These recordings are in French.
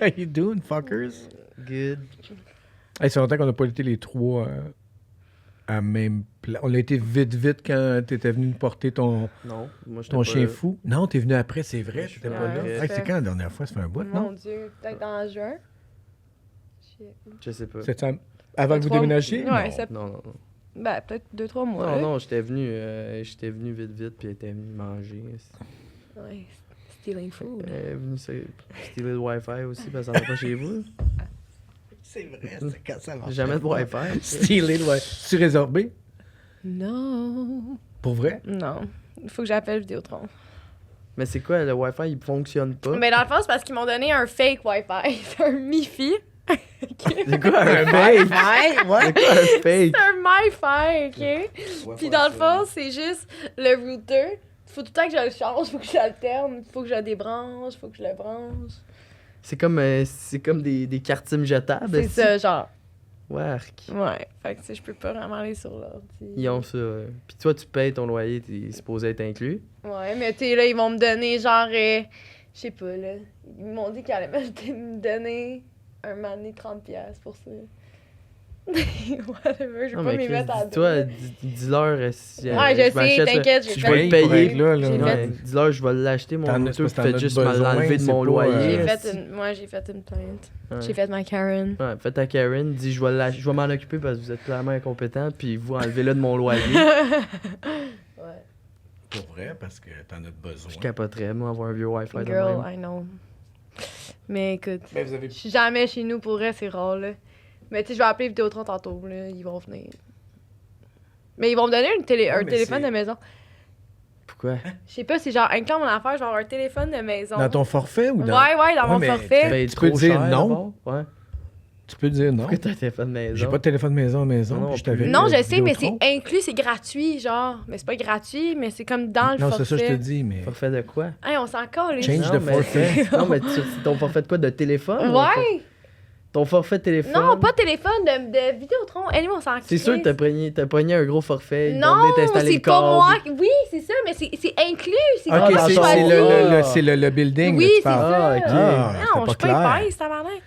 How you doing, fuckers? Good. Hey, c'est longtemps qu'on n'a pas été les trois à même place. On a été vite quand t'étais venu nous porter ton Non, moi, j'étais chien pas là. fou. Non, t'es venu après, c'est vrai. Je suis T'étais venu pas là. après. Hey, c'est quand la dernière fois? Ça fait un bout, Mon non? Dieu, peut-être en juin. Je sais pas. C'est avant que vous 3 déménagiez? Ouais, Non. c'est Non. ben, peut-être 2-3 mois. Non, j'étais venu vite, puis elle était venue manger. Ouais, stealing food. Elle est venue stealer le Wi-Fi aussi, parce qu'elle s'en va pas chez vous. C'est vrai, c'est quand ça marche. Jamais de Wi-Fi. Stylé, ouais. Tu résorbé? Non. Pour vrai? Non. Il faut que j'appelle Vidéotron. Mais c'est quoi, le Wi-Fi, il fonctionne pas? Mais dans le fond, c'est parce qu'ils m'ont donné un fake Wi-Fi. C'est un MiFi. C'est quoi un fake? Ouais. C'est quoi un fake? C'est un MiFi, OK? Puis dans le fond, c'est juste le router. Faut tout le temps que je le change, faut que je l'alterne, faut que je le débranche, faut que je le branche. C'est comme des cartes SIM jetables. C'est est-ce? ça, genre. Wark. Ouais. Fait que tu sais, je peux pas vraiment aller sur l'ordi. Ils ont ça. Puis toi, tu payes ton loyer, t'es supposé être inclus. Ouais, mais tu sais, là, ils vont me donner genre. Je sais pas, là. Ils m'ont dit qu'ils allaient me donner un mané 30$ pour ça. Whatever, je vais Non, pas mais m'y Chris, mettre à dis-toi, dos. dis-leur si Ouais, je sais, m'achète ça. t'inquiète, j'ai Je fait. vais le Paye pour être payer. là, là. J'ai Ouais, fait- dis-leur, je vais l'acheter mon T'en as- router, c'est parce puis que t'en faites as juste besoin, me l'enlever de c'est mon pas, loyer. J'ai esti. fait une plainte. Ouais. J'ai fait ma Karen. Ouais, faites à Karen, dis je vais m'en occuper parce que vous êtes clairement incompétent, puis vous enlevez-le de mon loyer. Ouais. Pour vrai, parce que t'en as besoin. Je capoterais, moi, avoir un vieux Wi-Fi de Girl, même. I know. Mais écoute, Mais vous avez... je suis jamais chez nous pour vrai, c'est rare, là. Mais tu sais, je vais appeler Vidéotron tantôt, là. Ils vont venir. Mais ils vont me donner un mais téléphone c'est- de maison. Pourquoi? Je sais pas, c'est genre, inclure mon affaire, je vais avoir un téléphone de maison. Dans ton forfait ou dans... Ouais, dans mon mais forfait. Paye tu peux trop dire cher, non. d'abord? Ouais. Tu peux dire non. Pourquoi t'as un téléphone de maison? J'ai pas de téléphone maison à maison, Non, puis je plus. t'avais... Non, je sais, mais c'est inclus, c'est gratuit, genre. Mais c'est pas gratuit, mais c'est comme dans le Non, forfait. c'est ça que je te dis, mais... Forfait de quoi? Hey, on s'en colle, Change Non, de mais- forfait. Non, mais ton forfait de quoi? De téléphone? ou Ouais! Ton forfait de téléphone? Non, pas de téléphone, de Vidéotron. Anyway, on s'en C'est sûr que t'as pogné un gros forfait. Ils vont Non, venir t'installer c'est le pas câble. moi. Oui, c'est ça, mais c'est inclus. C'est Ok, pas dans c'est ton- choisi. c'est le building, Oui, là, tu c'est parles. ça. Ah, ok. Ah, Non, je c'était suis pas pas clair. épaisse, tabarnak.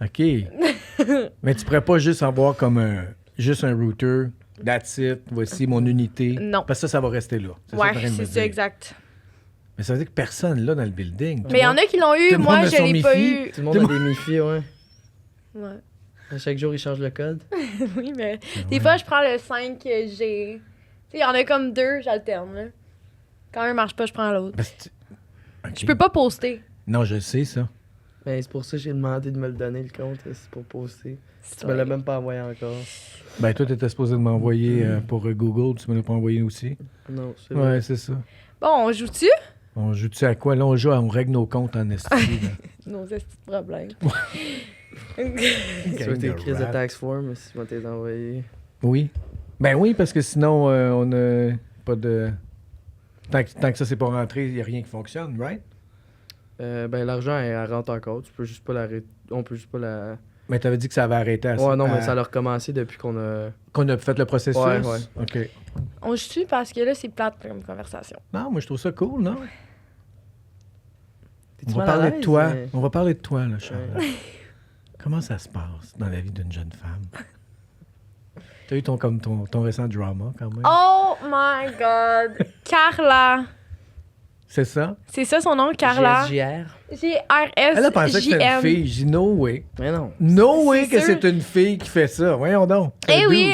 OK. Mais tu pourrais pas juste avoir comme juste un router, that's it, voici mon unité. Non. Parce que ça va rester là. C'est ça que Ouais, t'es en train de me c'est ça, dire. exact. Mais ça veut dire que personne là dans le building. Mais il y en a qui l'ont eu, tout le moi, monde a je son l'ai pas Mifi. eu. Tout le monde a des MiFi, ouais. Ouais. À chaque jour, ils changent le code. Oui, mais des fois, je prends le 5G. Tu sais, il y en a comme deux, j'alterne, là. Quand un marche pas, je prends l'autre. Parce que OK. Je peux pas poster. Non, je sais ça. Ben, c'est pour ça que j'ai demandé de me le donner, le compte. C'est pour poster. C'est Tu me l'as même pas envoyé encore. Ben toi, t'étais supposé de m'envoyer pour Google, tu me l'as pas envoyé aussi. Non, c'est vrai. Ouais, c'est ça. Bon, on joue-tu? On joue-tu à quoi? Là, on joue, on règle nos comptes en esti. là. Nos estis de problèmes. Tu veux Gang tes de crises de rats. tax form, si tu vas t'es envoyé. Oui. Ben oui, parce que sinon, on a pas de... Tant que ça, c'est pas rentré, il n'y a rien qui fonctionne, right? Ben, l'argent, elle rentre encore. Tu peux juste pas la... On peut juste pas la... Mais t'avais dit que ça avait arrêté à Ouais, non, mais à- ça a recommencé depuis qu'on a... qu'on a fait le processus? Ouais, ouais. OK. On joue-tu parce que là, c'est plate comme conversation. Non, moi, je trouve ça cool, non? T'es-tu On va mal à parler de l'aise, toi. mais- On va parler de toi, là, Charles. Comment ça se passe dans la vie d'une jeune femme? T'as eu ton récent drama, quand même. Oh my God! Carla. C'est ça? C'est ça son nom, Carla? GSJR. Elle a pensé que c'était une G-R-S-J-M. fille. J'ai dit, no way. Mais non. No way C'est que sûr. c'est une fille qui fait ça. Voyons donc. Eh oui.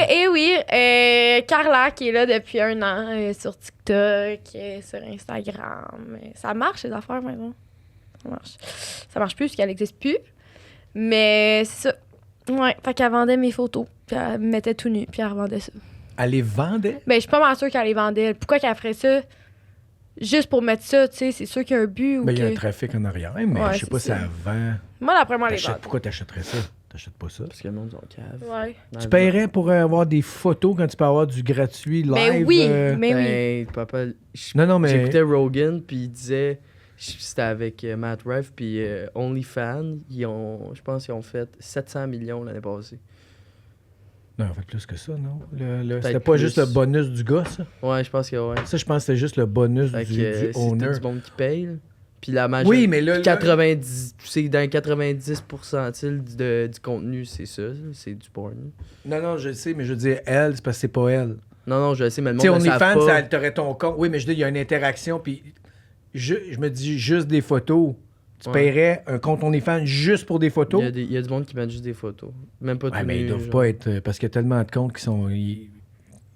Carla qui est là depuis 1 an sur TikTok, sur Instagram. Ça marche, les affaires, maintenant. Ça marche. Ça marche plus parce qu'elle n'existe plus. Mais c'est ça. Ouais, fait qu'elle vendait mes photos. Puis elle me mettait tout nu, puis elle revendait ça. Elle les vendait? Ben, je suis pas mal sûre qu'elle les vendait. Pourquoi qu'elle ferait ça? Juste pour mettre ça, tu sais, c'est sûr qu'il y a un but ou Ben, il y a un que... trafic en arrière, mais Ouais, je sais c'est pas si ça. ça vend. Moi, d'après moi, elle les T'achètes- vend. Pourquoi t'achèterais ça? T'achètes pas ça? Parce que le monde sont cave. Ouais. Tu paierais pour avoir des photos quand tu peux avoir du gratuit live? Mais oui, mais oui. Ben, papa, Non, mais... j'écoutais Rogan, puis il disait... C'était avec Matt Rife, puis OnlyFans, je pense qu'ils ont fait 700 millions l'année passée. Non, en fait, plus que ça, non? Peut-être C'était pas plus. juste le bonus du gars, ça? Ouais, je pense que ouais. Ça, je pense que c'était juste le bonus Fait que du c'est tout owner. du monde qui paye. Là. Puis la majorité. Oui, mais là... 90, c'est dans 90% du contenu, c'est ça, c'est du porn. Non, je le sais, mais je veux dire, elle, c'est parce que c'est pas elle. Non, je sais, mais le Tu sais, monde ne savent OnlyFans, ça pas. altérait ton compte. Oui, mais je dis, il y a une interaction, puis je me dis juste des photos. Tu Ouais. paierais un compte OnlyFans juste pour des photos? Il y a du monde qui met juste des photos. Même pas Ouais, tout mais ils nu, doivent genre. pas être... parce qu'il y a tellement de comptes qui sont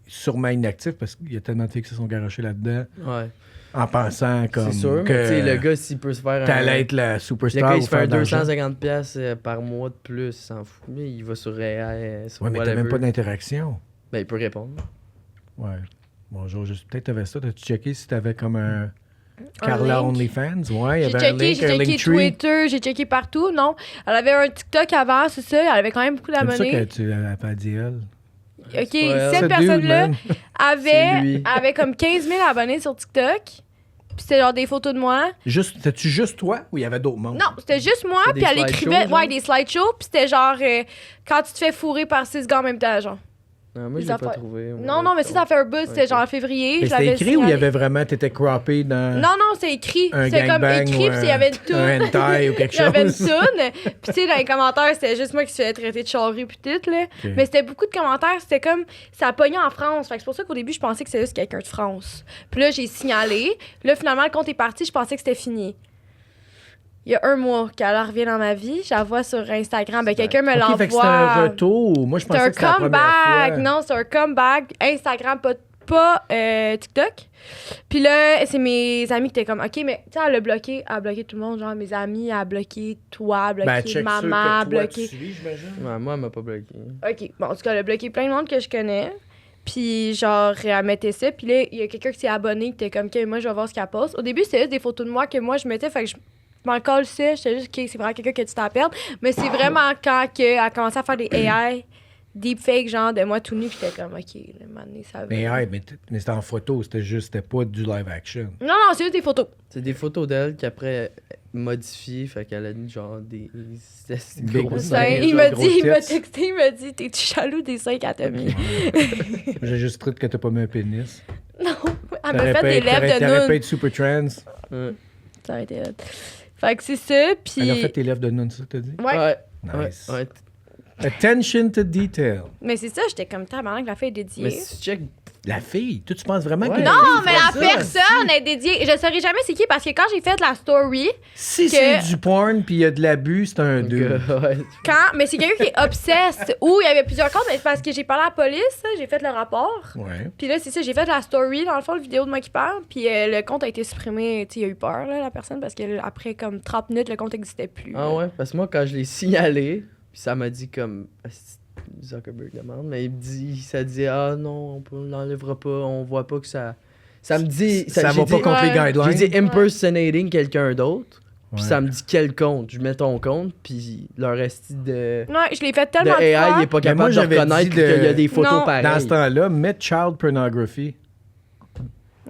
sûrement inactifs, parce qu'il y a tellement de filles qui se sont garochées là-dedans, Ouais, en pensant comme c'est sûr. que Mais tu sais, le gars, s'il peut se faire t'allais être la Le superstar gars, ou il se fait faire un de l'argent. 250$ par mois de plus, il s'en fout. Mais il va sur AI, sur Ouais, mais t'as whatever. même pas d'interaction. Ben, il peut répondre. Ouais. Bonjour, peut-être t'avais ça. T'as-tu checké si t'avais comme un Carla link? OnlyFans? Ouais, il y J'ai avait un checké, link, un j'ai checké Linktree. Twitter, j'ai checké partout, non. Elle avait un TikTok avant, c'est ça, elle avait quand même beaucoup C'est ça d'abonnés. que tu avais pas dit elle. OK, C'est pas elle. cette Ce personne-là dude, man. C'est lui. avait comme 15 000 abonnés sur TikTok. Puis c'était genre des photos de moi. C'était-tu juste toi ou il y avait d'autres mondes? Non, c'était juste moi, C'est puis des elle slideshows, écrivait genre? des slideshows, puis c'était genre quand tu te fais fourrer par 6 gars en même temps, genre. Non, moi, Les je l'ai pas affaires. trouvé. Non, mais ça fait un bout, c'était Ok. genre en février. Mais je c'était l'avais écrit ou il y signalé. avait vraiment, t'étais croppé dans Non, c'est écrit. un C'était comme gangbang écrit, ou puis il y avait une toune. un hentai ou quelque Il y avait une chose? toune. Puis tu sais, dans les commentaires, c'était juste moi qui se faisais traiter de charrue puis tout, là. Ok. Mais c'était beaucoup de commentaires, c'était comme ça a pogné en France. Fait que c'est pour ça qu'au début, je pensais que c'était juste quelqu'un de France. Puis là, j'ai signalé. Là, finalement, le compte est parti, je pensais que c'était fini. Il y a un mois qu'elle revient dans ma vie, je la vois sur Instagram. Ben, quelqu'un me Ok, fait que l'envoie. c'était un retour. Moi, je C'est pensais un que c'était la première comeback. fois. Non, c'est un comeback. Instagram, pas TikTok. Puis là, c'est mes amis qui étaient comme, OK, mais tu sais, elle a bloqué tout le monde. Genre, mes amis, elle a bloqué toi, elle a bloqué Ben, check maman, ceux elle a que toi, bloqué. tu suis, j'imagine. Ouais, moi, elle m'a pas bloqué. OK, bon, en tout cas, elle a bloqué plein de monde que je connais. Puis, genre, elle mettait ça. Puis là, il y a quelqu'un qui s'est abonné, qui était comme, OK, moi, je vais voir ce qu'elle poste. Au début, c'était juste des photos de moi que moi, je mettais. Fait que je m'en collais. J'étais juste, OK, c'est vraiment quelqu'un que tu t'en perds. Mais c'est vraiment quand elle a commencé à faire des AI, deepfake, genre, de moi tout nu. Puis j'étais comme, OK, le moment donné, ça va. Mais c'était en photo, c'était pas du live action. Non, c'est juste des photos. C'est des photos d'elle qu'après modifiées, fait qu'elle a mis genre des Des gros gros seins. seins. Il genre m'a gros dit, il m'a tits. texté, il m'a dit, t'es-tu jaloux des seins qu'elle t'a mis? J'ai juste triste que t'as pas mis un pénis. Non, elle m'a fait des lèvres de T'aurais pas noun. être super trans. Ouais. Ça aurait été hot. Fait que c'est ça, puis... Elle a fait tes lèvres de noun, ça, t'as dit? Ouais. Nice. Ouais. Attention to detail. Mais c'est ça, j'étais comme tabarnak que la fille est dédiée. Mais si tu check. La fille, toi, tu penses vraiment Ouais. que... Non, Non, mais la fille fait ça? personne est dédiée. Je saurais jamais c'est qui parce que quand j'ai fait la story, Si que- c'est du porn puis il y a de l'abus, c'est un 2. Ouais. mais c'est quelqu'un qui est obsessed, ou il y avait plusieurs comptes, mais c'est parce que j'ai parlé à la police, j'ai fait le rapport. Ouais. Puis là, c'est ça, j'ai fait la story, dans le fond, la vidéo de moi qui parle, puis le compte a été supprimé. Tu sais, il a eu peur, là, la personne, parce que après comme 30 minutes, le compte n'existait plus. Ah ouais, parce que moi, quand je l'ai signalé, puis ça m'a dit comme. Zuckerberg demande, mais ça dit ah non, on l'enlèvera pas, on voit pas que ça. Ça me dit. Ça j'ai va pas dit- contre les Ouais. guidelines. J'ai dit impersonating quelqu'un d'autre, puis Ouais. ça me dit quel compte. Je mets ton compte, puis leur esti de Ouais, je l'ai fait de tellement de AI, fois. il est pas Mais moi, capable de j'avais reconnaître dit de- qu'il y a des photos Non. pareilles. Dans ce temps-là, mets child pornography.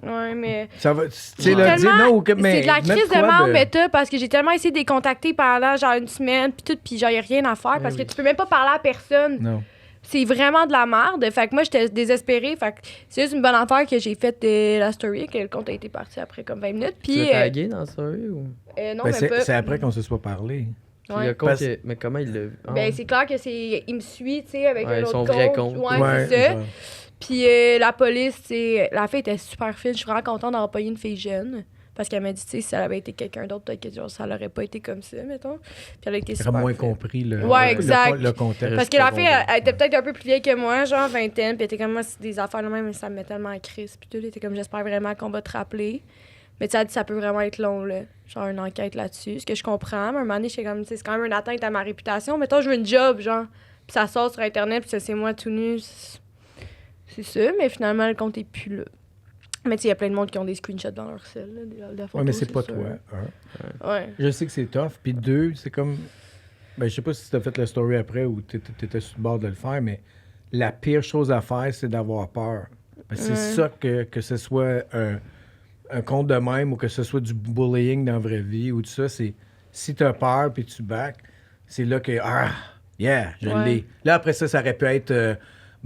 Ouais, mais... Ça va... Tu sais, Ouais. là, dis Tellement- non, ou que- mais c'est de la mettre crise de quoi merde méta parce que j'ai tellement essayé de les contacter pendant genre une semaine puis tout puis genre y a rien à faire parce oui. que tu peux même pas parler à personne. Non. C'est vraiment de la merde. Fait que moi j'étais désespérée. Fait que c'est juste une bonne affaire que j'ai fait la story que le compte a été parti après comme 20 minutes Tu puis l'as tagué dans ça ou non Ben, même c'est pas. c'est après qu'on se soit parlé. Puis Ouais. le compte, Parce- mais comment il l'a vu? Ah, Ben c'est clair que c'est il me suit tu sais avec Ouais, un autre son compte. vrai compte. Ouais, c'est ça. genre. Puis la police, c'est la fille était super fine. Je suis vraiment contente d'avoir payé une fille jeune. Parce qu'elle m'a dit, tu sais, si ça avait été quelqu'un d'autre, peut-être que genre, ça l'aurait pas été comme ça, mettons. Puis elle a été J'aurais super moins fine. compris le, Ouais, exact. le contexte. Parce que la fille, elle était peut-être un peu plus vieille que moi, genre vingtaine, puis elle était comme moi, c'est des affaires là même, mais ça me met tellement en crise. Puis tout, elle était comme, j'espère vraiment qu'on va te rappeler. Mais tu sais, elle dit, ça peut vraiment être long, là. Genre une enquête là-dessus. Ce que je comprends, mais à un moment donné, j'étais comme, tu sais, c'est quand même une atteinte à ma réputation. Mettons, je veux une job, genre. Puis ça sort sur Internet, puis ça, c'est moi tout nu. C'est ça, mais finalement, le compte est plus là. Mais tu sais, il y a plein de monde qui ont des screenshots dans leur cell, là, de photos, Ouais, mais c'est pas sûr. toi. Un. Ouais. Je sais que c'est tough. Puis deux, c'est comme. Ben, je sais pas si t'as fait la story après ou t'étais sur le bord de le faire, mais la pire chose à faire, c'est d'avoir peur. Parce que c'est ça que ce soit un compte de même ou que ce soit du bullying dans la vraie vie ou tout ça, c'est si t'as peur puis tu back, c'est là que yeah, je Ouais. l'ai. Là après ça aurait pu être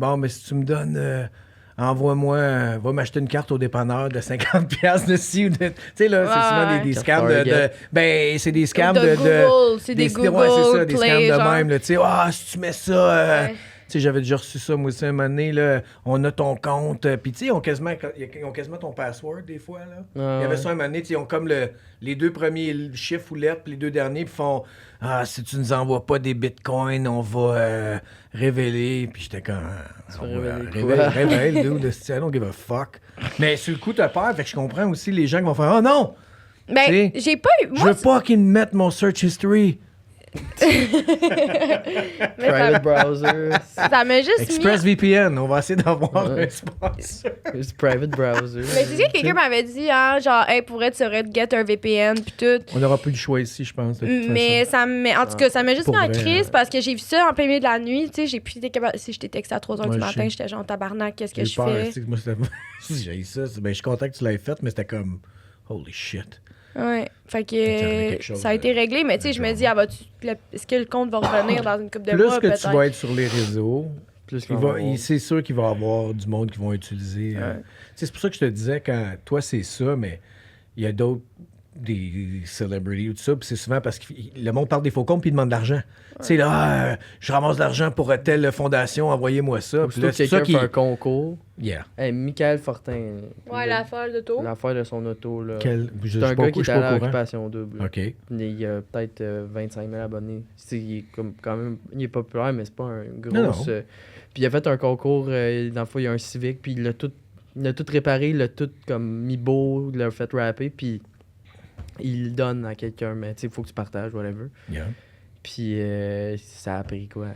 bon, mais si tu me donnes, envoie-moi, va m'acheter une carte au dépanneur de 50$ de ci ou de. Tu sais, là, c'est souvent des Carte scams Target. ben, c'est des scams De Google, c'est des Google ouais, c'est ça, des Play, scams de genre. même, là. Tu sais, si tu mets ça. Ouais. Tu sais, j'avais déjà reçu ça, moi aussi, un moment donné, là, on a ton compte, puis tu sais, ils ont quasiment ton password, des fois, là. Il y avait ça un moment donné, tu sais, ils ont comme les 2 premiers chiffres ou lettres, puis les 2 derniers, puis font « Ah, si tu nous envoies pas des bitcoins, on va révéler. » Puis j'étais comme « Révèle, dude, I don't give a fuck. » Mais sur le coup, t'as peur, fait que je comprends aussi les gens qui vont faire « Oh non! Ben, T'sais, j'ai pas eu. Je Moi, veux pas qu'ils me mettent mon search history. » mais Private browser. ça m'a juste mis. ExpressVPN, on va essayer d'avoir un sponsor. Juste private browser. Mais tu sais, quelqu'un m'avait dit, genre, hey, pour être, tu aurais de get un VPN, puis tout. On n'aura plus le choix ici, je pense. de toute Mais façon. ça me. En tout cas, ça m'a juste Pour mis en vrai, crise parce que j'ai vu ça en plein milieu de la nuit. Tu sais, j'ai plus été capable. Si j'étais texté à 3h Ouais, du je matin, sais. j'étais genre tabarnak, qu'est-ce que J'ai je peur, fais? tu sais, moi, j'ai ça. Ben, je suis content que tu l'aies fait, mais c'était comme holy shit. Ouais. Fait Qu'il y avait quelque que chose ça a été réglé, mais tu sais, je me dis, est-ce que le compte va revenir dans une couple de Plus mois, que peut-être? tu vas être sur les réseaux, Plus c'est sûr qu'il va y avoir du monde qui vont utiliser. Tu sais, c'est pour ça que je te disais, quand toi, c'est ça, mais il y a d'autres, des celebrities ou tout ça, puis c'est souvent parce que le monde parle des faux comptes puis il demande de l'argent. Tu sais, là, je ramasse de l'argent pour telle fondation, envoyez-moi ça. Puis Plutôt là, que c'est ça quelqu'un qui. fait un concours. Yeah. Hey, Michael Fortin. Ouais, l'affaire de taux. L'affaire de son auto, là. Je C'est un suis pas gars au- qui je suis est allé pas à au courant. Occupation Double. là. OK. Il a peut-être 25 000 abonnés. Il est quand même il est populaire, mais c'est pas un gros. Non, non. Puis il a fait un concours, dans le fond, il y a un Civic, puis il l'a tout réparé, il l'a tout comme mis beau, il l'a fait rapper, puis il le donne à quelqu'un, mais tu sais, il faut que tu partages, whatever. Yeah. Puis ça a pris quoi?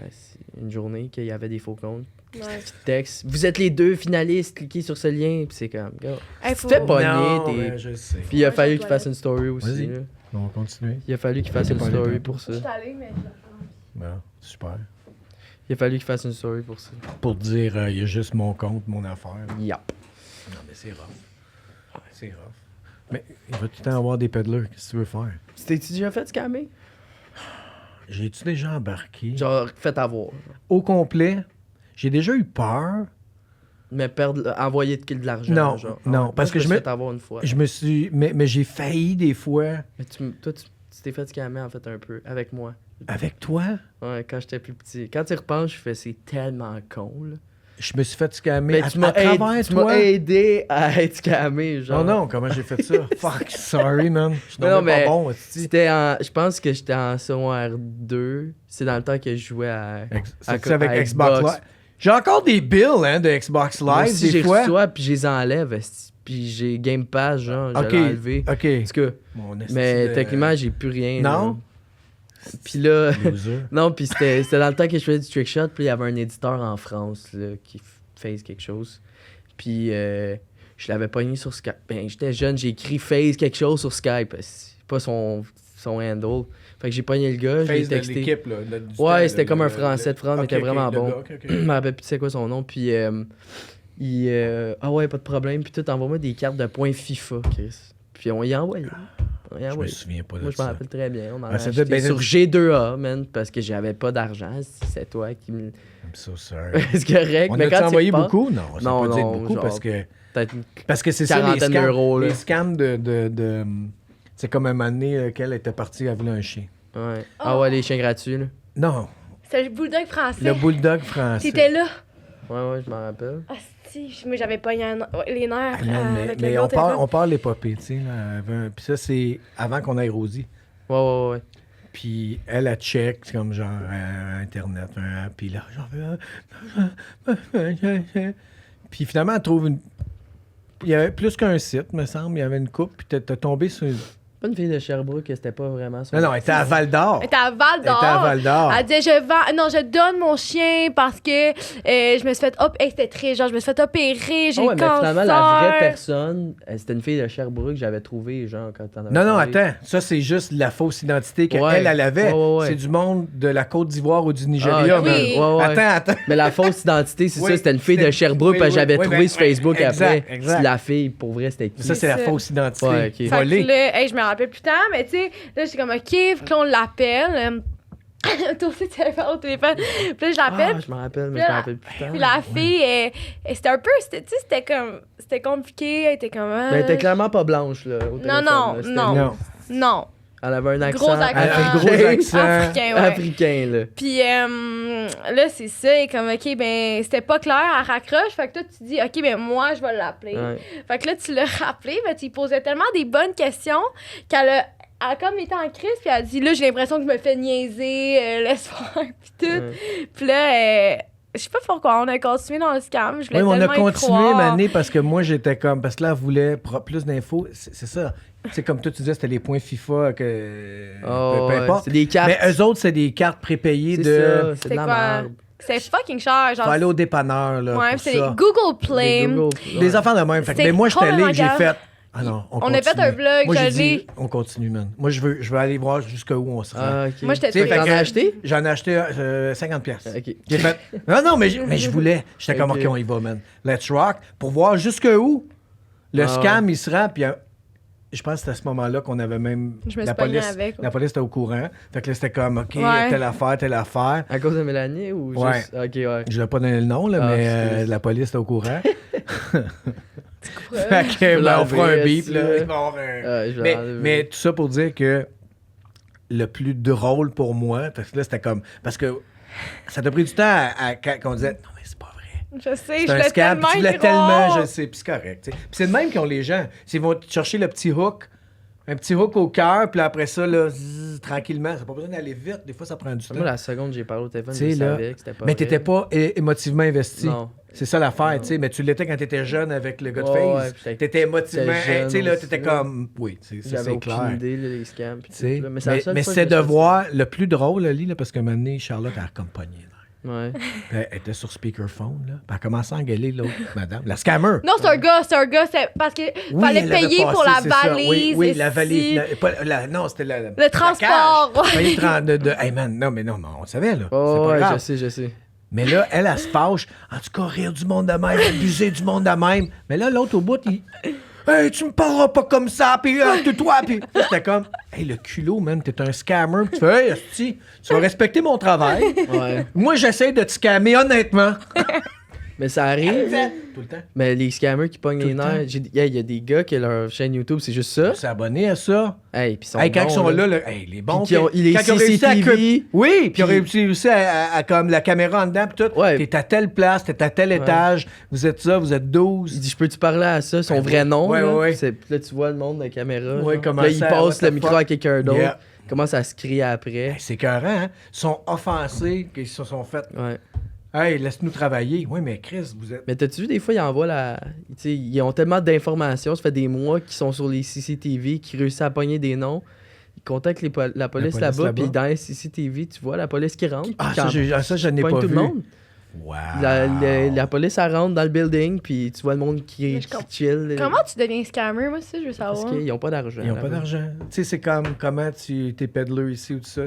Une journée qu'il y avait des faux comptes. Ouais. Texte. Vous êtes les 2 finalistes, cliquez sur ce lien, puis c'est comme. Go. Hey, Tu faut- te fais pogner, Non, t'es- mais je sais. Puis il a Ouais, fallu j'en qu'il dois fasse une story aussi. Vas-y. Là. On va continuer. Il a fallu qu'il fasse T'es une pas allé story tantôt. pour ça. Je suis allée, mais. Bon, super. Il a fallu qu'il fasse une story pour ça. Pour dire, il y a juste mon compte, mon affaire. Yep. Non, mais c'est rough. C'est rough. Mais il va tout le temps avoir des peddlers. Qu'est-ce que tu veux faire? Tu t'es-tu déjà fait scammer? J'ai-tu déjà embarqué? Genre, fait avoir. Au complet, j'ai déjà eu peur. Mais envoyer de l'argent. Non, genre. non, Moi, parce que me je suis me- fait avoir une fois. Je me suis. Mais j'ai failli des fois Mais toi, tu t'es fait scammer en fait un peu avec moi. avec toi. Ouais, quand j'étais plus petit. Quand tu y repenses, je fais c'est tellement con, là. Je me suis fait scammer Mais à, tu m'as à travers aidé, tu toi. m'as aidé à être scammé, genre. Non, non, comment j'ai fait ça? Fuck, sorry, man. Je suis Mais non, donc mais pas bon, hostie. je pense que j'étais en secondaire 2. C'est dans le temps que je jouais à C'est avec à Xbox Live. J'ai encore des bills hein, de Xbox Moi Live, aussi, des j'ai fois. reçu ça, puis je les enlève, esti. Puis j'ai Game Pass, genre, je OK, l'ai enlevé. OK. Parce que, Mon esti mais de- techniquement, j'ai plus rien. Non? là. Puis là, Loser. non, puis c'était dans le temps que je faisais du trick shot, puis il y avait un éditeur en France là, qui phase quelque chose. Puis je l'avais pogné sur Skype. Ben, j'étais jeune, j'ai écrit phase quelque chose sur Skype, esti. Pas son handle. Fait que j'ai pogné le gars, je l'ai Face de texté. l'équipe, là. Ouais, c'était comme un Français de France, mais OK, il était vraiment OK, bon. le gars, OK, OK. Je me rappelle plus c'est quoi son nom. Puis ah ouais, pas de problème. Puis tout, envoie-moi des cartes de points FIFA, Chris. Puis on y a envoyé. On y a Je me envoyé. souviens pas de Moi, je m'en ça. rappelle très bien. On en Ah, a ça acheté devait être- sur G2A, man, parce que j'avais pas d'argent. C'est toi qui me... I'm so sorry. C'est correct. On mais a-tu quand envoyé tu y repenses, beaucoup? Non, ça Non, peut pas dire non, beaucoup genre, parce peut-être que c'est ça, les quarantaine scams, d'euros, là. les scams de c'est comme un moment donné qu'elle était partie, elle voulait un chien. Ouais. Ah ouais, les chiens gratuits, là. Non, C'est le bulldog français. le bulldog français. T'étais là. Ouais, je m'en rappelle. Ah, si, moi j'avais pas les nerfs. Ah, man, avec mais le on gros téléphone. parle l'épopée, tu sais. là, Puis ça, c'est avant qu'on aille Rosie. Ouais. Puis elle a check, c'est comme genre Internet, puis là, j'en veux. Puis finalement, elle trouve une. Il y avait plus qu'un site, me semble. Il y avait une coupe, puis t'es tombé sur. Pas une fille de Sherbrooke, c'était pas vraiment son... Non, elle était à Val d'Or. Elle était à Val Elle était à d'Or. Val d'Or. Elle disait je donne mon chien parce que je me suis fait c'était très genre je me suis fait opérer, j'ai Ah ouais, le mais cancer. finalement, la vraie personne, c'était une fille de Sherbrooke que j'avais trouvée, genre, quand t'en avais Non, parlé. attends. Ça, c'est juste la fausse identité qu'elle Ouais. elle avait. Ouais. C'est du monde de la Côte d'Ivoire ou du Nigeria. Ah, man. oui. Ouais. Attends. Mais la fausse identité, c'est Oui, ça, c'était une fille de c'était- Sherbrooke, oui, parce que oui, j'avais oui, trouvé ben, sur Facebook exact, après. exact. Si la fille, pour vrai, c'était qui? Ça, c'est la ça. fausse identité. Ouais, ok. Fait Volée. que là, je me rappelle plus tard, mais tu sais, là, j'étais comme, OK, faut qu'on l'appelle. Toi aussi, tu avais parlé au téléphone. Puis là, je l'appelle. Ah, je m'en rappelle, mais Puis je m'en là, rappelle plus tard. Puis la fille, c'était un peu. Tu sais, c'était comme. C'était compliqué. Elle était comme. Mais elle était clairement pas blanche, là. Au téléphone, non, là. C'était- Non. Non. Elle avait un accent. Gros accent. Un gros accent. Africain, ouais. Africain, là. Puis là, c'est ça. Et comme, OK, ben, c'était pas clair. Elle raccroche. Fait que toi, tu dis, OK, ben, moi, je vais l'appeler. Ouais. Fait que là, tu l'as rappelé. Mais tu lui posais tellement des bonnes questions qu'elle a. Elle a comme été en crise, puis elle a dit, là, j'ai l'impression que je me fais niaiser, laisse faire, puis tout. Ouais. Puis là, je sais pas pourquoi, on a continué dans le scam. Je voulais Oui, mais on a tellement y continué, croire. Mané, parce que moi, j'étais comme... Parce que là, elle voulait plus d'infos. C'est ça. C'est comme toi, tu disais, c'était les points FIFA que... Oh, peu ouais. importe. C'est des cartes. Mais eux autres, c'est des cartes prépayées C'est de... ça, c'est C'est de la quoi? merde. C'est fucking cher. Genre, Faut aller au dépanneur, là, ouais, pour c'est ça. Google Play. Des Google- Des ouais. affaires de même. Fait que, C'est mais moi, j'étais allé, j'ai complètement fait... Ah non, On a fait continue. un vlog, Moi, j'ai je dit, l'ai. on continue, man. Moi, je veux aller voir jusqu'où on se rend. Ah, ok. Moi, j'étais Tu sais, très- fait T'en que- as acheté? J'en ai acheté 50 pièces. Ok. J'ai fait... Non, mais je voulais. J'étais comme, Ok. OK, on y va, man. Let's rock. Pour voir jusqu'où le Ah, scam, il se rend. Puis je pense que c'était à ce moment-là qu'on avait même... Je me la suis pognée police, avec, ouais. la police était au courant. Fait que là, c'était comme, OK, Ouais. telle affaire, telle affaire. À cause de Mélanie ou Ouais. juste. Ok, ouais. Je vais pas donner le nom, là, Ah, mais excuse. la police était au courant. Ouais. Fait que, ben, on fera un l'enlever, beep, là. là. Il va y avoir un- Ah, je vais l'enlever. mais tout ça pour dire que le plus drôle pour moi, parce que là, c'était comme... Parce que ça t'a pris du temps quand on disait, non, mais c'est pas vrai. Je sais, C'est je un voulais scam, tellement puis tu y voulais croire. tellement, je sais, puis c'est correct. Tu sais. Puis c'est de même qu'ont les gens. Ils vont te chercher le petit hook, un petit hook au cœur, puis après ça, là, tranquillement, ça pas besoin d'aller vite. Des fois, ça prend du temps. Moi, la seconde que j'ai parlé au téléphone, Tu sais, je là, savais que c'était pas mais vrai. t'étais pas émotivement investi. Non. C'est ça l'affaire, Non. tu sais. Mais tu l'étais quand t'étais jeune avec le gars de Ouais, ouais, Face. puis j'étais- T'étais émotivement, j'étais tu sais, là, jeune t'étais aussi, là. comme... Oui, ça, J'avais c'est aucune clair. idée, là, les scams. Puis Tu sais, tout, là. Mais c'est la seule mais fois que c'est je de me suis voir le plus drôle, Lily, là, parce que maintenant, Charlotte, elle a comme pogné. Là. dit- Ouais. Elle était sur speakerphone, là. Puis elle a commencé à engueuler l'autre madame, la scammer. Non, c'est un gars, c'est parce que Oui, fallait elle avait payer passé, pour la c'est ça. valise. Oui, oui, la esti. valise. Non, c'était le transport, ouais. Hey man, non, mais on le savait, là. Oh, c'est pas ouais, grave. je sais. Mais là, elle se fâche. En tout cas, rire du monde de même, abuser du monde de même. Mais là, l'autre au bout, il. Hey, tu me parleras pas comme ça, puis toi, puis. C'était comme, hey, le culot, man, t'es un scammer. Puis tu fais, hey, esti, tu vas respecter mon travail. Ouais. Moi, j'essaie de te scammer, honnêtement. Mais ça arrive. Tout le temps. Mais les scammers qui pognent Tout les le nerfs, il y a des gars qui leur chaîne YouTube, c'est juste ça. C'est abonné à ça. Hey, puis ils sont Hey, quand bons, ils sont là, hey, les bons. Puis qu'ils ont- puis les quand ils ont réussi à CCTV, oui, puis ils ont puis- réussi à comme la caméra en dedans, puis tout. Ouais. T'es à telle place, t'es à tel étage, vous êtes ça, vous êtes Il 12. dit, je peux-tu parler à ça, son Ben vrai oui. nom? Ouais, là? ouais. Puis là, tu vois le monde de la caméra. Ouais, genre. comment Là, il ça, passe what le the micro fuck? à quelqu'un d'autre. Yeah. Commence à se crier après. Hey, c'est écœurant, hein? Ils sont offensés, qu'ils se sont fait. Ouais. Hey, laisse-nous travailler. Oui, mais Chris, vous êtes. Mais t'as-tu vu, des fois, ils envoient la. Tu sais, ils ont tellement d'informations, ça fait des mois qu'ils sont sur les CCTV, qu'ils réussissent à pogner des noms. Ils contactent la police police là-bas, là-bas. puis dans les CCTV, tu vois la police qui rentre. Ah, puis qui ça, je n'ai pogne pas tout vu. le monde. Wow. La police, elle rentre dans le building, puis tu vois le monde Mais qui je comprends. chill. Comment tu deviens scammer, moi, ça, je veux Parce savoir. qu'ils n'ont pas d'argent. Ils n'ont pas là-bas. d'argent. Tu sais, c'est comme comment tu t'es peddler ici ou tout ça.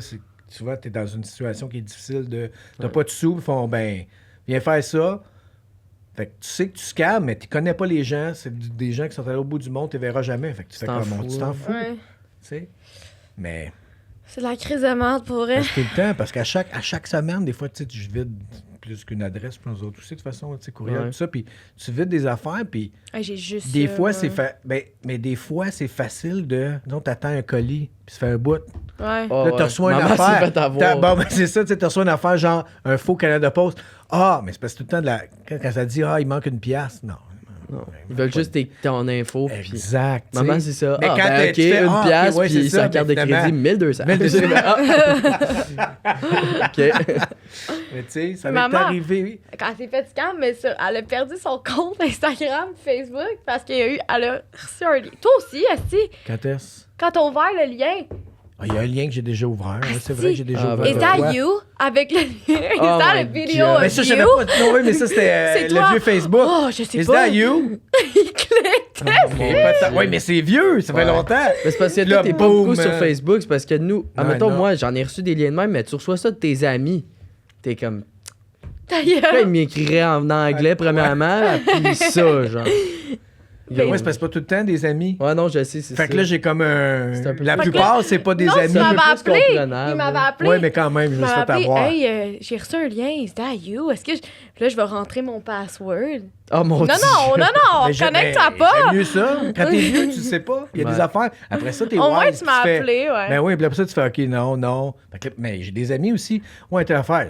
Tu vois, tu es dans une situation qui est difficile de. T'as Ouais. pas de sous, ils font ben, viens faire ça. Fait que tu sais que tu scams, mais tu connais pas les gens. C'est des gens qui sont allés au bout du monde, tu les verras jamais. Fait que tu fais t'en comme fous, tu t'en fous. Ouais. Tu sais. Mais C'est de la crise de merde pour vrai. tout le temps, parce qu'à chaque semaine, des fois, tu sais, je vide plus qu'une adresse pour nous autres aussi, de toute façon, tu sais, courriel, Ouais. tout ça. Puis tu vides des affaires, puis Hey, j'ai juste. des ça, fois, moi. c'est mais des fois, c'est facile de. Disons, t'attends un colis, puis ça fait un bout. Ouais. Oh, Là, ouais. tu reçois une Maman s'est affaire. fait avoir. Bon, ben, c'est ça, tu sais, reçois une affaire genre un faux Canada Post. Ah, mais c'est parce que tout le temps, quand ça dit, il manque une pièce. Non. Non. Ils veulent juste ton info. Puis... Exact. tu sais. Maman, c'est ça. Mais Ah, quand ben, ok, tu fais, une ok, pièce, ouais, c'est puis ça, sa carte de mais crédit, finalement, 1200. 1200. OK. Mais tu sais, ça m'est Maman. arrivé. Quand elle s'est fait scam, mais ça, elle a perdu son compte Instagram, Facebook, parce elle a reçu un lien. Toi aussi, Asti, Quand est-ce? quand t'as ouvert le lien, Ah, il y a un lien que j'ai déjà ouvert. Ouais, c'est si. vrai que j'ai déjà Ah, ouvert. ben, is ouais. that Ouais. you? Avec le lien, is Oh that my a video God. of Mais ça, je you? savais pas. Non, oui, mais ça, c'était C'est le toi. vieux Facebook. Oh, je sais Is pas. that you? Il clique. Oui, mais c'est vieux. Ça fait Ouais. longtemps. Mais c'est parce que Là, toi, t'es pas boum, beaucoup sur Facebook. C'est parce que nous, admettons, non. moi, j'en ai reçu des liens de même, mais tu reçois ça de tes amis. T'es comme. Ta Pourquoi gueule. ils m'écriraient en anglais, premièrement, puis ça, genre. Ouais, c'est parce que c'est pas tout le temps des amis. Ouais, non, je sais, c'est ça. Fait que là, j'ai comme un. C'est un peu La plus- plupart, c'est pas des non, amis. tu m'avais plus appelé. comprenable, Il m'avait là. appelé. Ouais, mais quand même, je Il me suis m'avait fait appelé. avoir. Hey, j'ai reçu un lien. Is that you? Est-ce que. Puis là, je vais rentrer mon password. Oh mon Dieu. Non, Mais connecte-toi mais pas. J'aime mieux ça. Quand t'es vieux, tu sais pas. Il y a des Ouais. affaires. Après ça, t'es Au moins, wise, tu m'as fais- appelé, ouais. Ben oui, puis après ça, tu fais OK, non. Fait que là, mais j'ai des amis aussi. Ouais, telle affaire.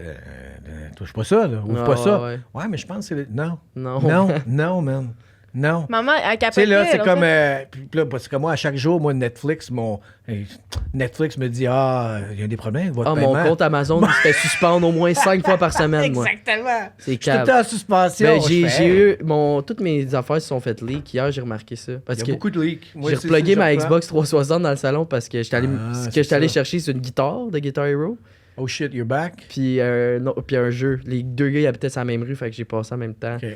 Touche pas ça, là. Ouvre Ah, pas ça. ouais. Ouais, mais je pense que c'est. Non. Non. Non, man. Non. Maman, elle Tu sais, capotait. là, c'est là, comme. ça. Puis là, parce que moi, à chaque jour, moi, Netflix me dit il y a des problèmes avec votre Ah, mon paiement. compte Amazon il se fait suspendre au moins 5 fois par semaine, moi. Exactement. C'est Je suis tout le calme. temps en suspension. Ben, je j'ai fais, eu toutes mes affaires se sont faites leak. Hier, j'ai remarqué ça. Parce Il y que a beaucoup de leaks. Moi, j'ai c'est replugué ça, ma je reprends. Xbox 360 dans le salon parce que j'étais c'est allé ça. chercher c'est une guitare de Guitar Hero. Oh shit, you're back. Puis, puis un jeu. Les deux gars ils habitaient sur la même rue, fait que j'ai passé en même temps. OK.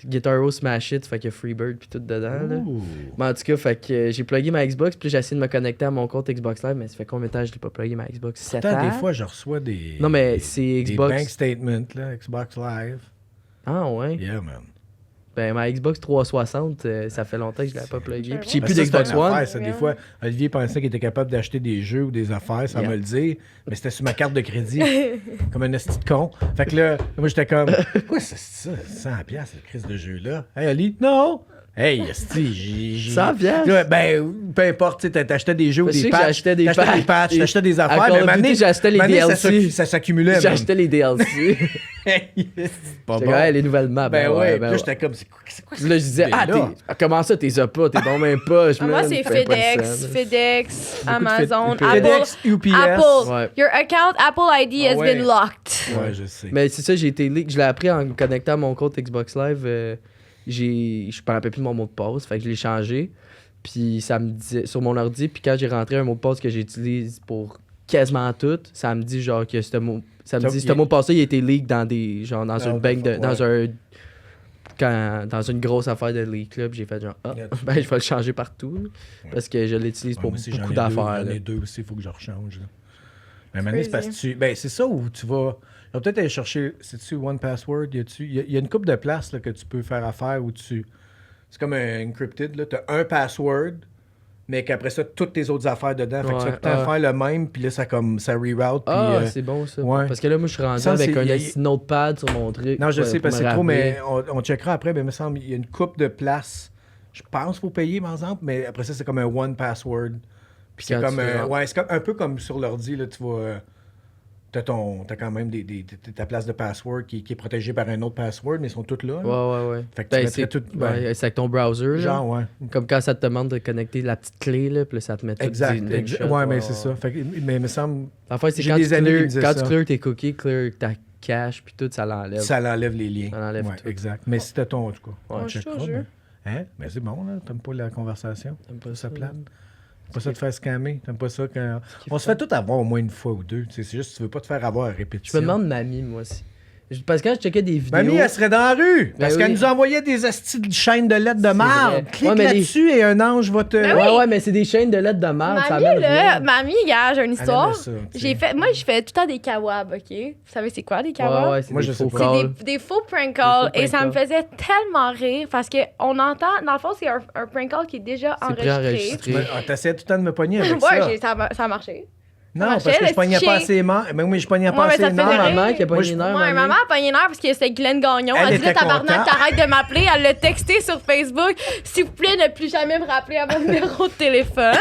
Guitar Hero Smash It, fait qu'il y a Freebird puis tout dedans. Là. Ouh. Mais en tout cas, fait que j'ai plugué ma Xbox, puis j'ai essayé de me connecter à mon compte Xbox Live, mais ça fait combien de temps que je l'ai pas plugué ma Xbox? 7 Pourtant, ans? des fois, je reçois des. Non, mais c'est Des Xbox. bank statements, là, Xbox Live. Ah ouais? Yeah, man. Ben ma Xbox 360, ça fait longtemps que je l'avais pas plugué. Puis j'ai Ben, plus ça, d'Xbox c'est une One. affaire, ça. Des fois, Olivier pensait qu'il était capable d'acheter des jeux ou des affaires sans Yeah. me le dire, mais c'était sur ma carte de crédit. Comme un esti de con. Fait que là, moi, j'étais comme, quoi, c'est ça, 100$, cette crise de jeu-là? Hey, Ali? Non! Hey, esti, j'ai. 100$? Là, ben, peu importe, tu sais, t'achetais des jeux ou Je sais des que patchs. j'achetais des T'achetais patchs. t'achetais des À affaires, Call mais of à un moment Duty, donné, j'achetais les à un moment donné, DLC. Ça s'accumulait. man. J'achetais les DLC. Hey, c'est pas J'étais bon. comme, hey, les nouvelles maps. Ben ouais, puis là, ouais. j'étais comme, c'est quoi Puis là, je disais, cette idée-là? comment ça, t'es pas? T'es bon même pas. Ah, moi, c'est FedEx, Amazon, Apple. FedEx, UPS. Apple. Ouais. Your account Apple ID has ouais. been locked. Ouais, je sais. Mais c'est ça, j'ai été leak. Je l'ai appris en me connectant à mon compte Xbox Live. Je me rappelle plus de mon mot de passe, fait que je l'ai changé. Puis ça me disait sur mon ordi. Puis quand j'ai rentré un mot de passe que j'utilise pour quasiment tout, ça me dit genre que ce mot. Ça me dit ce mot de passe-là, il a été leak dans des. Genre dans une banque de. Dans une grosse affaire de leak là. Puis j'ai fait genre ben je vais le changer partout. Là, parce que je l'utilise pour Moi aussi, beaucoup j'en ai d'affaires. deux, là. J'en ai deux aussi, il faut que je rechange. Là. Mais maintenant, c'est Crazy. parce que tu. Ben, c'est ça où tu vas. Tu vas peut-être aller chercher. C'est-tu One Password? Il y a une couple de places là, que tu peux faire affaire où tu. C'est comme un encrypted. Tu as un password, mais qu'après ça, toutes tes autres affaires dedans. Fait que tu vas Ouais, tout le temps faire le même, puis là, ça reroute. Puis, Ah, c'est bon ça. ouais. Parce que là, moi, je suis rendu Ça, avec c'est- un y a- esti notepad sur mon truc. Non, je sais, pour parce me que c'est trop, rappeler. mais on checkera après. Mais il me semble qu'il y a une coupe de places. Je pense qu'il faut payer, par exemple, mais après ça, c'est comme un One Password. Puis c'est Quand comme. tu rentres. Ouais, c'est comme, un peu comme sur l'ordi, là, tu vas. T'as quand même ta place de password qui est protégée par un autre password, mais ils sont toutes là. là. Ouais. Fait que tu mettrais c'est tout. ouais, c'est avec ton browser. Là. Genre, ouais. Comme quand ça te demande de connecter la petite clé, là, puis là, ça te met tout Exact. d'une shot. Ouais, mais c'est ça. Fait que, mais il me semble En fait, c'est J'ai quand, des amis qui me tu disaient clears, ça. quand tu clears tes cookies, clear ta cache, puis tout, ça l'enlève. ça l'enlève les liens. Ça l'enlève Ouais, tout. exact. Mais c'était ton, en tout cas. Ouais, On je checkera, te jure. mais- Hein? Mais c'est bon, là. T'aimes pas la conversation? T'aimes pas Ça ça, plate? là? T'aimes pas ça te faire scammer? T'aimes pas ça quand. qui On se fait tout avoir au moins une fois ou deux. Tu sais, c'est juste que tu veux pas te faire avoir à Je répétition. me demande mamie, moi aussi. Parce que quand je checkais des vidéos... Mamie, elle serait dans la rue. Parce Ben qu'elle oui. nous envoyait des astis de chaînes de lettres de C'est marde. vrai. Clique Ouais, mais là-dessus et un ange va te. Ben Ouais, mais c'est des chaînes de lettres de merde, ça Mamie, amène là, rien. mamie, gars, j'ai une histoire. aimait ça, tu sais. Moi, je fais tout le temps des kawabs, OK? Vous savez, c'est quoi des kawabs? Ouais, c'est Moi, des je sais faux pas. C'est calls. des faux prank calls. Des faux Et ça prank me faisait tellement rire parce qu'on entend, dans le fond, c'est un prank call qui est déjà C'est enregistré. préenregistré. T'essayais tout le temps de me pogner avec Ouais, ça. ça a marché. Non, marchait, parce que je le pognais chien. pas assez aimant. Mais oui, je pognais Ouais, pas mais assez ça te faisait énorme. rire. Maman qui a pas Moi, une je- heure, Ouais, maman a pogné une heure parce que c'était Glenn Gagnon. Elle Elle dit là, était tabarnak, contente. t'arrêtes de m'appeler. Elle l'a texté sur Facebook. S'il vous plaît, ne plus jamais me rappeler à mon numéro de téléphone.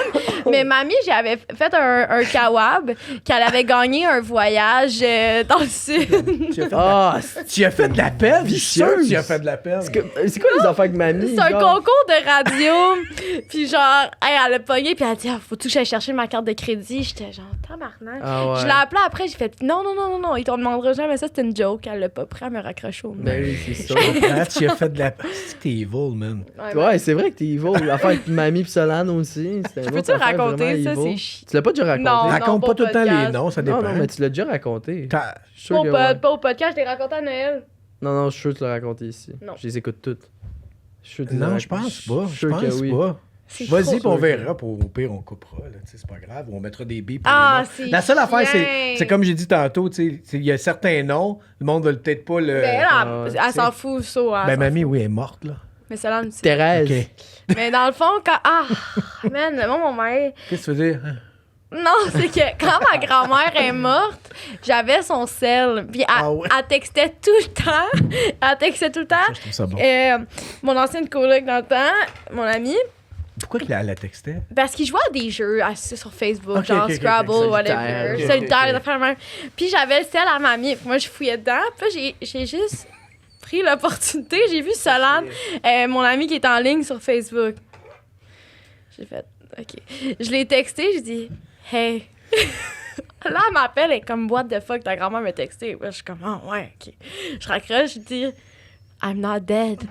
Mais mamie, j'avais fait un kawab qu'elle avait gagné un voyage dans le sud. Tu as fait de la- Ah, Tu as fait de la peine? Je suis sûr que Vicieuse. tu as fait de la peine. c'est quoi les affaires avec mamie? C'est un genre? concours de radio. Puis genre, elle a pogné. Puis elle a dit, ah, faut-tu que j'aille chercher ma carte de crédit? J'étais genre, tabarnak. Ah ouais. Je l'ai appelée après, j'ai fait non, ils t'en demanderont jamais ça, c'était une joke. Elle l'a pas pris à me raccrocher au nez. Ben oui, c'est ça. Ah, tu as fait de la peine. C'est que t'es evil, man. Ouais, c'est vrai que t'es evil. L'affaire avec mamie pis Solane aussi. C'était une Je autre peux-tu affaire raconter vraiment ça? evil. C'est chiant. Tu l'as pas déjà raconté? Non. Raconte pas tout le temps les podcast. noms, ça dépend. Non, mais tu l'as déjà raconté. T'as- Je suis sûr que ouais. Pas au podcast, je l'ai raconté à Noël. Non, je suis sûr que tu l'as raconté ici. Non. Je les écoute toutes. Je suis sûr que tu les Non, as je pense racontées. pas. suis Je sûr pense que oui. pas. C'est Vas-y, trop puis on sûr. verra. Au pire, on coupera. Là, tu sais, c'est pas grave. On mettra des billes pour Ah, les noms. c'est La seule affaire, chiant. c'est comme j'ai dit tantôt, tu sais, il y a certains noms, le monde ne veut peut-être pas le. Ben Ah, là, ouais, elle s'en fout, ça. Ben, mamie, oui, elle est morte, là. Mais celle-là, me dit. Thérèse. OK. Mais dans le fond, quand. Ah, man, moi, mon mère. Qu'est-ce que tu veux dire? Non, c'est que quand ma grand-mère est morte, j'avais son sel. Puis elle textait tout le temps. Elle textait tout le temps. Ça, je trouve ça bon. Mon ancienne coloc dans le temps, mon ami, Pourquoi elle la textait? parce qu'il jouait à des jeux sur Facebook, Ok, genre ok, ok, Scrabble, ok. whatever. Ok, Solitaire, ok. des affaires de même. Puis j'avais le sel à mamie. Puis moi, je fouillais dedans. Puis là, j'ai juste pris l'opportunité. J'ai vu Solane, mon ami qui est en ligne sur Facebook. J'ai fait, OK. Je l'ai texté, j'ai dit, hey. Là, elle m'appelle, elle est comme, what the fuck, ta grand-mère m'a texté. Là, je suis comme, ah ouais, OK. Je raccroche, je dis, I'm not dead.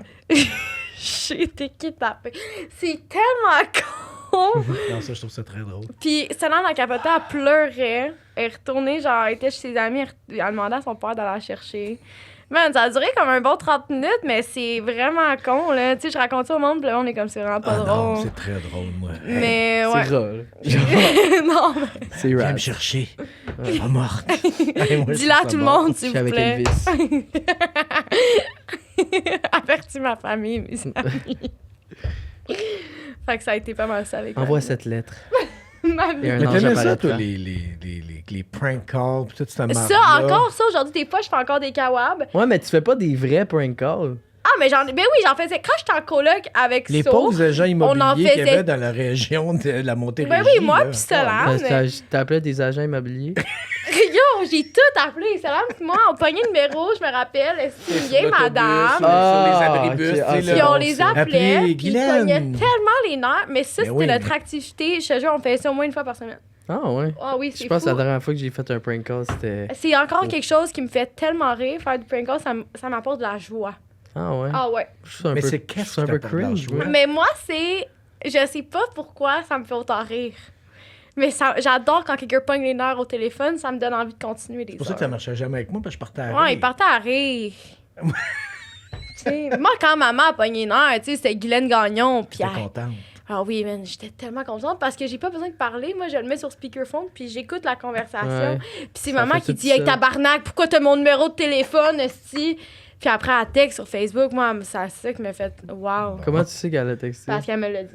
J'ai été kidnappée. C'est tellement con. Non, ça, je trouve ça très drôle. Puis, Solane, la capotée, elle pleurait. Elle est retournée, genre, elle était chez ses amis, elle a demandé à son père d'aller la chercher. Man, ça a duré comme un bon 30 minutes, mais c'est vraiment con, là. Tu sais, je raconte ça au monde, puis là, on est comme, c'est vraiment pas Ah drôle. non, c'est très drôle, moi. Mais, ouais. C'est rare. Non, mais C'est Viens rare. me chercher. Je suis pas morte. Hey, moi, je dis-le à trouve ça tout le bon. monde, Je s'il suis vous avec plaît. Elvis. Avertis ma famille, mes amis. Fait que ça a été pas mal ça avec Envoie ma cette lettre. mamie. Et un Mais ange t'aimais ça, apparaîtra. toi, les prank calls, pis toute cette merde. Ça, encore, ça, aujourd'hui, des fois, je fais encore des kawabs. Ouais, mais tu fais pas des vrais prank calls. Ah, mais ben oui, j'en faisais. Quand j'étais en coloc avec Les So, pauvres agents on en immobiliers qu'il y faisait- avait dans la région de la Montérégie. Ben oui, moi, là. puis Solane. T'appelais des agents immobiliers. Yo, j'ai tout appelé. Solane, puis moi, on pognait le numéro, je me rappelle. Sur Vieille l'autobus, madame. sur les abribus, ok. tu sais, Ah, là. Puis on bon, les ça. appelait, Appelez puis ils Guylaine. pognaient tellement les nerfs. Mais ça, Mais c'était oui, notre mais- activité. Je te jure, on faisait ça au moins une fois par semaine. Ah ouais. Ah oui, Je c'est pense que fou. la dernière fois que j'ai fait un prank call, c'était... C'est encore quelque chose qui me fait tellement rire. Faire du prank call, ça m'apporte de la joie. Ah ouais. Ah ouais. Je suis un Mais peu, c'est qu'est-ce je suis un qui peu t'apporte de la cringe. joie? ouais. Mais moi, c'est... Je sais pas pourquoi ça me fait autant rire. Mais j'adore quand quelqu'un pogne les nerfs au téléphone. Ça me donne envie de continuer des C'est pour ça que ça heures. marchait jamais avec moi, parce que je partais à Ouais, rire. il partait à rire. Tu sais, moi, quand maman a pogné les nerfs, tu sais, c'était Guylaine Gagnon. Puis J'étais elle- contente. Ah oui, man, j'étais tellement contente parce que j'ai pas besoin de parler. Moi, je le mets sur speakerphone puis j'écoute la conversation. Ouais. Puis c'est Ça maman fait qui tout dit Hey, ça. tabarnak, pourquoi t'as mon numéro de téléphone, esti? Puis après, elle texte sur Facebook. Moi, c'est ça qui m'a fait wow. Comment tu sais qu'elle a texté? Parce qu'elle me l'a dit.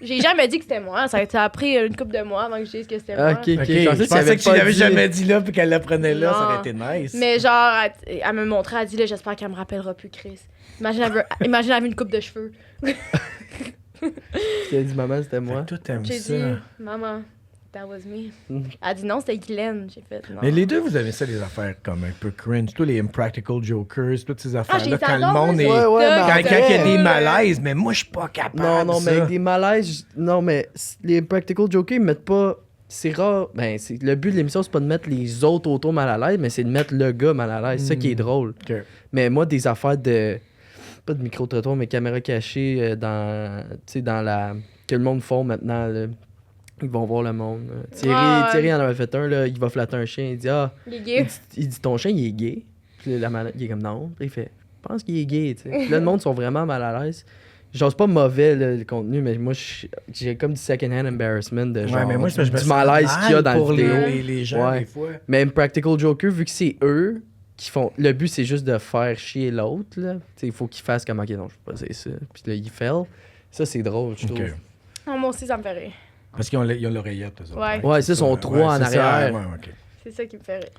J'ai jamais dit que c'était moi. Ça a pris une couple de mois avant que je dise que c'était moi. Ok, ok. Ok, Je pensais je pensais que tu pas l'avais dit. jamais dit là, puis qu'elle l'apprenait là, ça Non. aurait été nice. Mais genre, elle me montrait, elle dit là, j'espère qu'elle me rappellera plus Chris. Imagine, elle avait une coupe de cheveux. Tu as dit maman, c'était moi. Toi, t'aimes J'ai ça. dit, maman, that was me. Mm. Elle a dit non, c'était Guylaine. J'ai fait non. Mais les deux, vous avez ça, les affaires comme un peu cringe. Tous les Impractical Jokers, toutes ces j'ai affaires-là, quand le adoré, monde est. ça. Ouais, Quand mais il y a des Ouais. malaises, mais moi, je suis pas capable. Non, mais ça. avec des malaises, non, mais les practical jokers, ils mettent pas. C'est rare. Ben, le but de l'émission, c'est pas de mettre les autres autour mal à l'aise, mais c'est de mettre le gars mal à l'aise. C'est ça qui est drôle. Ok. Mais moi, des affaires de. Pas de micro-trottoir, mais caméra cachée dans. Tu sais, dans la. Que le monde font maintenant, là. Ils vont voir le monde. Ouais. Thierry en avait fait un, là. Il va flatter un chien. Il dit Ah, Il est gay. il dit ton chien, il est gay. Puis la il est comme non. Puis il fait Je pense qu'il est gay, tu sais. Puis là, le monde sont vraiment mal à l'aise. Genre, c'est pas mauvais là, le contenu, mais moi, j'ai comme du second-hand embarrassment de genre. Ouais, mais moi, je me du sens malaise mal qu'il y a dans pour la vidéo. les gens, Ouais. des fois. Mais Practical Joker, vu que c'est eux qui font. Le but, c'est juste de faire chier l'autre, là. Tu sais, il faut qu'il fasse comme, ok, non, je peux pas dire ça. Puis là, il fail. Ça, c'est drôle, je trouve. Ok. Oh, moi aussi, ça me fait rire. Parce qu'ils ont l'oreillette, eux autres. Ouais. Ouais, ça, sont trois en c'est ça, arrière. ouais, ok. C'est ça qui me fait rire.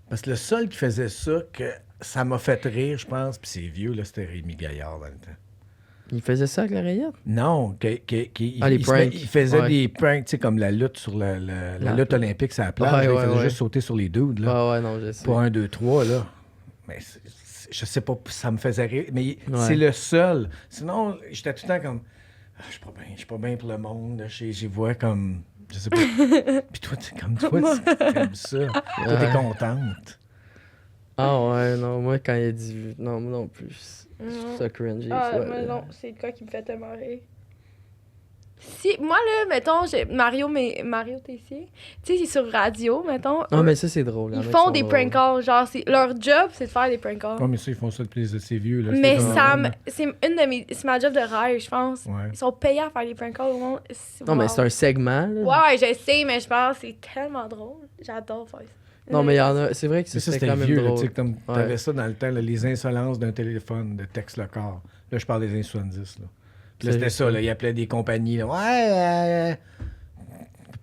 Parce que le seul qui faisait ça, que ça m'a fait rire, je pense, puis c'est vieux, là, c'était Rémi Gaillard dans le temps. Il faisait ça avec la rayette? Non, Ah, les pranks. il faisait Ouais. des pranks, tu sais, comme la lutte sur la lutte olympique, ça plage. Ouais, là, il ouais, faisait ouais. juste sauter sur les dudes, là. Ouais, non, je sais. Pas 1, 2, 3, là. Mais je sais pas, ça me faisait rire. Mais Ouais. c'est le seul. Sinon, j'étais tout le temps comme. Ah, je suis pas bien pour le monde. là. J'y vois comme. Je sais pas. Puis toi, comme toi, tu aimes ça. Toi, t'es contente. Ah ouais, non, moi, quand il a dit... Non, moi non plus. Je trouve ça cringe. des Ah, fois, mais là. non, c'est le cas qui me fait tellement rire. Si, moi, là, mettons, j'ai Mario Tessier, tu sais, c'est sur radio, mettons. Non, mais ça, c'est drôle. Ils font des prank calls. Genre, leur job, c'est de faire des prank calls. Ouais, mais ça, ils font ça depuis c'est vieux. Là. Mais C'est ça, comme- c'est ma job de rêve, je pense. Ouais. Ils sont payés à faire des prank calls au monde. Non, mais c'est un segment, là. Ouais, je sais, mais je pense que c'est tellement drôle. J'adore faire ça. Non, mais il y en a. C'est vrai que Mais ça, c'était c'était quand même vieux. Là, drôle. tu sais, comme Ouais. t'avais ça dans le temps, là, les insolences d'un téléphone, de texte le corps. Là, je parle des années 70. Là, puis là C'est c'était juste ça. Là, il appelait des compagnies. Là, ouais,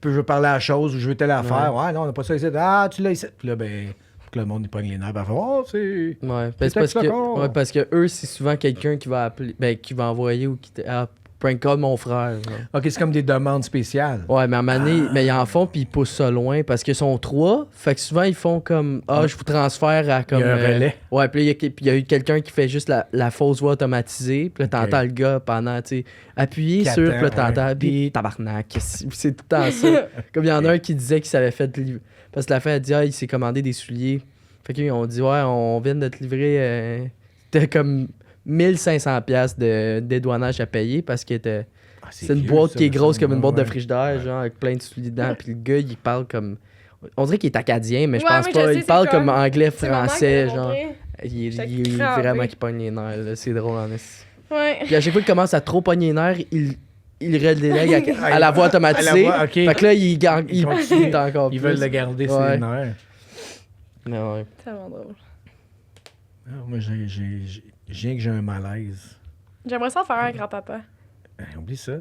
je veux parler à la chose ou je veux telle affaire. Ouais, non, on n'a pas ça ici. Ah, tu l'as ici. Puis là, ben, pour que le monde n'y pogne les nerfs. Ben, oh, c'est. Ouais, ben, C'est c'est parce texte le que, corps. ouais, parce que eux, c'est souvent quelqu'un qui va appeler, ben, qui va envoyer ou qui. Ah, prank call mon frère. Genre. Ok, c'est comme des demandes spéciales. Ouais, mais à un moment donné, mais ils en font puis ils poussent ça loin parce qu'ils sont 3. Fait que souvent, ils font comme je vous transfère à comme. Il y a un relais. Ouais, puis là, il y a eu quelqu'un qui fait juste la fausse voix automatisée. Puis là, t'entends Ok. le gars pendant, tu sais, appuyez Qui sur, attend, puis là, t'entends, ouais. puis tabarnak. C'est tout le temps ça. Comme il y en a un qui disait qu'il s'avait fait livrer. Parce que la fille a dit, il s'est commandé des souliers. Fait qu'ils ont dit, ouais, on vient de te livrer. T'as comme 1500$ de dédouanage à payer parce que c'est une vieux, boîte ça, qui est me grosse semble. comme une boîte de Ouais. frigidaire, genre avec plein de souliers dedans. Puis le gars, il parle comme. On dirait qu'il est acadien, mais je Ouais, pense mais je pas. sais Il c'est parle quoi. comme anglais, C'est maman qui français, l'a genre. montré. Il J'étais est crampée. vraiment qui pogne les nerfs, là. C'est drôle, en esti. Ouais. Puis à chaque fois qu'il commence à trop pogner les nerfs, il relègue à la voix automatisée. À la voix, ok. Fait que là, il continue. est encore Ils plus. veulent le garder, Ouais. ses nerfs. Mais ouais. Tellement drôle. Ah, moi, j'ai que j'ai un malaise. J'aimerais ça faire un grand-papa. Oublie ça.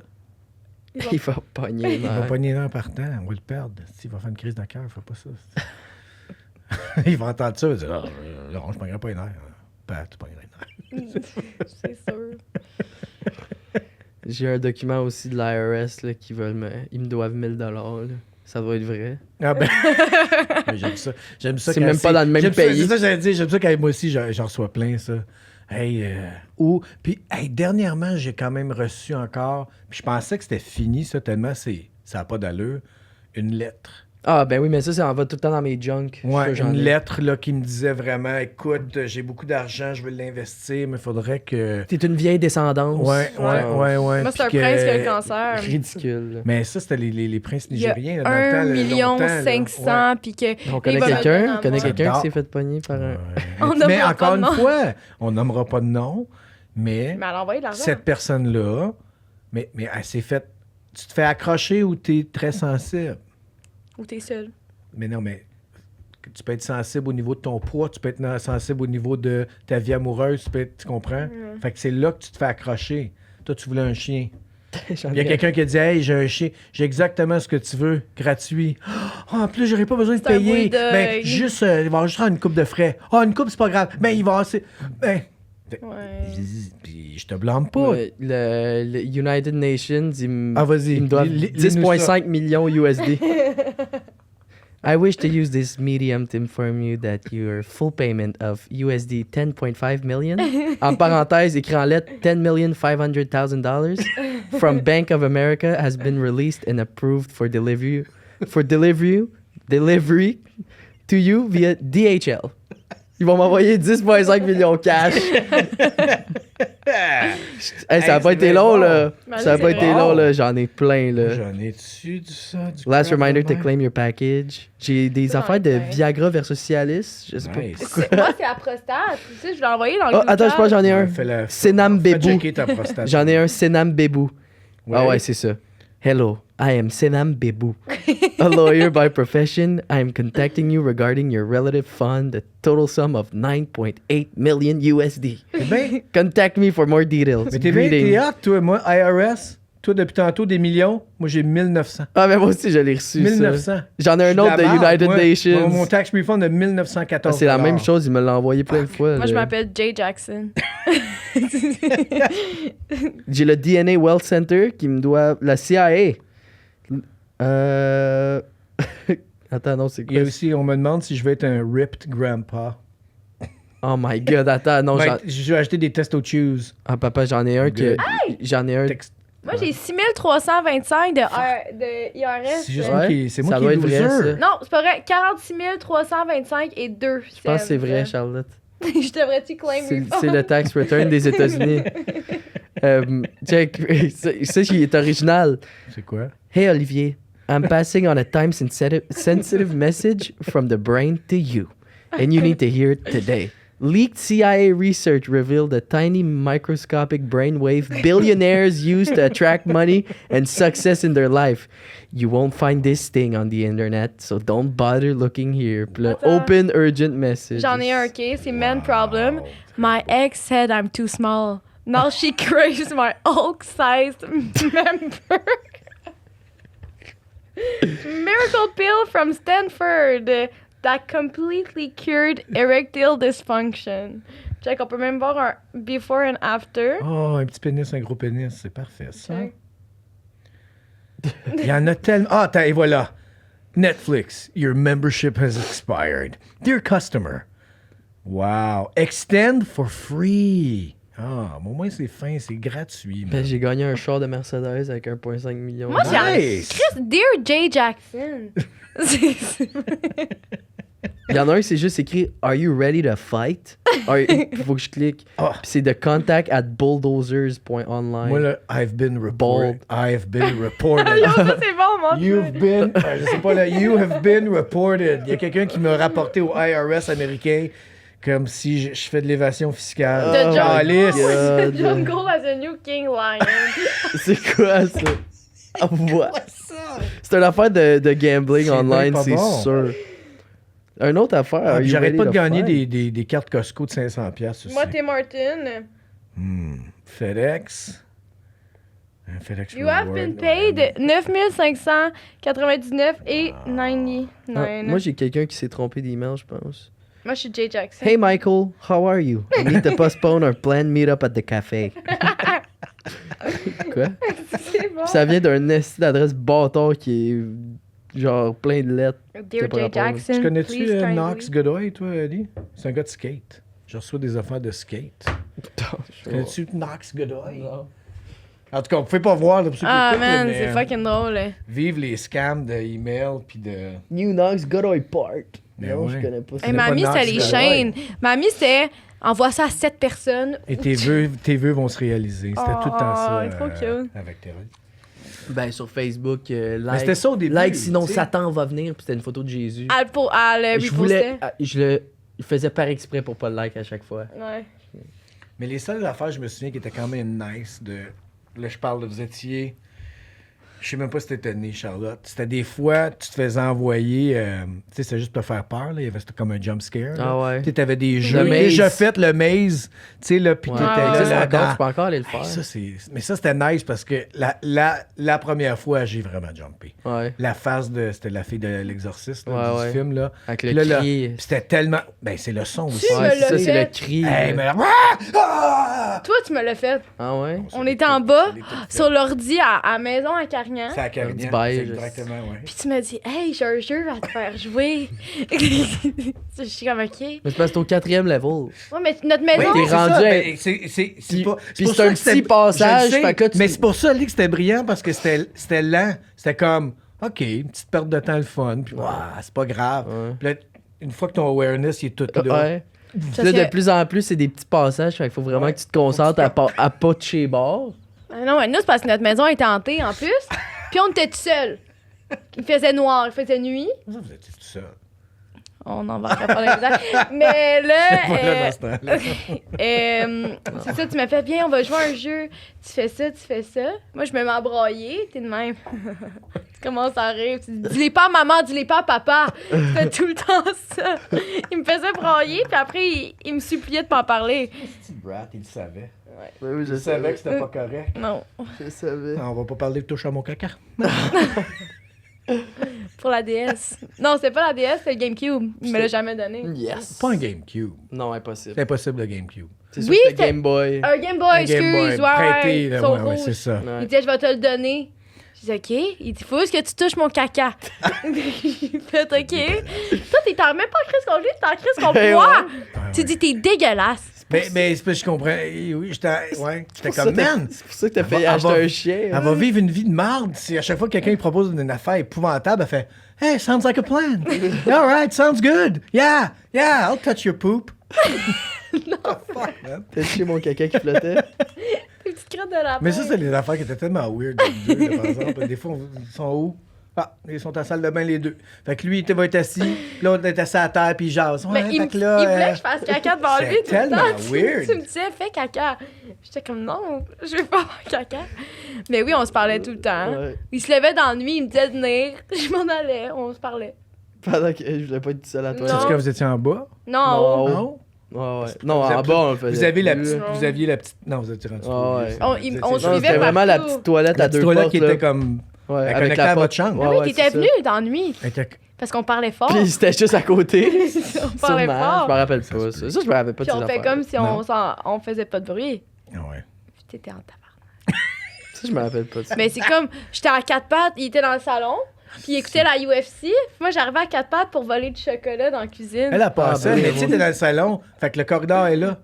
Ils vont- Il va pogner les Il va nerfs. pogner les nerfs partant. On va le perdre. S'il va faire une crise de cœur, fais pas ça. Il va entendre ça. Il va dire, non, je ne pognerai pas les nerfs. Ben, tu pogneras les nerfs. C'est sûr. J'ai un document aussi de l'IRS là, ils me doivent 1000$. Là. Ça doit être vrai. Ah ben, mais j'aime ça. J'aime ça C'est quand même pas dans le même j'aime ça- pays. C'est ça que j'allais dire. J'aime ça quand moi aussi, j'en reçois plein, ça. Hey, puis, hey, dernièrement, j'ai quand même reçu encore, puis je pensais que c'était fini, ça, tellement ça n'a pas d'allure, une lettre. Ah, ben oui, mais ça en va tout le temps dans mes junk. Ouais, J'en une ai. lettre là, qui me disait vraiment, écoute, j'ai beaucoup d'argent, je veux l'investir, mais il faudrait que... T'es une vieille descendance. Ouais. Moi, c'est un puis prince que- qui a le cancer. Ridicule. là. Mais ça, c'était les princes Il y a nigériens. là, dans le temps, 1 là, million longtemps, là. 500, puis que... On connaît Il va me quelqu'un, donner à moi. qui J'adore. s'est fait pogner par un. Ouais. On Mais nommera encore pas de une nom. fois, on nommera pas de nom, mais... Mais elle a envoyé de l'argent. Cette personne-là, mais elle s'est fait. Tu te fais accrocher ou tu es très sensible? Ou t'es seul. Mais non, mais tu peux être sensible au niveau de ton poids, tu peux être sensible au niveau de ta vie amoureuse, tu comprends? Fait que c'est là que tu te fais accrocher. Toi, tu voulais un chien. Il y a quelqu'un qui a dit, hey, j'ai un chien, j'ai exactement ce que tu veux, gratuit. Oh, en plus, j'aurais pas besoin de C'est un payer. bulldog. Ben, juste, il va y avoir juste une coupe de frais. Ah, une coupe, c'est pas grave. Ben, il va assez. Ben, Ouais. puis je te blâme pas. Le United Nations, Ah, vas-y. ils me doivent Lis-nous ça. 10,5 millions USD. I wish to use this medium to inform you that your full payment of USD 10.5 million, en parenthèse, écrit en lettres, $10,500,000 from Bank of America has been released and approved for delivery to you via DHL. Ils vont m'envoyer 10,5 millions cash. Hey, ça a Hey, pas été c'est long, bon. là. Imagine, Ça a pas c'est été bon. long, là. J'en ai plein, là. J'en ai dessus du ça. Du Last crap reminder de to même. claim your package. J'ai des Ça, affaires j'en ai de plein. Viagra versus Cialis. Je sais Nice. Moi, c'est la prostate. Tu sais, je l'ai envoyé dans le pas. Oh, groupe attends, je pense que j'en ai un. Ouais, fais-le. Senam Fais Bébou. checker ta prostate. J'en ai un Senam Bébou. Ouais. Ah ouais, c'est ça. Hello, I am Senam Bébou. A lawyer by profession. I am contacting you regarding your relative fund, the total sum of 9.8 million USD. T'es bien. Contact me for more details. Mais t'es bien, Greetings. t'es hot, toi. Moi, IRS, toi, depuis tantôt, des millions. Moi, j'ai 1900. Ah, mais moi aussi, je l'ai reçu. 1900. Ça. J'en ai Je un suis autre de la marde, United moi. Nations. Mon tax refund de Ah, 1914. c'est la même chose, il me l'a envoyé plein de fois. Moi, je là. m'appelle Jay Jackson. J'ai le DNA Wealth Center qui me doit. La CIA. Attends, non, c'est Il y a quoi? aussi, on me demande si je veux être un ripped grandpa. Oh my god, attends, non, Ben, je vais acheter des testo chews. Ah, papa, j'en ai un que. J'en ai un. Text- Moi, j'ai 6325 de IRS. C'est juste Ouais, moi qui, c'est moi ça qui doit est être vrai, loser. ça. Non, c'est pas vrai. 46 325 et 2. Je pense que c'est vrai, Charlotte. Je devrais-tu claim C'est le tax return des États-Unis. Check, ça, il est original. C'est quoi? Hey Olivier, I'm passing on a time sensitive message from the brain to you. And you need to hear it today. Leaked CIA research revealed the tiny microscopic brainwave billionaires use to attract money and success in their life. You won't find this thing on the internet, so don't bother looking here. Open urgent message. J'en ai un, OK? C'est man problem. My ex said I'm too small. Now she craves my Hulk-sized member. Miracle pill from Stanford that completely cured erectile dysfunction. Check, on peut même voir un before and after. Oh, un petit pénis, un gros pénis, c'est parfait, ça. Check. Il y en a tellement... Ah, attends, et voilà. Netflix, your membership has expired. Dear customer. Wow. Extend for free. Ah, au moins c'est fin, c'est gratuit. Ben, j'ai gagné un char de Mercedes avec 1,5 million. Moi, j'ai Nice. Chris, Dear Jay Jackson. Il y en a un, c'est juste écrit Are you ready to fight? Faut que je clique. Ah. Puis c'est de contact at bulldozers.online. Moi, là, I've been reported. Bold. I've been reported. Yo, ça, c'est bon, moi. You've been... je sais pas, là. You have been reported. Il y a quelqu'un qui m'a rapporté au IRS américain comme si je fais de l'évasion fiscale. The Ah, jungle. Alice. The jungle has a new king lion. C'est quoi ça? Ah, what? C'est une affaire de gambling C'est online, bien pas c'est bon. sûr. Une autre affaire. Ah, are puis you j'arrête ready pas de to gagner fight? des cartes Costco de 500$ aussi. Moi, Tim Martin. FedEx. Un FedEx You have Reward, been paid ouais. 9599 et 99. Ah, moi, j'ai quelqu'un qui s'est trompé d'email, je pense. Moi, je suis Jay Jackson. Hey Michael, how are you? I need to postpone our planned meetup at the cafe. Quoi? C'est bon. Ça vient d'un esti d'adresse bâtard qui est genre plein de lettres. Dear pas Jay rapport. Jackson, Tu connais-tu please kindly. Knox Godoy, toi, Ali? C'est un gars de skate. Je reçois des affaires de skate. Connais-tu Knox Godoy? En tout cas, vous pouvez pas voir. Là, pour ceux qui Ah, écoutent, man, mais, c'est fucking drôle. Vive les scams d'email puis de... New Knox Godoy Park. Mais Non, ouais. je connais pas ça. Hey, pas mamie, Knox c'était les Godoy. chaînes. Mamie, c'était envoie ça à 7 personnes. Et tes vœux vont se réaliser. C'était tout le temps ça. trop cute. Avec Terrell. Ben, sur Facebook, Mais like, c'était ça au début. like sinon tu sais. Satan va venir, puis c'était une photo de Jésus. Elle le je voulais, repostait. je le faisais par exprès pour pas le like à chaque fois. Ouais. Mais les seules affaires, je me souviens, qui étaient quand même nice de... Là, je parle de vous étiez... Je sais même pas si t'étais né, Charlotte. C'était des fois, tu te faisais envoyer... tu sais, c'était juste pour te faire peur. Là. Il y avait c'était comme un jump scare. là. Ah ouais. Tu sais, t'avais des jeux. Le maze. Déjà fait le maze. Tu sais, là, puis Ouais. t'étais Ah, là, ouais. là, Encore, dans- tu peux encore aller le Hey, faire. ça, mais ça, c'était nice parce que la première fois, j'ai vraiment jumpé. Ouais. La face de... C'était la fille de l'exorciste là, Ouais, du ouais. film, là. Avec Puis le là, cri. puis c'était tellement... Ben, c'est le son aussi. Tu me Ouais, c'est l'as ça, c'est fait. le cri. Hey, mais... Toi, tu me l'as fait. Ah ouais? On était en bas, sur l'ordi à maison à Carignan. C'est à Carignan. petit bail, C'est je- exactement, ouais. Puis tu m'as dit, hey, j'ai un jeu à te faire jouer. Je suis comme, OK. Mais c'est parce que c'est au 4e level. Ouais, mais notre maison. t'es c'est rendu ça, à- ben, c'est Puis- pas... puis pour c'est ça un que c'était- petit passage, je le sais, fait que tu- Mais c'est pour ça, Lee, que c'était brillant, parce que c'était lent. C'était comme, OK, une petite perte de temps, le fun, puis c'est pas grave. Ouais. Puis là, une fois que ton awareness, il est tout là... Ouais. Ça, Là, de c'est- plus en plus, c'est des petits passages. Fait qu'il faut vraiment Ouais. que tu te concentres à pas toucher bord. Ah non, mais nous, c'est parce que notre maison était hantée en plus. Puis on était tout seuls. Il faisait noir, il faisait nuit. Vous étiez tout seul. On en va pas les détails. Mais là, Voilà, dans ce temps-là. c'est ça, tu m'as fait, viens, on va jouer à un jeu. Tu fais ça. Moi, je me mets à brailler. T'es de même. Tu commences à rire. Tu dis, dis-les pas à maman, dis-les pas à papa. C'était tout le temps ça. Il me faisait brailler, puis après, il me suppliait de pas en parler. Petit brat, il le savait. Oui, Je savais que c'était pas correct. Non, Je savais. On va pas parler de touche à mon caca. pour la DS. Non, c'est pas la DS, c'est le GameCube. Il me l'a jamais donné. Yes. Pas un GameCube. Non, impossible. C'est impossible, le GameCube. C'est sûr Oui, que c'était c'est- Game Boy. Un Game Boy, Un Game Boy, excuse, ouais, prêté, là, son ouais, rouge. c'est ça. Il Ouais. disait, je vais te le donner. Je dis, OK. Il dit, faut juste que tu touches mon caca. J'ai fait, OK. Toi, t'es en même pas en crise contre lui, t'es en crise contre Ouais, moi. Ouais, Tu ouais. dis, t'es dégueulasse. Mais c'est parce que je comprends. Oui, j'étais pour ça comme, que t'as- man, C'est pour ça que t'as Elle fait va- acheter elle va- un chien. elle va vivre une vie de marde. Si à chaque fois que quelqu'un lui propose une affaire épouvantable, elle fait Hey, sounds like a plan. All right, sounds good. Yeah, I'll touch your poop. Oh, fuck, man. T'as touché mon caca qui flottait. Des petites crottes de lapin. Mais ça, c'est les affaires qui étaient tellement weird. Les deux, là, par exemple. Des fois, ils sont où? Ah, ils sont en salle de bain les deux. Fait que lui, il va être assis, puis l'autre est assis à terre, puis il jase. Ouais, Mais il fait que là, voulait que je fasse caca devant c'est lui tout le tellement temps. weird. Tu me disais, fais caca. J'étais comme, non, je vais pas faire caca. Mais oui, on se parlait tout le temps. Ouais. Il se levait dans la nuit, il me disait de venir. Je m'en allais, on se parlait. Pendant que je voulais pas être tout seul à toi. Non. C'est-tu que vous étiez en bas? Non, Non. Non? Ouais, ouais. Non, Vous en avez- bas, on le faisait. Vous aviez la plus, petite. là. là. Vous aviez la petite. Non, vous étiez rendu. Ah ouais. On- Vous il- étiez- on Non, suivait c'était vraiment la partout. petite toilette La à petite deux toilette portes. qui là. était comme. Ouais, Elle avec connectait la à porte. votre chambre. Ah Ouais, oui, ouais, t'étais c'est ça. venu dans la nuit. Elle était- Parce qu'on parlait fort. Puis c'était juste à côté. on parlait Sûrement. fort. Je me rappelle Ça pas. se Ça, peut. ça je me rappelle pas de Puis ces on fait affaires. comme si Non. on faisait pas de bruit. Ah ouais. Puis t'étais en tabac. Ça, je me rappelle pas de ça. Mais c'est comme, j'étais à quatre pattes, il était dans le salon, puis il écoutait la UFC. Puis moi, j'arrivais à quatre pattes pour voler du chocolat dans la cuisine. Elle a passé, ben, mais bon. tu sais, t'es dans le salon, fait que le corridor est là.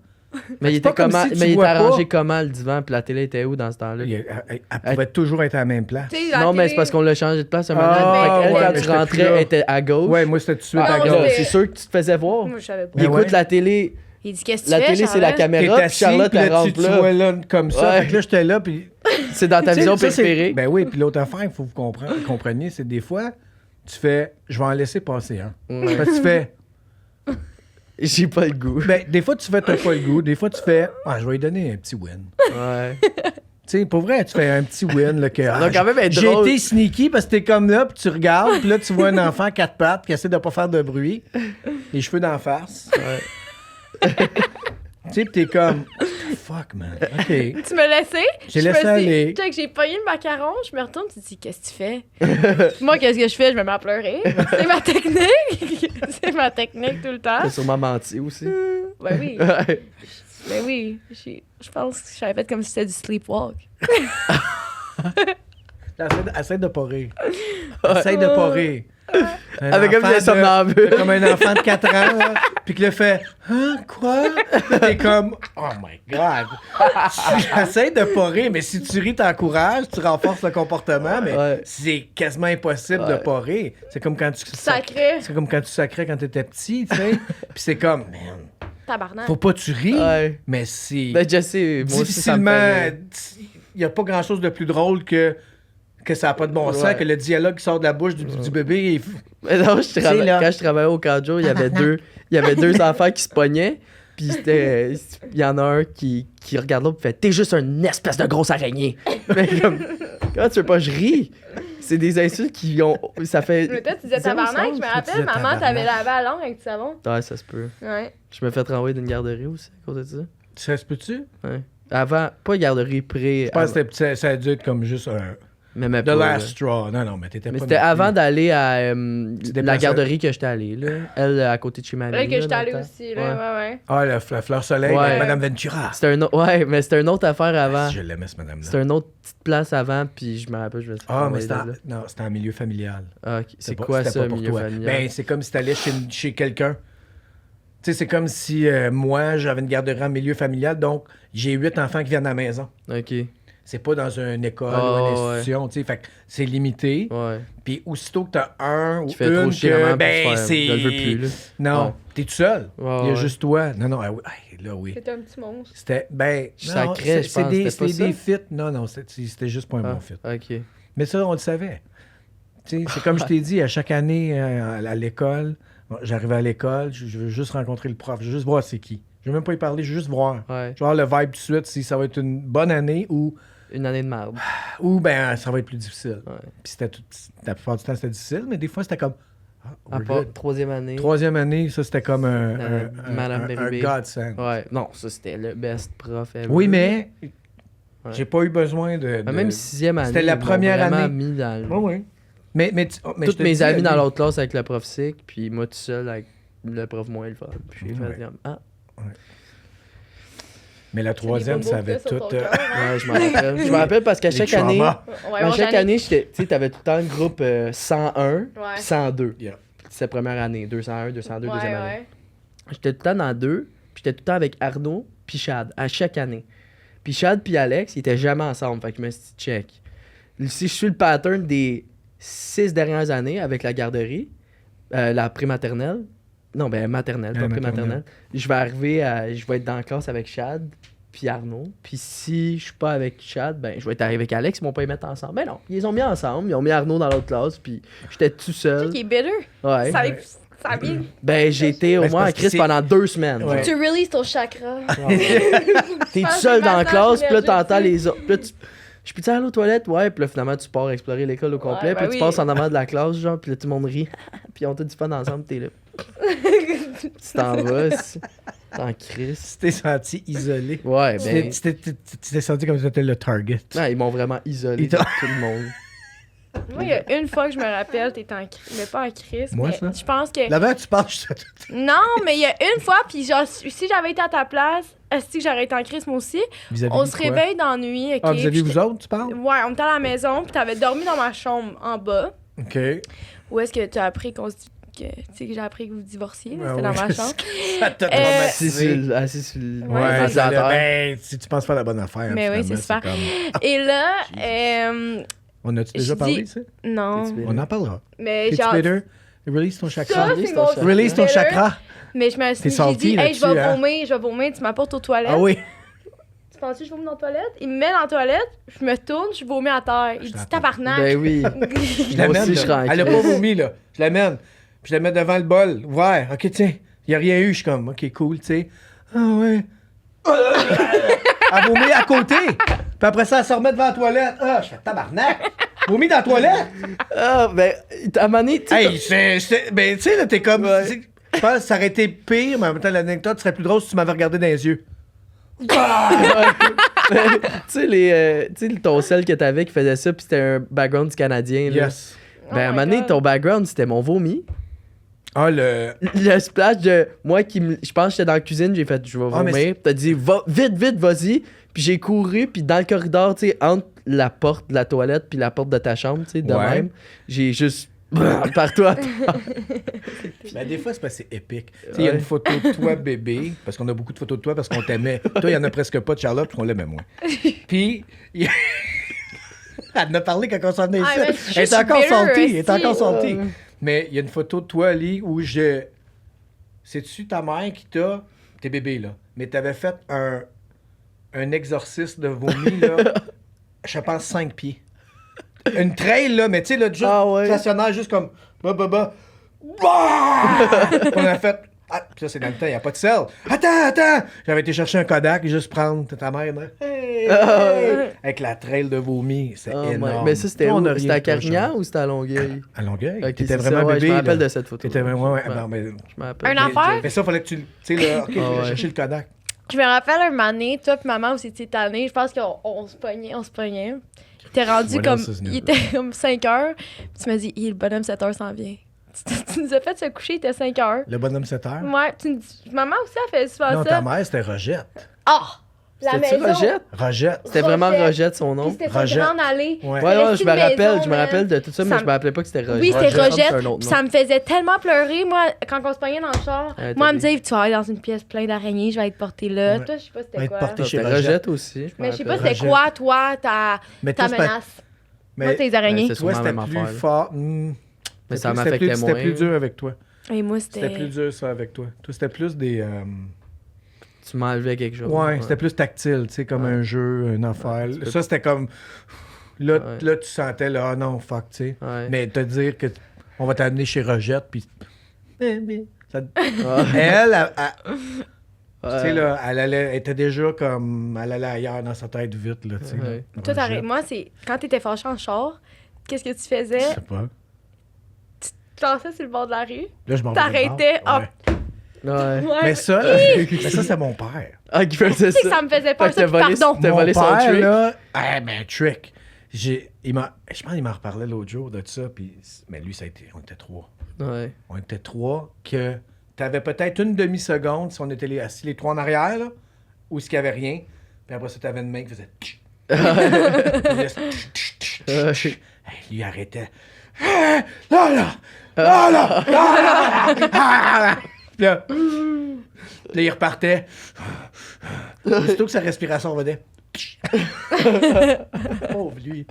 Mais il c'est était pas comme comment? si tu Mais il était vois arrangé pas. comment le divan? Puis la télé était où dans ce temps-là? Elle pouvait toujours être à la même place. Tu sais, la Non, mais télé- c'est parce qu'on l'a changé de place un Ah, moment donné. Fait qu'elle, ouais, quand mais tu j'étais plus rentrais, là. elle était à gauche. Ouais, moi, c'était tout de suite Ah, à non, gauche. j'étais- C'est sûr que tu te faisais voir. Moi, je savais pas. Il Ben ouais. écoute la télé. Il dit, qu'est-ce que tu La fais, télé, c'est la Charlotte? T'es caméra. Puis assis, Charlotte, puis elle là, tu rentre vois là. là comme ça. Ouais. Fait que là, j'étais là, puis... C'est dans ta Tu sais, vision ça, c'est- préférée. Ben oui, puis l'autre affaire, il faut que vous compreniez, c'est des fois, tu fais, je vais en laisser passer un. Ouais. Fait que tu fais, J'ai pas le goût. ben, des fois, tu fais, t'as pas le goût. Des fois, tu fais, ah, je vais lui donner un petit win. Ouais. Tu sais, pour vrai, tu fais un petit win, là, que. Ça ah, doit quand même être j'ai drôle. été sneaky parce que t'es comme là, puis tu regardes, puis là, tu vois un enfant à quatre pattes qui essaie de pas faire de bruit, les cheveux d'en face. Ouais. Tu sais, puis t'es comme, fuck, man. OK. Tu me laissais? J'ai Je laissé me suis- aller. Check, j'ai pogné le macaron, je me retourne, tu te dis, qu'est-ce que tu fais? Moi, qu'est-ce que je fais? Je me mets à pleurer. C'est ma technique. C'est ma technique tout le temps. T'as sûrement menti aussi. Ben oui. Ouais. Ben oui. Je pense que j'avais fait comme si c'était du sleepwalk. Essaye de pas rire. Essaye de pas rire. Un Avec comme enfant des somnambules. Comme un enfant de 4 ans, là, puis qui le fait « Hein, quoi? » T'es comme « Oh my God! » Essaye de pas rire, mais si tu ris, t'encourages, tu renforces le comportement, mais Ouais. c'est quasiment impossible de Ouais. pas rire. C'est comme quand tu Sacré. C'est comme quand tu sacrais quand t'étais petit, tu sais. Puis c'est comme « Man, Tabarnak. faut pas que tu ris, Ouais. mais c'est... Ben, je sais. Moi aussi, ça me difficilement. fait rire. Il n'y a pas grand-chose de plus drôle que ça n'a pas de bon sens, Ouais. que le dialogue qui sort de la bouche du bébé est... Mais non, là. quand je travaillais au Cadjo, il y avait deux enfants qui se pognaient. Puis il y en a un qui regarde l'autre et fait « T'es juste une espèce de grosse araignée! » Mais comme, quand tu veux pas, je ris. C'est des insultes qui ont... Ça fait... Mais toi, tu disais Zéro tabarnak, sens, je me tu rappelle, disais maman tabarnak. t'avait lavé la langue avec du savon. Ouais, ça se peut. Ouais. Je me fais renvoyer d'une garderie aussi à cause de ça. Ça se peut-tu? Ouais. Avant, pas garderie pré... Je pense que ça a dû être comme juste un... Mais même The pas, last là. straw. Non, mais t'étais Mais pas... c'était non plus. avant d'aller à Tu déplaçais- la garderie que j'étais allé, là. Elle, à côté de chez ma Là que j'étais allée aussi, là, ouais. Ah, la fleur soleil, Ouais. de Madame Ventura. C'était ouais, mais c'était une autre affaire avant. Je l'aimais, ce madame-là. C'était une autre petite place avant, puis je me rappelle, je me suis fait Ah, mais renvoyer c'était de en... là. Non, c'était en milieu familial. Ah, ok. C'est C'était pas- quoi c'était ça, pas pour milieu toi. familial? Ben, c'est comme si t'allais chez quelqu'un. Tu sais, c'est comme si moi, j'avais une garderie en milieu familial, donc j'ai 8 enfants qui viennent à la maison. Ok, C'est pas dans une école Ah, ou une ouais. institution, tu sais. Fait que c'est limité. ouais. Puis aussitôt que t'as un ou Qui fait trop une chier que, vraiment pour ben, faire. c'est... Je le veux plus, là. Non, Ouais. t'es tout seul. Ouais, Il y a ouais. juste toi. Non, non, ah oui, là, oui. C'était un petit monstre. C'était, ben... Je non, sacrais, je c'est pense, des, c'était pas c'était des ça? fits. Non, non, c'était juste pas un Ah, bon fit. ok. Mais ça, on le savait. Tu sais, c'est comme je t'ai dit, à chaque année à l'école, j'arrivais à l'école, je veux juste rencontrer le prof, je veux juste voir c'est qui. Je veux même pas y parler, je veux juste voir. Ouais. Je veux voir le vibe tout de suite, si ça va être une bonne année ou Une année de merde. ben ça va être plus difficile. Ouais. Puis la plupart du temps, c'était difficile, mais des fois, c'était comme... Ah, À we're part good. troisième année. Troisième année, ça, c'était comme Madame un Bérubé. godsend. Ouais, non, ça c'était le best prof ever. Oui, mais Ouais. j'ai pas eu besoin de... Mais même sixième année. C'était la ils m'ont première vraiment année. mis dans le... Oui, oui. Mais je Toutes te mes dis, amis dans lui- l'autre classe avec le prof sick, puis moi tout seul avec le prof moins le fun. Puis j'ai Ouais. fait comme, ah, Mais la troisième, ça avait tout... ouais, je m'en rappelle. Je me rappelle parce qu'à les chaque année, traumas. à chaque année, tu sais, t'avais tout le temps le groupe 101 puis Ouais. 102. Yeah. C'était la première année, 201, 202, Ouais, deuxième année. ouais. J'étais tout le temps dans deux, puis j'étais tout le temps avec Arnaud puis Chad, à chaque année. Puis Chad puis Alex, ils étaient jamais ensemble, fait que je me suis dit, check. Si je suis le pattern des 6 dernières années avec la garderie, la prématernelle, non, ben maternelle, pas Maternelle. prématernelle, je vais être dans la classe avec Chad, puis Arnaud. Puis si je suis pas avec Chad, ben je vais être avec Alex, ils vont pas les mettre ensemble. Ben non, ils les ont mis ensemble, ils ont mis Arnaud dans l'autre classe, puis j'étais tout Tu seul. sais qui est bitter. Ouais. Ça a bien. Ben j'ai été au Ben, c'est moins à parce que Chris c'est- pendant 2 semaines. Ouais. Tu releases ton chakra. T'es tout pense seul que dans la maintenant, classe, je puis là vais t'entends ajouter. les autres. Puis là, je peux aller aux toilettes? Ouais, puis là finalement tu pars explorer l'école au complet, Ouais, puis ben tu oui. passes en avant de la classe, genre, puis là tout le monde rit, puis on tout du fun ensemble, t'es là. Tu t'en vas, t'en Chris. Tu t'es senti isolé. Ouais, ben. Tu t'es senti comme si c'était le target. Ouais, ils m'ont vraiment isolé Ils de t'ont- tout le monde. Moi, il y a une fois que je me rappelle, t'étais en crise. Mais pas en crise. Moi, mais ça? je pense que. Là-bas, tu parles, je Non, mais il y a une fois, puis genre, si j'avais été à ta place, si j'aurais été en crise, moi aussi, vis-à-vis on de se quoi? réveille dans la nuit. OK? Ah, vis-à-vis puis vous autres, tu parles? Ouais, on était à la maison, puis t'avais dormi dans ma chambre en bas. OK. Où est-ce que tu as appris qu'on se dit que, tu sais, que j'ai appris que vous divorciez? là, Ah c'était dans oui. ma chambre. Ça t'a Assis traumatisé. assis sur le Ouais, ventilateur. Ben, si tu penses faire la bonne affaire. Mais oui, finalement, c'est super. comme- Et là, On a-tu Je déjà parlé, dis- ici? non. T'es-tu On en parlera. Mais T'es-tu genre. bitter? Release ton chakra. Ça, Release c'est ton mon chakra. Release ton bitter. chakra. Mais je me T'es suis salty dit, hey, je vais là-dessus, hein? vomir, tu m'apportes aux toilettes. Ah oui. Tu penses que je vomis dans la toilette? Il me met dans la toilette, je me tourne, je vomis à terre. Il dit t'entends. tabarnak. Ben oui. Je Moi l'amène. aussi, je serais en Elle a crise. pas vomi, là. Je l'amène. Puis je la mets devant le bol, ouvert. OK, tiens. Il n'y a rien eu. Je suis comme, OK, cool, tu sais. Ah ouais. Elle vomit à côté. Puis après ça, elle se remet devant la toilette. Ah, je fais tabarnak. Vomi dans la toilette. Ah, ben, à un moment donné, tu sais, Hey, ben, tu sais, là, t'es comme. Ouais. tu sais, je pense que ça aurait été pire, mais en même temps, l'anecdote serait plus drôle si tu m'avais regardé dans les yeux. tu sais, ton sel que t'avais qui faisait ça, puis c'était un background du Canadien. Là. Yes. Ben, à un Oh my moment donné, God. ton background, c'était mon vomi. Ah, le. Le splash de moi qui je pense que j'étais dans la cuisine, j'ai fait je vais Ah, mais vomir. T'as dit va vite vas-y. Puis j'ai couru puis dans le corridor, tu sais entre la porte de la toilette puis la porte de ta chambre, tu sais de Ouais. même, j'ai juste partout à terre. Ben, des fois, c'est parce que c'est épique. Tu sais, il y a Ouais. une photo de toi, bébé, parce qu'on a beaucoup de photos de toi, parce qu'on t'aimait. Toi, il y en a presque pas de Charlotte, parce qu'on l'aimait moins. Puis, il y a- elle en a parlé quand on s'en venait Ah, ici. mais je suis Elle est encore bitter, salty. Elle est esti. encore salty. Ouais. Mais il y a une photo de toi, Ali, où je. C'est-tu ta mère qui t'a. T'es bébé, là. Mais t'avais fait un exorcisme de vomi, là. Je pense 5 pieds. Une trail, là, mais tu sais, là, juste Ah ouais. stationnaire, juste comme. Bah. On a fait. Ah, puis ça, c'est dans le temps, il n'y a pas de sel. Attends! J'avais été chercher un Kodak et juste prendre ta mère. Là. Hey, hey, avec la trail de vomi. C'est Oh my- énorme. Mais ça c'était On où? a rien C'était à de toi, Carignan Charles. ou c'était à Longueuil? À Longueuil. Ok, T'étais c'est vraiment ça, ouais, bébé. je me rappelle là. de cette photo. T'étais vraiment. Ouais, Ouais. non, mais. Je me rappelle. Un affaire? Mais ça, fallait que tu. Tu sais, là, OK, je Ah vais ouais. chercher le Kodak. Je me rappelle un moment donné, toi et maman, vous étiez tannés. Je pense qu'on se pognait. Il était rendu What comme. else is new? Il était comme 5 heures. Puis tu m'as dit, le bonhomme 7 heures s'en vient. Tu nous as fait se coucher, il était 5 heures. Le bonhomme 7 heures. Ouais, tu me dis. Maman aussi a fait souvent Non, ça. ta mère, c'était Rogette. Ah! La C'était-tu maison. Rogette? Rogette. C'était vraiment Rogette. Rogette son Puis nom? c'était une Rogette. grande allée. Ouais. Ouais, C'était je une me maison, rappelle, je me man. rappelle de tout ça, mais Ça je me rappelais pas que c'était Rogette. Oui, c'était Rogette, Rogette. c'est un autre Puis nom. ça me faisait tellement pleurer, moi, quand on se pognait dans le char. Ouais, Moi, elle me t'as disait, tu vas aller dans une pièce pleine d'araignées, je vais être portée là. Ouais. Toi, je sais pas Va c'était être quoi. portée chez C'était Rogette. Rogette aussi, je me Mais je sais pas rappelle. c'était quoi, toi, ta Mais toi, c'est pas- menace. Moi, Mais tes araignées. Ouais, c'est toi, sûrement c'était la même plus affaire, là. fort. Mais ça C'était m'affectait plus- moins. C'était plus dur avec toi. Et moi, C'était c'était. plus dur, ça, avec toi. Toi, c'était plus des... Tu m'enlevais quelque chose. Ouais, c'était plus tactile, tu sais, comme Ouais. un jeu, une affaire. tu peux- Ça, c'était comme... Là, Ouais. là, tu sentais, là, ah non, fuck, tu sais. Ouais. Mais te dire que on va t'amener chez Rogette, puis... Ça- Ouais. Elle, tu sais, Ouais. là, elle était déjà comme... Elle allait ailleurs dans sa tête vite, là, tu sais. Ouais. là. Toi, Rogette, moi, c'est quand t'étais fâché en char, qu'est-ce que tu Je faisais? sais pas. Tu te lançais sur le bord de la rue. Là, je m'en vais T'arrêtais, de bord. hop. Ouais. Ouais. Ouais. Mais ça, c'est mon père. Ah, qui faisait Tu sais que ça. ça me faisait Fait peur, que ça, t'as puis volé- pardon. T'as Mon volé son père, trick. là, ben, trick. Je pense qu'il m'en reparlait l'autre jour de ça, puis... Mais lui, ça a été... On était 3. Ouais. On était 3, que t'avais peut-être une demi-seconde si on était assis les 3 en arrière, là, où il n'y avait rien. Puis après ça, t'avais une main qui faisait... Puis là, hey, lui, il arrêtait. Hey, là! Puis là, il repartait. Aussitôt que sa respiration venait. Pauvre lui.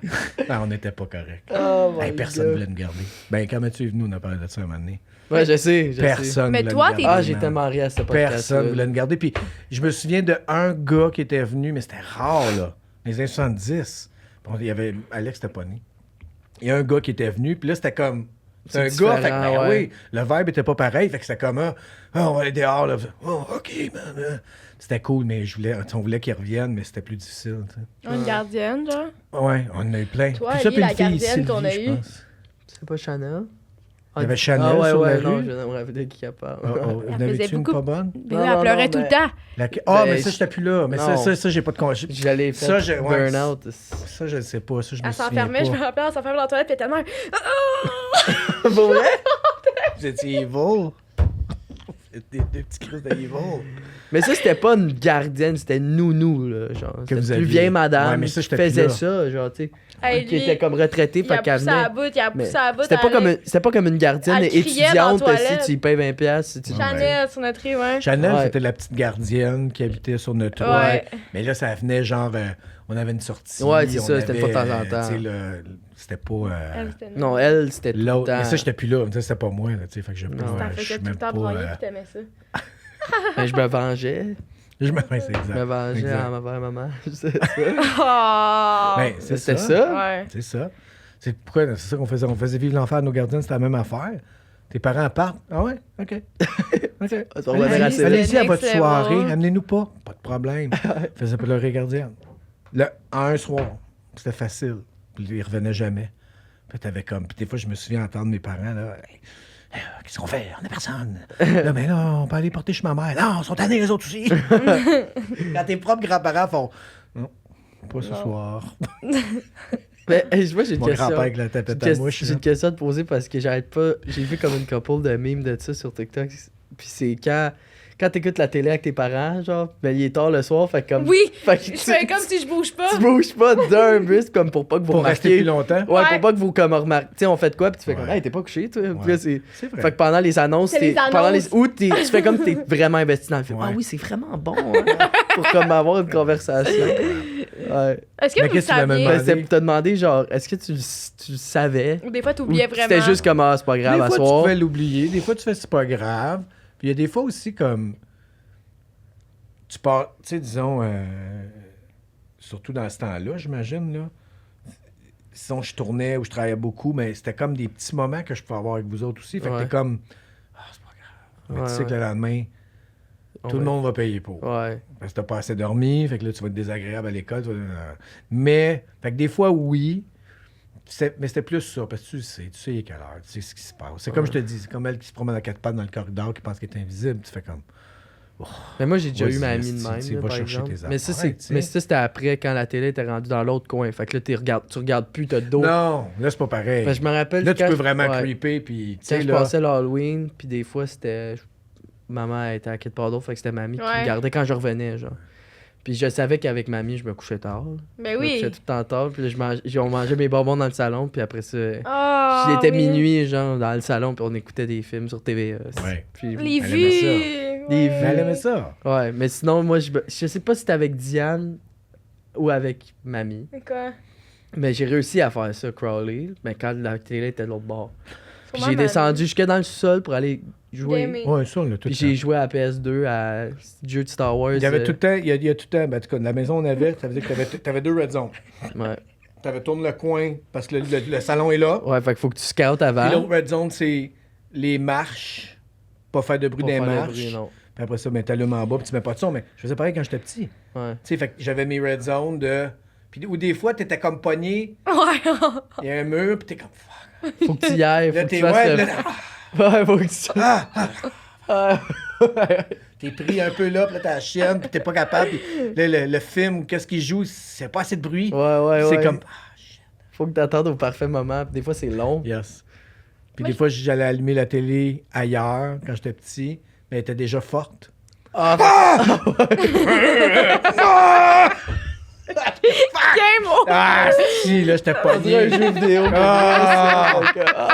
Non, on n'était pas correct. Oh my Personne God. voulait nous garder. Ben, quand tu es venu, on a parlé de ça un moment donné. Ouais, je sais. Personne Mais voulait toi, nous t'es- garder. Ah, j'ai man. tellement ri à ce podcast. Personne voulait nous garder. Puis je me souviens d'un gars qui était venu, mais c'était rare, là. Dans les années 70. Bon, il y avait... Alex n'était pas né. Il y a un gars qui était venu, puis là, c'était comme... C'est un C'est gars, fait que, différent, ben ouais. oui, le vibe était pas pareil, fait que c'était comme, on va aller dehors, là. Oh, OK, man. C'était cool, mais on voulait qu'il revienne, mais c'était plus difficile, tu sais. Une gardienne, genre. Ouais, on en a eu plein. Toi, Puis ça, Ellie, puis la une fille, gardienne qu'on a Sylvie, je eue. pense. C'est pas Chanel? Il y avait Chanel ah, ouais, sur ouais, la non, rue. je me rappelle de qui elle parle. Oh, oh. Elle Vous n'avez-tu faisait une beaucoup- pas bonne? Mais Non, là, elle non, pleurait non, tout le mais- temps. Ah, Ben, mais ça, j'étais plus là. Mais non. ça, j'ai pas de congé. J'allais Ça, faire j'ai- ouais, burn-out. Ça, je ne sais pas. Ça, je me Elle souviens s'enfermait, je me pas. rappelle, elle s'enfermait dans la toilette, puis elle était tellement. Pour vrai? Vous étiez evil. Vous êtes des petits crises d'evil. Mais ça, c'était pas une gardienne, c'était une nounou, là. Genre, Que c'était vous une aviez. plus vieille madame Ouais, mais ça, qui j'étais plus faisait là. ça, genre, tu sais. Hey, qui lui, était comme retraitée, il fait a qu'elle poussé à la venait. bout, il a Mais poussé à la bout. c'était pas comme une gardienne Elle criait dans la étudiante, si toilette. tu y payes 20$. Si tu... Ouais. Chanel sur notre rue, ouais. Chanel, Ouais. c'était la petite gardienne qui habitait sur notre toit. Ouais. Mais là, ça venait genre... on avait une sortie. Ouais, c'est on ça, c'était une fois de temps en avait, temps. tu sais, c'était pas... Elle, c'était une- Non, elle, c'était tout le l'autre. temps. Mais ça, j'étais plus là. Tu sais, c'était pas moi, là, tu sais. Fait que je Non, T'en je faisais suis tout même le temps pas... broyer, puis t'aimais ça. Ben, je me vengeais. Je me... Ouais, c'est Je me exact. vengeais Exact. à ma mère, maman. C'est ça. Oh! Ben, c'est C'était ça. ça? Ouais. C'est ça. C'est pourquoi c'est ça qu'on faisait. On faisait vivre l'enfer à nos gardiens, c'était la même affaire. Tes parents partent. Ah ouais? OK. OK. On va revenir à Allez-y, ça. allez-y à Next votre level. soirée. Amenez-nous pas. Pas de problème. Faisait pleurer gardienne. Un soir. C'était facile. Puis ils revenaient jamais. Puis t'avais comme. Puis des fois, je me souviens entendre mes parents, là. Hey, qu'est-ce qu'on fait? On n'a personne. Là, mais là, on peut aller porter chez ma mère. Non, ils sont tannés, les autres aussi. Quand tes propres grands-parents font. Non, pas ce Non. soir. Mais hey, moi, j'ai une Mon question. grand-père avec la tapette à mouche. J'ai une question à te poser parce que j'arrête pas. J'ai vu comme une couple de memes de ça sur TikTok. Puis c'est quand t'écoutes la télé avec tes parents, genre, ben il est tard le soir, fait comme. Oui! Fait que Je fais comme si je bouge pas. tu bouges pas d'un bus comme pour pas que vous Pour rester remarquiez. plus longtemps. Ouais, Ouais. pour pas que vous comme remarquez. Tu sais, on fait de quoi, puis tu fais comme, Ouais. hey, t'es pas couché, toi. Puis Ouais. là, c'est. C'est vrai. Fait que pendant les annonces, C'est les pendant annonces. ou tu fais comme t'es vraiment investi dans le film. Ouais. Ah oui, c'est vraiment bon, hein, pour comme avoir une conversation. Ouais. Est-ce que Mais vous qu'est-ce que tu m'as saviez? demandé? Ben, c'était pour te demander, genre, est-ce que tu le savais? Ou des fois, Ou t'oubliais vraiment. c'était juste comme, ah, c'est pas grave, Des à fois, tu soir. pouvais l'oublier. Des fois, tu fais c'est pas grave. Puis il y a des fois aussi comme. Tu pars, tu sais, disons, surtout dans ce temps-là, j'imagine, là. Sinon, je tournais ou je travaillais beaucoup, mais c'était comme des petits moments que je pouvais avoir avec vous autres aussi. Fait que Ouais. t'es comme. Ah, c'est pas grave. Mais Ouais, tu sais que ouais. le lendemain, tout le monde va payer pour. Ouais. Parce que t'as pas assez dormi, fait que là, tu vas être désagréable à l'école. Mais, fait que des fois, oui. Mais c'était plus ça, parce que tu sais il est quelle heure, tu sais ce qui se passe. C'est comme je te dis, c'est comme elle qui se promène à quatre pattes dans le corridor, qui pense qu'elle est invisible. Tu fais comme. Mais moi, j'ai déjà Vas-y, eu ma amie de esti, même, tu là, vas par chercher exemple. tes Mais ça, affaires, tu sais. c'était après, quand la télé était rendue dans l'autre coin. Fait que là, tu regardes plus, t'as le dos. Non, là, c'est pas pareil. Fait que je me rappelle Là, tu quand peux je- vraiment ouais. creeper, puis tu Quand sais, je là. passais l'Halloween, puis des fois, c'était... Maman était à quelque part d'autre, fait que c'était mamie qui Ouais. me gardait quand je revenais, genre. Puis je savais qu'avec mamie, je me couchais tard. là. Ben Je me oui. couchais tout le temps tard, puis là, on mangeait mes bonbons dans le salon, puis après ça... Ah, il était oui. minuit, genre, dans le salon, puis on écoutait des films sur TVA. Ouais. Puis, Les Elle aimait vues. ça. Les ouais. vues. Mais elle aimait ça. ouais, mais sinon, moi, je sais pas si c'était avec Diane ou avec mamie, Quoi? mais j'ai réussi à faire ça, Crowley, mais quand la télé était de l'autre bord. Puis Sûrement j'ai ma- descendu jusque dans le sol pour aller jouer. Gamer. Ouais, ça, on l'a tout Puis le j'ai temps. joué à PS2, à jeu de Star Wars. Il y avait tout le temps, il y a tout le temps, ben, en tout cas, de la maison on avait, ça veut dire que t'avais deux red zones. Ouais. T'avais tourné le coin, parce que le salon est là. Ouais, fait qu'il faut que tu scoutes Puis avant. l'autre red zone, c'est les marches, pas faire de bruit Pour des faire le marches. bruit, non. Puis après ça, ben, t'allumes en bas, puis tu mets pas de son. Mais je faisais pareil quand j'étais petit. Tu Ouais. sais, fait que j'avais mes red zones de. Puis, ou des fois, t'étais comme pogné, Ouais. il y a un mur, puis t'es comme fuck. Faut que tu y ailles, faut Là, que tu t'es fasses ouais, le- là, Ouais, faut que tu... t'es pris un peu là, puis là, t'as la chienne, puis t'es pas capable. Puis là, le film, qu'est-ce qu'il joue, c'est pas assez de bruit. Ouais. C'est comme. Faut que t'attendes au parfait moment. Puis des fois, c'est long. Yes. Puis Moi, des fois, j'allais allumer la télé ailleurs quand j'étais petit, mais elle était déjà forte. Game over. Ah, si, là, j'étais pas On dirait un jeu vidéo. Ah!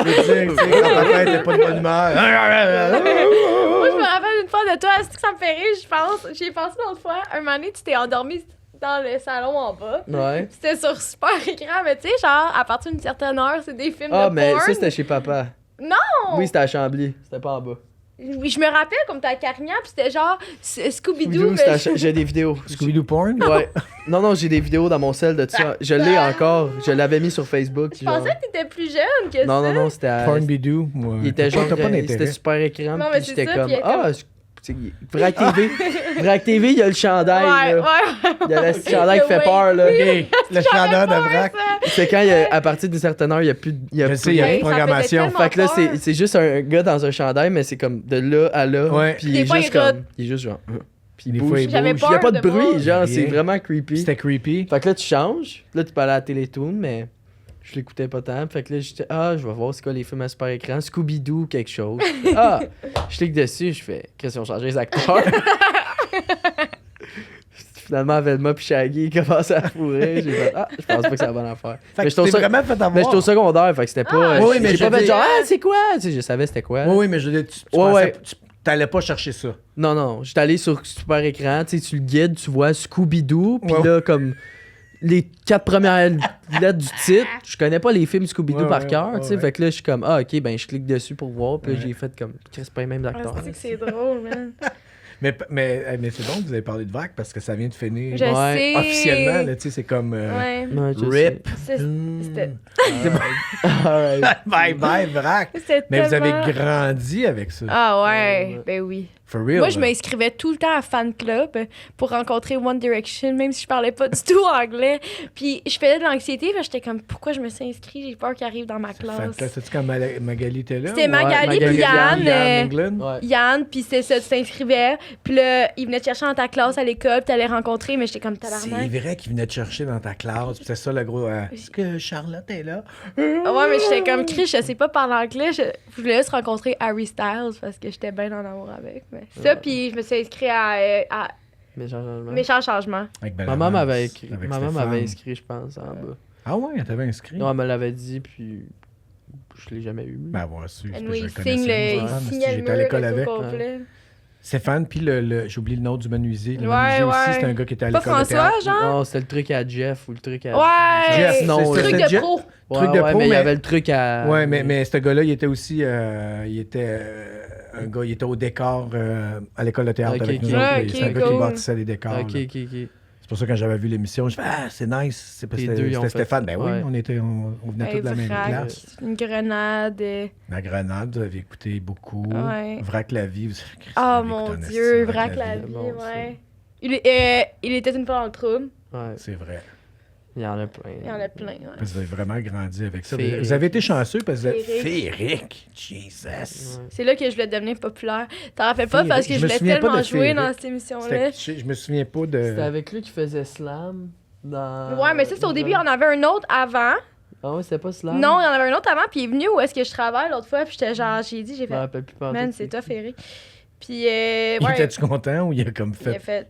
Je veux dire, tu sais, grand-papa était pas de bonne humeur. Moi, je me rappelle une fois de toi, est-ce que ça me fait rire, je pense. J'y ai pensé l'autre fois. Un moment donné, tu t'es endormi dans le salon en bas. Ouais. C'était sur super écran, mais tu sais, genre, à partir d'une certaine heure, c'est des films Ah, de mais porn. ça, c'était chez papa. Non! Oui, c'était à Chambly. C'était pas en bas. Oui, je me rappelle comme t'es à Carignan, puis c'était genre Scooby-Doo. Scooby-Doo, mais c'était à J'ai des vidéos. Scooby-Doo porn? Ouais. Non, j'ai des vidéos dans mon cell de ça. Je l'ai encore. Je l'avais mis sur Facebook. Je pensais que t'étais plus jeune que ça. Non, c'était à... Porn Bidou? Ouais. Il était genre... T'as pas C'était d'intérêt. super écran. Non, mais Puis c'est j'étais ça, comme... puis il était Ah, Vrac TV. Vrac TV, il y a le chandail. Ouais, là. ouais. Il y a le chandail qui fait peur, là. OK, le chandail de vrac. C'est quand, à partir d'une certaine heure, il y a plus... Il y a Je plus sais, il y a rien. une programmation. Ça faisait Fait que là, tellement c'est juste un gars dans un chandail, mais c'est comme de là à là. Ouais. Puis il Des est fois, juste il rote. comme... Il est juste genre... Puis il Des bouge. fois, il J'avais bouge. peur. Il y a pas de de bruit, voir. genre, Rien. c'est vraiment creepy. C'était creepy. Fait que là, tu changes. Là, tu peux aller à la Télétoon, mais je l'écoutais pas tant. Fait que là, j'étais, je vais voir c'est quoi les films à super écran. Scooby-Doo, quelque chose. Je clique dessus, je fais, qu'est-ce qu'ils ont changé les acteurs? Finalement, Velma puis Shaggy commencent à fourrer. J'ai fait, je pense pas que c'est la bonne affaire. Fait Mais que j'étais au t'es so- vraiment fait avoir. Mais j'étais au secondaire, fait que c'était pas. oui, mais j'ai je pas fait dis- genre, c'est quoi? Tu sais, je savais c'était quoi. Oui, mais je veux dire, tu Ouais, pensais- ouais. tu t'allais pas chercher ça. Non, j'étais allé sur super écran, tu sais, tu le guides, tu vois Scooby-Doo, puis Ouais. là, comme les 4 premières lettres du titre, je connais pas les films Scooby-Doo Ouais, par ouais, cœur, ouais, tu sais, ouais. fait que là, je suis comme, ok, ben je clique dessus pour voir, puis là, Ouais. j'ai fait comme, c'est pas les mêmes acteurs. Ah, c'est drôle, man. Mais c'est bon que vous avez parlé de vrac parce que ça vient de finir Je Ouais. sais. officiellement. Là, tu sais, c'est comme Ouais. Ouais, je RIP. C'est- C'était Alright. Bye bye, vrac. c'était Mais vous tellement- avez grandi avec ça. Ah ouais, Ouais. ben oui. For real. Moi, je là. m'inscrivais tout le temps à fan club pour rencontrer One Direction, même si je parlais pas du tout anglais. Puis je faisais de l'anxiété, parce que j'étais comme, pourquoi je me suis inscrite? J'ai peur qu'il arrive dans ma classe. Fantastique. C'est quand Magali était là? C'était ou- Magali Magali puis Yann. Yann Englund? Ouais. Yann, puis c'est ça, tu t'inscrivais. Puis là, il venait te chercher dans ta classe à l'école, puis t'allais rencontrer, mais j'étais comme C'est tabarnak. vrai qu'il venait te chercher dans ta classe. puis c'est ça le gros. Est-ce que Charlotte est là? Ah ouais, mais j'étais comme, Chris, je sais pas parler anglais. Je voulais juste rencontrer Harry Styles parce que j'étais bien en amour avec. Mais ça, Ouais. puis je me suis inscrite à Mais changement. Méchant Changement. Avec Ma maman m'avait écrit. inscrit, je pense, en bas. Ah ouais, elle t'avait inscrit? Non, elle me l'avait dit, puis je l'ai jamais eu. Ben, avoir su. c'est Anyway, que il je connaissais, signe moi, le, Stéphane, il si signait le j'étais à mur l'école au avec. complet. Stéphane, puis j'oublie le nom du menuisier. Le Ouais, menuisier aussi, ouais. c'est un gars qui était à Pas l'école de François, théâtre. genre? Non, c'était le truc à Jeff ou le truc à. Ouais! Jeff, non, c'est- Truc c'est de Jeff. pro. Ouais, Truc de ouais, pro, mais il y mais- avait le truc à. Ouais, mais ce gars-là, il était aussi. Il était un gars, il était au décor à l'école de théâtre Ok, avec nous ok. autres. Ouais, et ok, c'est un gars qui cool. bâtissait les décors. Ok, là. ok. C'est pour ça que quand j'avais vu l'émission, je fais c'est nice. C'est parce que Les deux, ils ont c'était fait- Stéphane. Ben oui, ouais. on venait tous de la même Vrac, classe. une grenade. La Grenade, vous avez écouté beaucoup. Ouais. Vrac la vie. Vous avez Oh écouté mon en Dieu, esti, Vrac la vie, Bon, ça. ouais. Il était une fois dans le trouble. Ouais, C'est vrai. il y en a plein. Il y en a plein, ouais. Parce que vous avez vraiment grandi avec ça. Féerique. Vous avez été chanceux parce que vous avez... Féerique. Féerique. Jesus. Ouais. C'est là que je voulais devenir populaire. T'en rappelles pas Féerique. parce que Je je me voulais souviens pas tellement de jouer Féerique. dans cette émission-là. Je me souviens pas C'était de... avec lui qui faisait Slam. Dans... Ouais, mais ça, c'est au début, il y en avait un autre avant. Ah ouais, c'était pas Slam? Non, il y en avait un autre avant, puis il est venu où est-ce que je travaille l'autre fois, puis j'étais genre, j'ai Je me fait, rappelle plus pas. man, c'est tough, Eric. Puis, Il ouais, était-tu content ou il a comme il a fait... fait,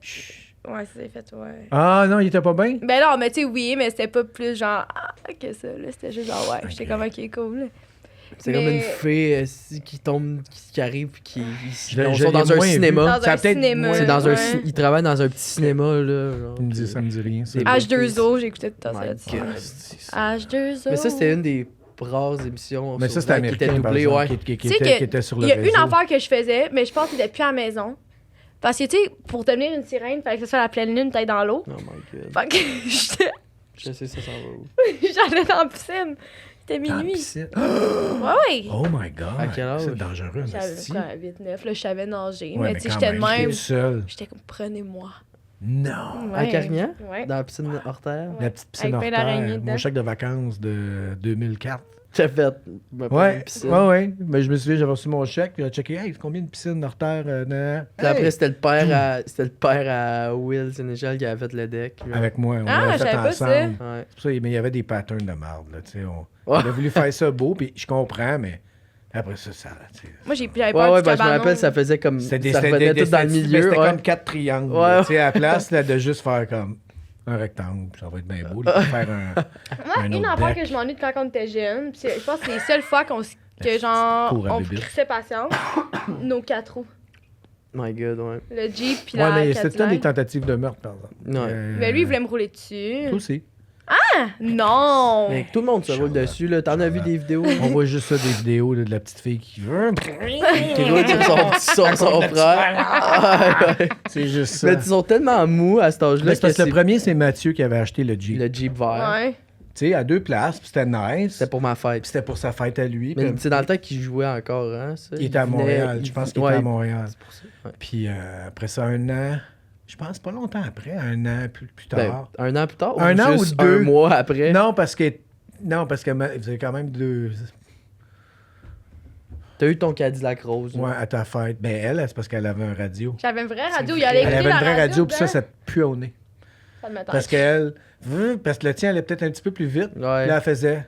ouais, c'est fait, ouais. Ah non, il était pas bien? Ben non, mais tu sais, oui, mais c'était pas plus genre, que ça, là, c'était juste genre, ouais, j'étais comme, ok, cool, là. C'est Mais- comme une fée qui tombe, qui arrive, puis qui. Je l'ai- Ils je sont l'ai dans un moins vu. cinéma. Dans Ça a un peut-être cinéma. moins- C'est dans un Ouais. ils travaillent dans un petit cinéma, là. Genre, Ça me dit rien, ça. Des H2O, j'écoutais tout My ça là-dessus. God. H2O. Mais ça, c'était une des rares émissions. Mais sur ça, c'était Vrac qui américain, était par doublée, exemple, ouais. qui Tu sais que était sur le Il y a réseau. une affaire que je faisais, mais je pense qu'il était plus à la maison. Parce que, tu sais, pour devenir une sirène, il fallait que ce soit la pleine lune, peut-être dans l'eau. Oh my god. Fait que j'étais- Je sais, ça s'en va où. j'allais dans la piscine. C'était Dans la minuit. piscine. Ouais, ouais. Oh my God. À quel âge? C'est dangereux, J'avais esti. quoi, 8-9, là, je savais nager. Ouais, mais tu sais, quand j'étais de même. t'es seul. J'étais comme, prenez-moi. Non. Ouais. À Carignan? Ouais. Dans la piscine hors terre? Ouais. La petite piscine Avec hors plein d'araignées terre. dedans. Mon chèque de vacances de 2004. J'ai fait. me prendre Ouais, une piscine. ouais. Mais je me souviens, j'avais reçu mon chèque, puis j'ai checké, hey, combien de piscines hors terre? Puis après, c'était le père à Will Sénéchal qui avait fait le deck. genre. Avec moi, on Ah, l'avait je fait savais pas ça. ensemble. Ouais. C'est pour ça, mais il y avait des patterns de marde, là, tu sais. On Ouais. a voulu faire ça beau, puis je comprends, mais après ça, tu sais, Moi, j'avais Ouais, peur ouais, du ben, je me cabanon. rappelle, ça faisait comme. Ça c'était revenait tout dans le milieu. C'était ouais. comme 4 triangles, Ouais. là, tu sais, à la place là, de juste faire comme un rectangle, puis ça va être bien beau, là, de faire Moi, un une autre affaire deck. que je m'ennuie de quand on était jeune, pis je pense que c'est les seules fois que genre, cour à on bébé. crissait patience, nos 4 roues. My God, ouais. Le Jeep puis Ouais, la mais c'était tout le temps des Cadillac. tentatives de meurtre, par exemple. Ouais. Mais lui, il voulait me rouler dessus. Toi aussi. Non! Mais tout le monde se roule Charlotte. dessus, là. T'en as vu des vidéos? On voit juste ça, des vidéos là, de la petite fille qui veut. Qui roule sur son frère. Ah, ouais. C'est juste ça. Mais ils sont tellement mous à cet âge-là Mais c'est parce que le c'est premier, c'est Mathieu qui avait acheté le Jeep. le Jeep vert. Ouais. Tu sais, à 2 places, puis c'était nice. C'était pour ma fête. Puis c'était pour sa fête à lui. Mais puis c'est dans le temps qu'il jouait encore, hein, ça? il était à venait- Montréal. Je pense qu'il était ouais, à Montréal. c'est pour ça. Ouais. Puis après ça, un an, je pense pas longtemps après, un an plus Ben, tard. un an plus tard? Un an juste ou deux? un mois après? Non, parce que vous avez quand même 2. T'as eu ton Cadillac rose. Ouais, à ta fête. Ben elle, c'est parce qu'elle avait un radio. J'avais une vraie radio. C'est Il allait Elle écouter avait la une vraie radio, puis ça, dedans. ça pue au nez. Ça me Parce qu'elle. Parce que le tien allait peut-être un petit peu plus vite. Ouais. Là, elle faisait.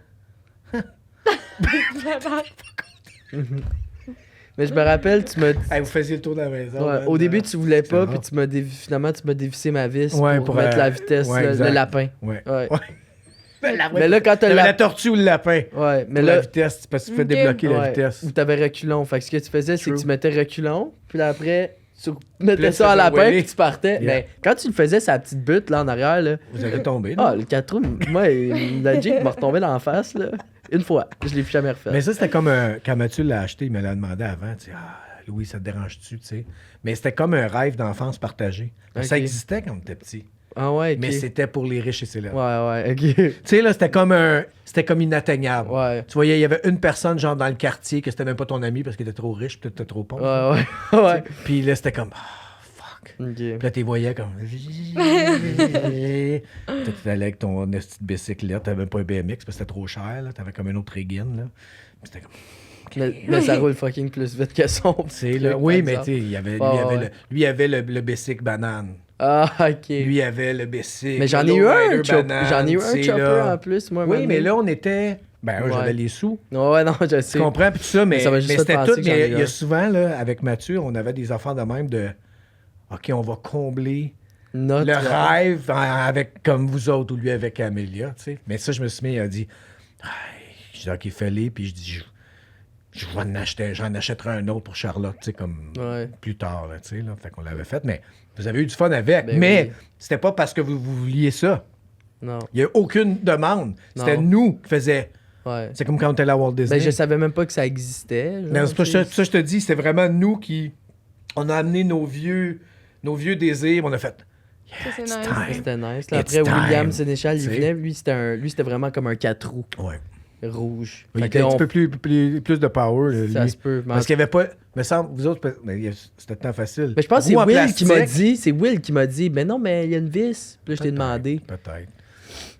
Mais je me rappelle, tu m'as dit... Hey, vous faisiez le tour de la maison. Ouais, man. au début, tu voulais pas, C'est puis rare. finalement, tu m'as dévissé ma vis Ouais, pour pour, mettre la vitesse, ouais, le exact. lapin. Ouais. Ouais. Ouais. Mais là, quand t'as T'avais le la lapin... tortue ou le lapin. Ouais, mais Pour la là... vitesse, c'est parce que tu fais Ok. débloquer la Ouais, vitesse. ou t'avais reculon. Fait que ce que tu faisais, c'est que True. tu mettais reculon, puis là, après, tu Puis mettais là, ça en ça lapin, dévoilait. puis tu partais. Yeah. Mais quand tu le faisais, sa petite butte, là, en arrière, là... Vous allez tomber. non? Ah, le 4 roues, moi, la Jeep m'a retombé dans la face, là. Une fois. Je l'ai plus jamais refait. Mais ça, c'était comme quand Mathieu l'a acheté, il me l'a demandé avant. Tu sais, Louis, ça te dérange-tu? Tu sais? Mais c'était comme un rêve d'enfance partagé. Ça Ok. existait quand on était petit. Ah ouais, ok. Mais c'était pour les riches et célèbres. Ouais, ok. Tu sais, là, c'était comme inatteignable. Ouais. Tu voyais, il y avait une personne, genre, dans le quartier, que c'était même pas ton ami parce qu'il était trop riche, puis t'étais trop pauvre. Ouais, ouais. Ouais. Puis là, c'était comme, fuck. Ok. Puis là, t'es voyais comme. Tu allais avec ton petite bicyclette, t'avais même pas un BMX parce que c'était trop cher, là. T'avais comme un autre Reagan, là. Puis c'était comme. Mais ça roule fucking plus vite que son. Tu sais, truc, là. par Oui, mais exemple. tu sais, lui, Ouais, avait ouais. lui avait le bicycle banane. Ah, ok. Lui avait le bicycle. Mais j'en le ai eu un lowrider chopper. banane, J'en ai eu tu un sais, chopper là. en plus, moi. Oui, maintenant. mais là, on était. Ben, Ouais. j'avais les sous. Ouais, non, je Tu sais. comprends? Puis tout ça, mais Ça m'a juste fait c'était penser tout. que j'en Mais ai il y un. a souvent, là, avec Mathieu, on avait des affaires de même de. OK, on va combler Notre... le rêve avec comme vous autres ou lui avec Amélia, tu sais. Mais ça, je me suis mis, il a dit, je dis, OK, fais-les, puis je dis, j'en achèterai un autre pour Charlotte, tu sais, comme Ouais. plus tard, là, tu sais, là. Fait qu'on l'avait fait, mais vous avez eu du fun avec. Ben mais oui. c'était pas parce que vous vouliez ça. Non. Il y a eu aucune demande. C'était Non. nous qui faisions. Ouais. C'est comme quand on était à Walt Disney. Ben, je savais même pas que ça existait. genre, Mais c'est pour tu sais. ça je te dis, c'est vraiment nous qui. On a amené nos vieux désirs, on a fait. Ça, c'est It's nice. time. C'était nice. Là, It's après, William time. Sénéchal, il Tu sais. venait. Lui, c'était vraiment comme un 4 roues Ouais. rouge. Il Fait était que un on- petit peu plus de power, là, Ça lui. se peut. Mais Parce qu'il n'y avait pas. Me semble, vous autres, c'était tant facile. Mais je pense que c'est Roue en Will qui m'a plastique. dit. C'est Will qui m'a dit. Mais non, mais il y a une vis. Puis là, je t'ai demandé. Peut-être.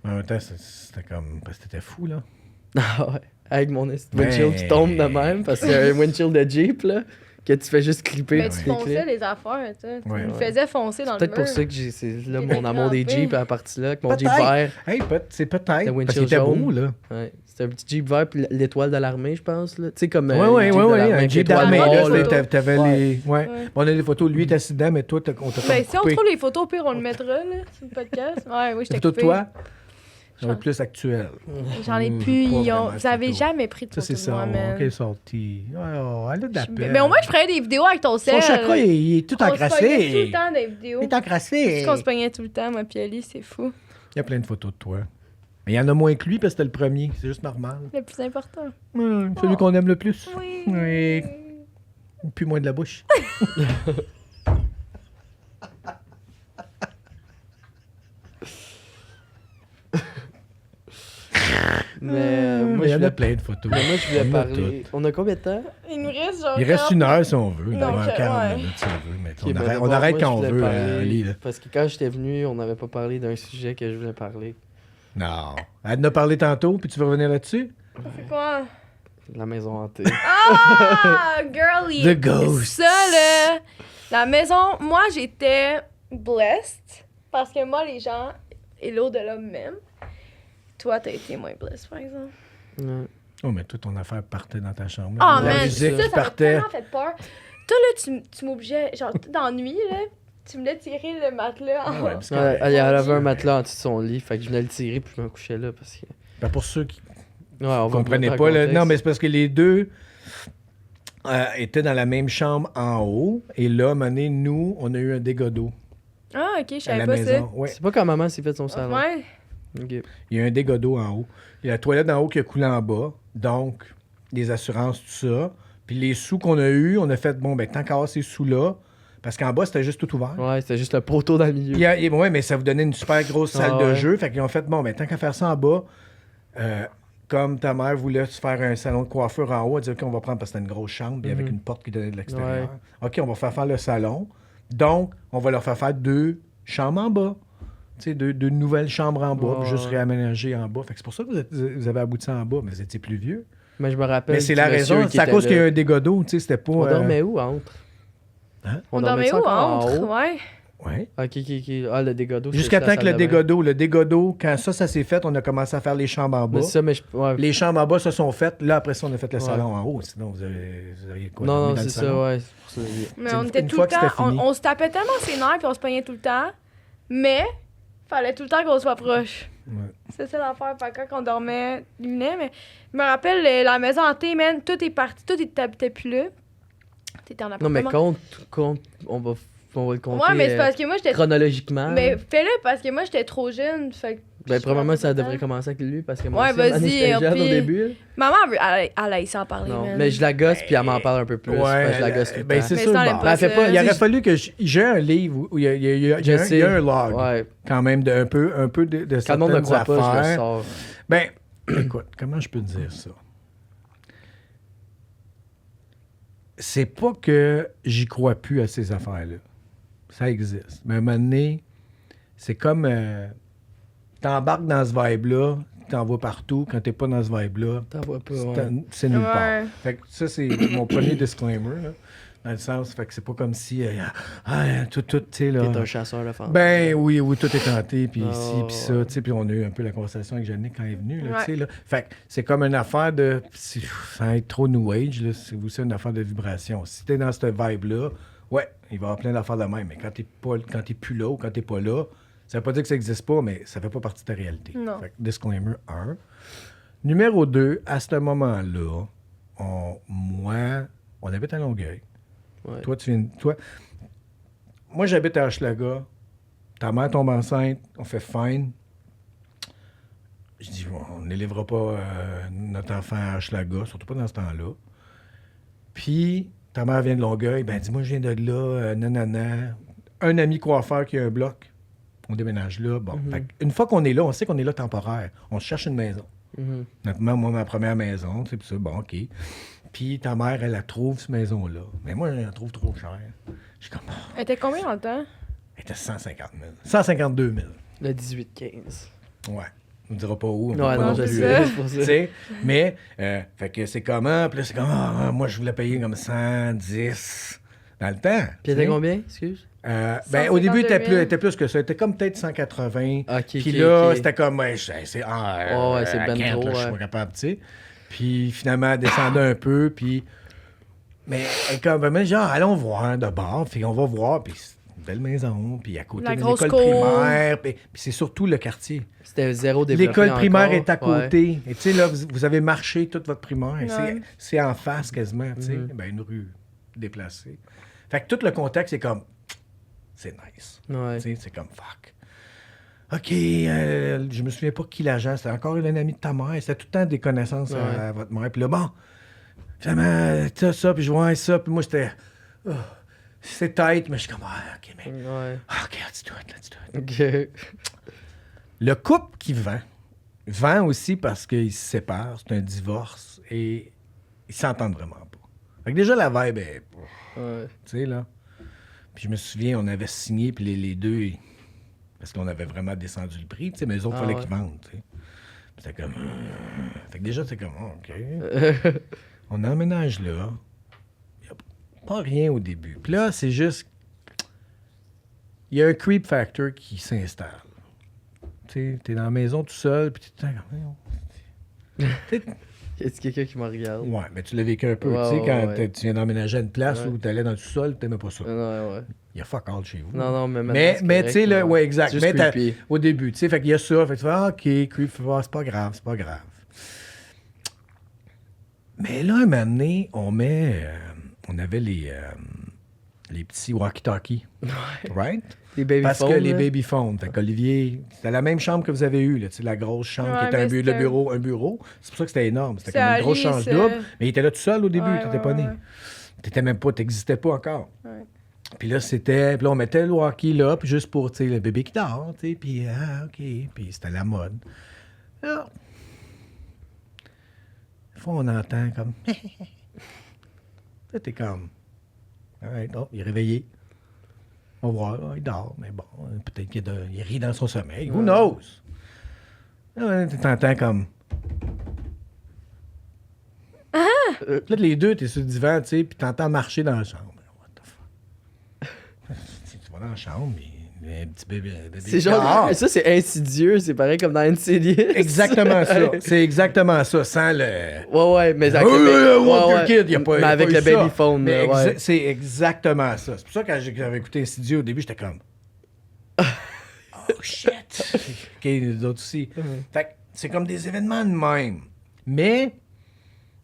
Mais en même temps, c'était comme. Parce que t'étais fou, là. Ah ouais. Avec mon windshield Mais- qui tombe de même. Parce qu'il y a un windshield de Jeep, là. Que tu fais juste clipper. Mais puis tu tu fonçais déclips. les affaires, tu sais. Tu Ouais. me faisais foncer dans le C'est mur. peut-être pour ça que c'est là J'ai mon amour des crampé. Jeeps à la partie là. Avec mon Jeep Peut-être. vert. Hey, c'est peut-être. Parce qu'il windshield était beau, jaune. là. Ouais. C'était un petit Jeep vert puis l'étoile de l'armée, je pense. Là. Tu sais, comme. Oui, le oui, Jeep oui, de oui. l'armée Un avec Jeep l'étoile d'armée, noire, là, là. photo. T'avais Ouais. les. Ouais. Ouais. On a des photos. Lui, était assis dedans, mais toi, on t'a Ben, si on coupé. trouve les photos, au pire, on le mettra, là, sur le podcast. Ouais, oui, je Des t'ai photos de coupé. toi? J'en ai plus actuel. J'en ai Mmh, plus. pas Ils ont- vraiment de Vous avez photos. jamais pris de Ça, photos c'est de moi, ça. man. OK, sorti. Oh, elle a de la peine. Mais au moins, je ferais des vidéos avec ton Son sel. chakra, il est tout On se pognait tout encrassé. le temps des vidéos. Il est encrassé. Parce qu'on se pognait tout le temps, moi puis Ali, c'est fou. Il y a plein de photos de toi. Mais il y en a moins que lui parce que c'était le premier. C'est juste normal. Le plus important. Celui qu'on aime le plus. Oui. Oui. Plus moins de la bouche. Mais Mais moi, il y je en a voulais, plein de photos. mais moi, je voulais On a parler. On a combien de temps? Il nous reste genre. Il reste 40 une heure si on veut. Donc, D'avoir 40 ouais. minutes si on veut. Mais Ok, on ben arrête, d'abord, on arrête moi, quand je on voulais veut, parler- Ali. Là. Parce que quand j'étais venu, on n'avait pas parlé d'un sujet que je voulais parler. Non. Elle en a parlé tantôt, puis tu veux revenir là-dessus? C'est quoi? La maison hantée. Ah, girly! The Ghost. Ça, là, la maison, moi, j'étais blessed parce que moi, les gens et l'au-delà m'aiment. Toi, t'as été moins blessed, par exemple. Ouais. Oh, mais toi, ton affaire partait dans ta chambre. Ah, La man, musique ça qui m'a partait. tellement fait peur. Toi, là, tu m'obligeais, genre, dans la nuit, là, tu me laissais tirer le matelas. Ah ouais, parce que- Ouais, elle avait un matelas en dessous de son lit, fait que je venais le tirer puis je me couchais là parce que. Ben, pour ceux qui Ouais, on ne va comprenaient mettre pas, en là, contexte. non, mais c'est parce que les deux. était dans la même chambre en haut. Et là, à un moment donné, nous, on a eu un dégât d'eau Ah, ok, je à savais la pas maison. Ouais. C'est pas quand maman s'est fait son ça. salon. Ouais. Ok. Il y a un dégât d'eau en haut. Il y a la toilette en haut qui a coulé en bas. Donc, les assurances, tout ça. Puis les sous qu'on a eus, on a fait, bon, ben tant qu'à avoir ces sous-là, parce qu'en bas, c'était juste tout ouvert. Ouais, c'était juste le poteau dans le milieu. Ouais, mais ça vous donnait une super grosse salle de ouais. jeu. Fait qu'ils ont fait, bon, ben tant qu'à faire ça en bas, comme ta mère voulait se faire un salon de coiffure en haut, elle dit, OK, on va prendre parce que c'était une grosse chambre, puis avec une porte qui donnait de l'extérieur. OK, on va faire le salon. Donc, on va leur faire 2 chambres en bas. Tu sais, deux nouvelles chambres en bas, puis juste réaménager en bas. Fait que c'est pour ça que vous avez abouti en bas, mais vous étiez plus vieux. Mais je me rappelle. Mais c'est la raison, c'est à cause qu'il y a eu un dégât d'eau, tu sais, c'était pas... On dormait où, entre? Hein? On dormait où, encore en entre? haut? Ouais. Ouais. Ok. Ah, le dégât d'eau. Jusqu'à c'était temps que la le salle de bain. dégât d'eau, quand ça s'est fait, on a commencé à faire les chambres en bas. Mais c'est ça, mais ouais. Les chambres en bas se sont faites. Là, après ça, on a fait le Ouais. salon en haut. Sinon, vous auriez quoi? Non, dormi non, dans le c'est salon? ça, ouais. C'est pour ça. Mais T'sais, on une était tout fois le que c'était temps. fini. On se tapait tellement ses nerfs puis on se pognait tout le temps. Mais, fallait tout le temps qu'on soit proche. Ouais. C'est ça l'affaire. Fait que quand on dormait, il venait. Mais je me rappelle, la maison hantée, man, tout est parti. Tout t'habitais plus là. T'étais en Non, mais appartement. compte, on va le compter Ouais, mais c'est parce que moi, j'étais. chronologiquement. Mais fais-le parce que moi, j'étais trop jeune. Fait que Ben, je probablement, me ça rappelle devrait pas. commencer avec lui parce que moi Ouais, aussi, à un moment donné, vas-y, j'étais jeune au puis- début. Maman, elle a s'en parler. Non, man. mais je la gosse, puis elle m'en parle un peu plus. parce que je la gosse tout le ben temps. c'est Mais sûr. ça, elle bon. aime pas Ben, elle fait ça. pas- il aurait Si, fallu que j'ai un livre où il y a un log Ouais. quand même de un peu de Quand le monde ne certaines croit pas, je le affaires. sors. Ben, écoute, comment je peux te dire ça? C'est pas que j'y crois plus à ces affaires-là. Ça existe. Mais à un moment donné, c'est comme... t'embarques dans ce vibe-là, t'en vas partout. Quand t'es pas dans ce vibe-là, T'en vois pas, c'est nulle part. Ouais. Fait que ça, c'est mon premier disclaimer, là. Dans le sens, fait que c'est pas comme si... tout, tu sais, là... T'es un chasseur de fantômes. Ben oui, tout est tenté, puis Ah, ici, puis ça, tu sais, puis on a eu un peu la conversation avec Jannick quand elle est venue, là, Ouais. tu sais, là. Fait que c'est comme une affaire de, sans être trop new age, là, c'est aussi une affaire de vibration. Si t'es dans cette vibe-là, ouais, il va y avoir plein d'affaires de même, mais quand t'es plus là ou quand t'es pas là, ça veut pas dire que ça existe pas, mais ça fait pas partie de ta réalité. Non. Fait que disclaimer 1. Numéro 2, à ce moment-là, on habite à Longueuil. Ouais. Toi, moi, j'habite à Hochelaga. Ta mère tombe enceinte. On fait fine. Je dis, bon, on n'élèvera pas notre enfant à Hochelaga, surtout pas dans ce temps-là. Puis, ta mère vient de Longueuil. Ben, dis-moi, je viens de là, nanana. Un ami coiffeur qui a un bloc. On déménage là. Bon, fait une fois qu'on est là, on sait qu'on est là temporaire. On se cherche une maison. Mhm. Notamment, moi, ma première maison, tu sais, puis ça, bon, OK. Puis ta mère, elle la trouve, cette maison-là. Mais moi, je la trouve trop chère. Je suis comme, Elle était combien dans le temps? elle était 150 000. 152 000. Le 18-15. Ouais. On ne dira pas où. On Ouais, va pas non, non je plus, sais. sais. c'est pour ça. tu sais, mais, fait que c'est comment? Puis là, c'est comme, moi, je voulais payer comme 110 dans le temps. Puis elle tu était sais. combien, excuse? Ben, au début, 152 000. elle était plus que ça. Elle était comme peut-être 180. Ok, Puis ok, là, ok. c'était comme, ouais, c'est ouais, c'est à ben Kent, trop, là, je suis ouais. pas capable, tu sais. Puis finalement, elle descendait un peu, puis... Mais elle comme, vraiment, genre, allons voir de bord, puis on va voir, puis c'est une belle maison, puis à côté La de grosse l'école cour. primaire, puis c'est surtout le quartier. C'était zéro développé L'école primaire encore. est à Ouais. côté. Et tu sais, là, vous avez marché toute votre primaire. Ouais. C'est en face quasiment, tu sais. Ben, une rue déplacée. Fait que tout le contexte, c'est comme... C'est nice. Ouais. Tu sais, c'est comme fuck. OK, je me souviens pas qui l'agent. C'était encore une amie de ta mère. C'était tout le temps des connaissances à votre mère. Puis là, bon, finalement, tu as ça, puis je vois ça. Puis moi, j'étais... c'est tête, mais je suis comme, OK, mais... Ouais. OK, let's do it. Ok. Le couple qui vend aussi parce qu'ils se séparent. C'est un divorce. Et ils s'entendent vraiment pas. Fait que déjà, la vibe est... Ouais. Tu sais, là. Puis je me souviens, on avait signé, puis les deux, parce qu'on avait vraiment descendu le prix, tu sais, mais les autres, il fallait qu'ils vendent, tu sais. Puis c'était comme... Fait que déjà, c'est comme, OK. On emménage là. Il n'y a pas rien au début. Puis là, c'est juste... Il y a un creep factor qui s'installe. Tu sais, t'es dans la maison tout seul, puis tu te dis, Y a quelqu'un qui me regarde? ouais, mais tu l'as vécu un peu, Ouais, tu sais, quand ouais. tu viens d'emménager à une place Ouais. où tu allais dans le sous-sol, t'aimais pas ça. Ouais. Il y a fuck all chez vous. Non, non, mais Mais maintenant, c'est tu sais, là, correct, ouais, exact. C'est Mais juste creepy. au début, tu sais, fait qu'il y a ça. Fait que tu fais, OK, creep, c'est pas grave, Mais là, un moment donné, on met on avait les petits walkie-talkies. Right? Les baby Parce phones, que les là. baby phones. Fait qu'Olivier, c'était la même chambre que vous avez eue, là, tu sais, la grosse chambre Ouais, qui était mais le c'était- bureau, un bureau. C'est pour ça que c'était énorme. C'était C'est comme à une grosse lui, chambre c'est- double. Mais il était là tout seul au début, Ouais, t'étais ouais, pas né. ouais. T'étais même pas, t'existais pas encore. Ouais. Puis là, c'était. Puis là, on mettait le walkie là, puis juste pour, tu sais, le bébé qui dort, tu sais, puis OK. Puis c'était la mode. Là, des fois, on entend comme. Là, t'es comme. Ouais, non, il est réveillé. On va voir, il dort, mais bon, peut-être qu'il rit dans son sommeil. Who knows? Là, t'entends comme. Là, les deux, t'es sur le divan, tu sais, puis t'entends marcher dans la chambre. What the fuck? Tu vas dans la chambre, mais un petit bébé. C'est genre, dehors. ça c'est insidieux, c'est pareil comme dans Insidious. Exactement ça. C'est exactement ça, sans le. Ouais, mais avec Walker Kid, y a pas, mais y a avec pas le eu ça. baby phone, Mais là, ouais. c'est exactement ça. C'est pour ça que quand j'avais écouté Insidieux au début, j'étais comme. Oh shit! OK, les autres aussi. Fait que c'est comme des événements de même. Mais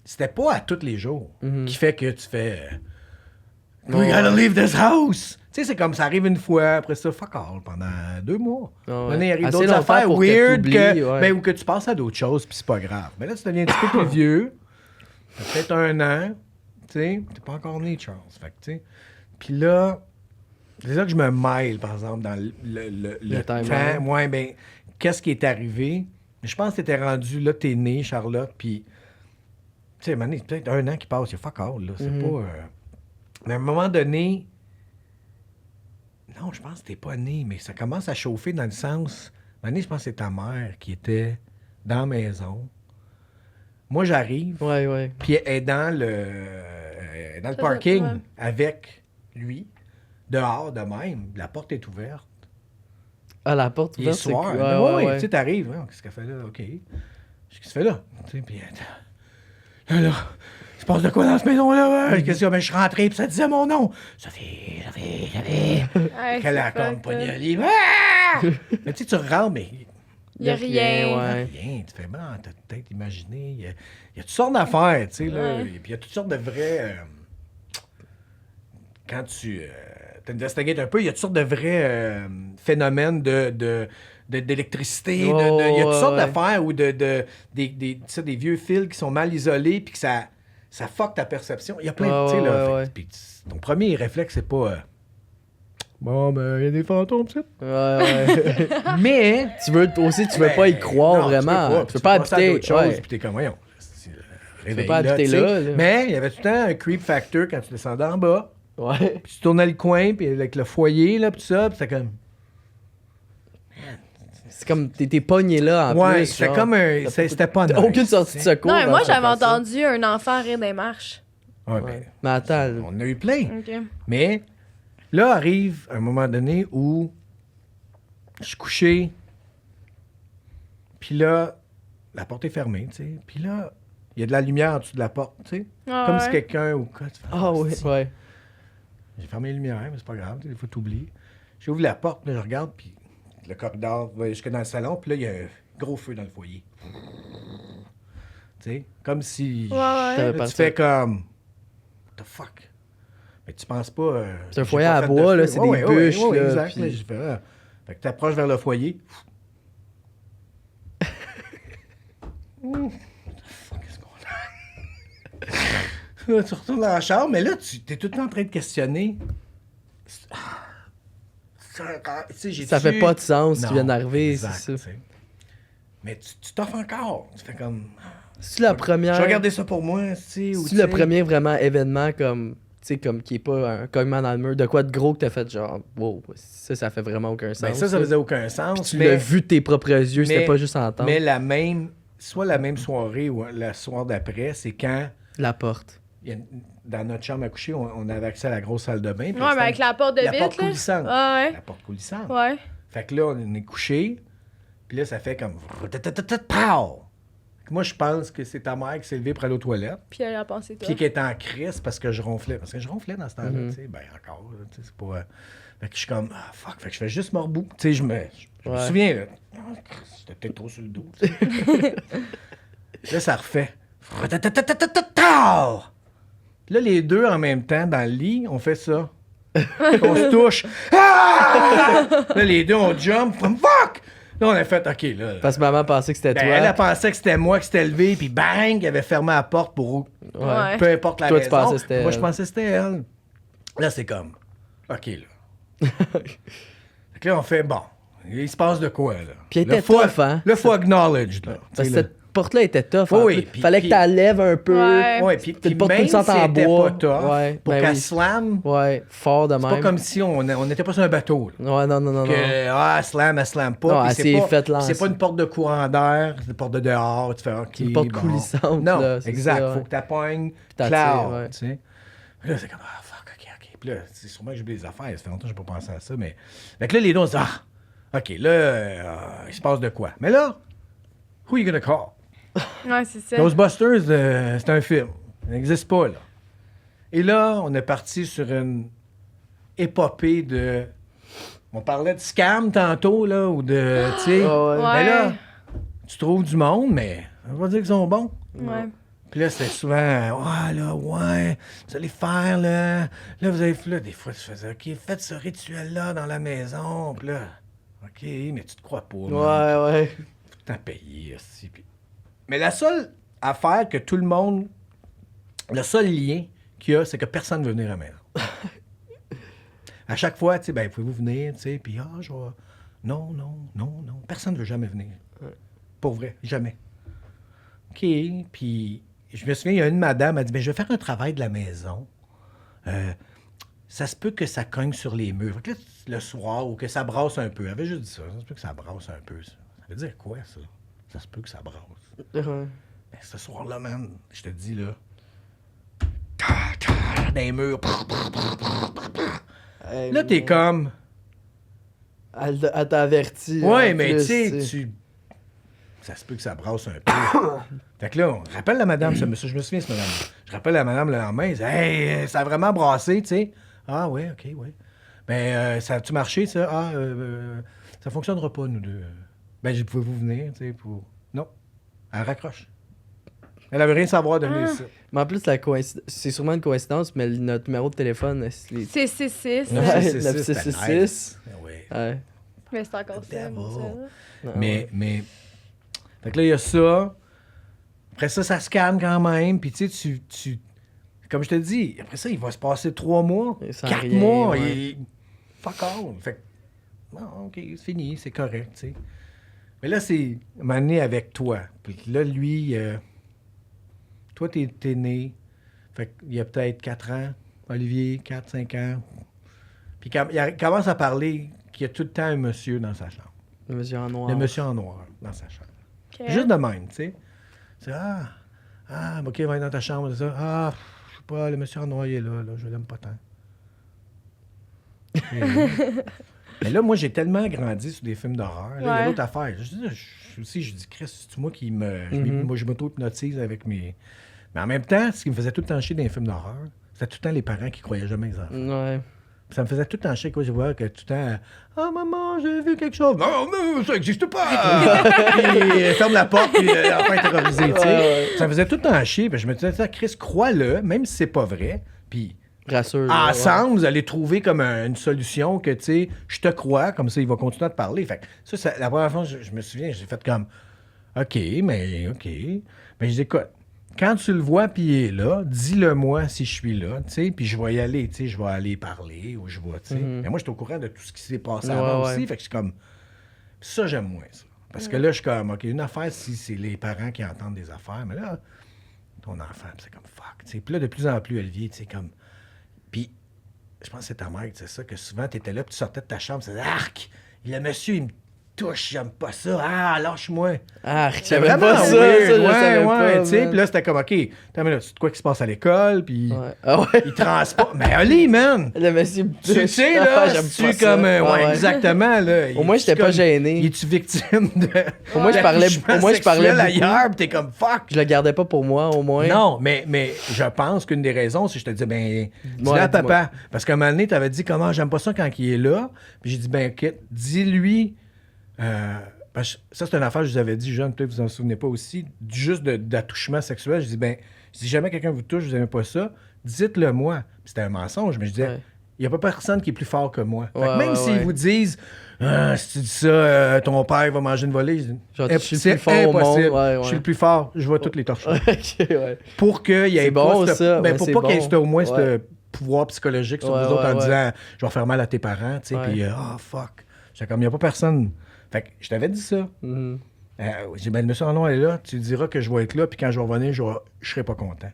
c'était pas à tous les jours qui fait que tu fais. We gotta leave this house! Tu sais, c'est comme ça arrive une fois, après ça, fuck all, pendant 2 mois. Ah ouais. Là, il arrive Assez d'autres longtemps affaires pour que weird t'oublies, que, ouais. ben, ou que tu passes à d'autres choses, puis c'est pas grave. Mais là, tu deviens un petit peu plus vieux. T'as peut-être 1 an. Tu sais, t'es pas encore né, Charles. Fait que, tu sais. Puis là, c'est là que je me mêle, par exemple, dans le timeline. temps. Ouais, ben, qu'est-ce qui est arrivé? Je pense que t'étais rendu, là, t'es né, Charlotte, puis, tu sais, Mané, peut-être 1 an qui passe, il y a fuck all, là. C'est pas. Mais à un moment donné. Non, je pense que t'es pas né, mais ça commence à chauffer dans le sens. Mané, je pense que c'est ta mère qui était dans la maison. Moi, j'arrive. Ouais. Puis elle est dans le parking ouais. avec lui, dehors de même. La porte est ouverte. Ah, la porte Il est ouverte, c'est soir. cool. Ouais. Tu sais, t'arrives. Ouais, qu'est-ce qu'elle fait là? OK. Qu'est-ce qu'il se fait là? Tu sais, puis là, il se passe de quoi dans cette maison-là? Ouais? Qu'est-ce que je suis rentré, puis ça disait mon nom. Sophie. Ouais, Qu'elle a c'est comme fucked pogné up. le livre. Ah! Mais tu sais, tu rentres, mais Il y a rien. ouais. rien. Tu fais, bon, t'as peut-être imaginé. Il y a toutes sortes d'affaires, tu sais, là. Ouais. Et puis il y a toutes sortes de vrais. Quand tu t'investigues un peu, il y a toutes sortes de vrais phénomènes d'électricité. Il y a toutes sortes d'affaires ou tu sais, des vieux fils qui sont mal isolés puis que ça fuck ta perception. Il y a plein de. Tu sais, là. Ouais. Puis ton premier réflexe, c'est pas. Bon, ben, il y a des fantômes, ça. Ouais. Mais. Tu veux pas y croire vraiment. Tu peux pas passer à habiter. d'autres choses, Ouais. puis t'es comme, voyons. Tu peux pas habiter là. Mais il y avait tout le temps un creep factor quand tu descendais en bas. Ouais. Puis tu tournais le coin, puis avec le foyer, là, puis tout ça, puis c'était comme. C'est comme t'es pogné là en Ouais, plus. c'était genre. comme un. C'était pas T'as nice. aucune sortie de secours. Non, mais dans moi, cette j'avais personne. entendu un enfant rire des marches. Ouais, Ouais. Mais attends, là. on en a eu plein. OK. Mais là arrive un moment donné où je suis couché, puis là, la porte est fermée, tu sais. Puis là, il y a de la lumière en dessous de la porte, tu sais. Ah, Comme ouais. si quelqu'un ou quoi. Tu fais, Ah oui, c'est- ouais. J'ai fermé les lumières, mais c'est pas grave, des fois t'oublies. J'ouvre la porte, là, je regarde, puis le corridor va jusque dans le salon, puis là, il y a un gros feu dans le foyer. Tu sais, comme si... Ouais, ouais. Là, T'avais tu fais comme... What the fuck? Mais tu penses pas... C'est un j'ai foyer pas à fait de bois, feu. là, c'est des bûches, là, exact. puis- Là, j'ai fait, Fait que t'approches vers le foyer. What the fuck is going on? Là, tu retournes dans la chambre, mais là, tu es tout le temps en train de questionner. Ça fait pas de sens, Non, tu viens d'arriver, exact, c'est ça. tu sais. Mais tu t'offres encore. Tu fais comme. C'est la Je première. vais regarder ça pour moi, tu sais. ou C'est tu le sais. premier vraiment événement comme. Tu sais, comme qui est pas un cognement dans le mur, de quoi de gros que t'as fait genre, wow, ça fait vraiment aucun sens. Ben, ça faisait aucun sens. Puis tu mais- l'as vu de tes propres yeux, c'était mais- pas juste entendre. Mais soit la même soirée ou la soirée d'après, c'est quand, La porte. dans notre chambre à coucher, on avait accès à la grosse salle de bain. puis Ouais, mais avec la porte de la vitre, porte là. coulissante. Ouais, La porte coulissante. ouais. Fait que là, on est couché, puis là, ça fait comme... Pow! Moi, je pense que c'est ta mère qui s'est levée pour aller aux toilettes, Puis elle a pensé toi. puis qui est en crise parce que je ronflais. Parce que je ronflais dans ce temps-là, Mhm. tu sais. Ben, encore, là, tu sais, c'est pas... Fait que je suis comme, ah, fuck. Fait que je fais juste morbout. Tu sais, je me Ouais. souviens, là. Ah, Christ, j'étais peut-être trop sur le dos, tu sais. Là, ça refait. Là, Là, les deux en même temps, dans le lit, on fait ça. On se touche. Ah! Là, les deux, on jump. Fuck! Là, on a fait, OK, là. Parce que maman pensait que c'était Ben, toi. elle a pensé que c'était moi qui s'était levé, puis bang, elle avait fermé la porte pour Ouais. peu importe la Toi, tu raison. pensais que c'était Moi, je elle. pensais que c'était elle. Là, c'est comme, OK, là. Fait que là, on fait, bon, il se passe de quoi, là? Puis elle Là, était tough, hein? Là, faut acknowledge, là. Parce que Tu sais, cette porte-là était tough. Oui, en oui, plus. puis- Fallait puis- que tu lèves un peu. Ouais. là. Ouais, puis Une porte même si toute en c'était bois. pas tough, Ouais, pour ben qu'elle oui. slam, Ouais, fort de c'est même. pas comme si on n'était pas sur un bateau, là. Ouais, non. Que, elle slam pas. Non, puis elle c'est s'est pas, faite puis lancer. c'est pas une porte de courant d'air, c'est une porte de dehors. Tu fais, OK, Une porte bon. coulissante, Non, là, c'est exact. ça, ouais. Faut que tu pognes t'attires, cloud, ouais. tu sais. Là, c'est comme, ah, fuck, OK. Puis là, c'est sûrement que j'ai oublié les affaires. Ça fait longtemps que j'ai pas pensé à ça, mais... Fait que là, les deux, on se dit, ah, OK, là, il se passe de quoi? Mais là, who you gonna call? Ouais, c'est ça. Ghostbusters, c'est un film. Ça n'existe pas, là. Et là, on est parti sur une épopée de... On parlait de scam tantôt, là, ou de, tu sais... Ah ouais. Ouais. Mais là, tu trouves du monde, mais on va dire qu'ils sont bons. Ouais. Puis là, c'était souvent, ouais, vous allez faire, là, vous avez fait, là, des fois, tu faisais, OK, faites ce rituel-là dans la maison. Puis là, OK, mais tu te crois pas. man. Ouais. Tout le temps payé, aussi. Puis... Mais la seule affaire que tout le monde, le seul lien qu'il y a, c'est que personne ne veut venir à la maison. À chaque fois, tu sais, ben, pouvez-vous venir, tu sais, puis je vais... Non. Personne ne veut jamais venir. Pour vrai, jamais. OK, puis je me souviens, il y a une madame, elle dit, ben, je vais faire un travail de la maison. Ça se peut que ça cogne sur les murs. Fait que là, le soir, ou que ça brasse un peu. Elle avait juste dit ça. Ça se peut que ça brasse un peu, ça. Ça veut dire quoi, ça? Ça se peut que ça brasse. Ouais. Ben, ce soir-là, man, je te dis, là... Dans les murs. Hey, Là, t'es comme... Elle t'a averti. Ouais, en mais plus, tu sais, ça se peut que ça brasse un peu. Fait que là, on rappelle la madame, je me souviens de cette madame. Je rappelle la madame le lendemain, elle dit, hey, ça a vraiment brassé, tu sais. Ah, ouais, OK, ouais. Ben, ça a-tu marché, ça? Ah, ça fonctionnera pas, nous deux. Ben, pouvez-vous venir, tu sais, pour. Non. Elle raccroche. Elle avait rien à savoir de venir ici. Mais en plus, c'est sûrement une coïncidence, mais notre numéro de téléphone, c'est... C'est 666. Ouais. Ouais, 9666. 9666. Ouais. Ouais. Mais c'est encore ça. Devil. Non, Mais. Fait que là, il y a ça. Après ça, ça se calme quand même. Puis tu sais, tu. Comme je te dis, après ça, il va se passer 3 mois, Sans 4 rien, mois. ouais. Et... Fuck all. Fait que. Bon, OK, c'est fini, c'est correct, tu sais. Mais là, c'est m'amener avec toi. Puis là, lui, toi, t'es né. Fait qu'il y a peut-être 4 ans. Olivier, 4, 5 ans. Puis quand il commence à parler qu'il y a tout le temps un monsieur dans sa chambre. Le monsieur en noir. Le monsieur en noir dans sa chambre. Ok. Juste de même, tu sais. C'est OK, va aller dans ta chambre, c'est ça. Ah, je sais pas, le monsieur en noir, il est là, je l'aime pas tant. Mais là, moi, j'ai tellement grandi sur des films d'horreur. Là, il y a Ouais. d'autres affaires. Je dis, Chris, c'est moi qui me. Moi, je m'auto-hypnotise avec mes. Mais en même temps, ce qui me faisait tout le temps chier dans les films d'horreur, c'était tout le temps les parents qui croyaient jamais les enfants. Ouais. Puis ça me faisait tout le temps chier, quoi. Je vois que tout le temps. Ah, maman, j'ai vu quelque chose. Non, mais ça n'existe pas. Puis ferme la porte, puis l'enfant est terrorisé, tu sais. Ouais. Ça me faisait tout le temps chier. Puis je me disais, Chris, crois-le, même si c'est pas vrai. Puis Rassure. là, ensemble, vous allez trouver comme une solution que, tu sais, je te crois, comme ça, il va continuer à te parler. Fait que ça, la première fois, je me souviens, j'ai fait comme, OK. Mais je dis, écoute, quand tu le vois, puis il est là, dis-le-moi si je suis là, tu sais, puis je vais y aller, tu sais, je vais aller parler, ou je vais, tu sais. Mais moi, je suis au courant de tout ce qui s'est passé avant Ouais. aussi, fait que je suis comme, ça, j'aime moins ça. Parce que là, je suis comme, OK, une affaire, si c'est les parents qui entendent des affaires, mais là, ton enfant, c'est comme, fuck, tu sais. Puis là, de plus en plus, Olivier, tu sais, comme... Puis, je pense que c'est ta mère qui disait ça, que souvent, tu étais là, puis tu sortais de ta chambre, tu disais, arc, le monsieur, il me touche, j'aime pas ça, ah, lâche-moi. Ah, je C'est savais vraiment pas ça, weird, ça, je savais pas, tu sais. man. Puis là, c'était comme, OK, attends, mais là, c'est quoi qui se passe à l'école, puis Ouais. Ah ouais. il transporte. Mais Oli, man! Le monsieur me Tu touche. sais, Ah, là, j'aime tu pas ça. comme. Ah Ouais, exactement, là. Au moins, j'étais pas gêné. Es-tu victime de. Au moins, je parlais beaucoup. ailleurs, puis t'es comme fuck. Je le gardais pas pour moi, au moins. Non, mais je pense qu'une des raisons, c'est que je te dis, ben, dis-le Ouais, à dis-moi. papa. Parce qu'à un moment donné, t'avais dit comment j'aime pas ça quand il est là. Puis j'ai dit, ben, OK, dis-lui. Parce que ça, c'est une affaire que je vous avais dit, jeune, peut-être que vous en souvenez pas aussi, juste d'attouchement sexuel. Je dis, ben, si jamais quelqu'un vous touche, vous n'aimez pas ça, Dites-le moi. Puis c'était un mensonge, mais je disais, Ouais. il n'y a pas personne qui est plus fort que moi. Fait que Ouais, même ouais, s'ils ouais. vous disent, ah, si tu dis ça, ton père va manger une volée, je dis, Genre, je suis le c'est plus fort au monde. impossible. Ouais, Je suis ouais. le plus fort, je vais toutes les torcher. Ok, ouais. Pour qu'il y ait C'est pas bon, ça. ben, Ouais, pour c'est pas qu'il y ait bon. au moins ce Ouais. pouvoir psychologique sur Ouais, vous autres en ouais, disant, je vais faire mal à tes parents, tu sais, Ouais. puis oh fuck. J'étais comme, il n'y a pas personne. Fait que je t'avais dit ça. Mhm. J'ai dit, ben, le monsieur en nom est là, tu diras que je vais être là, puis quand je vais revenir, je serai pas content.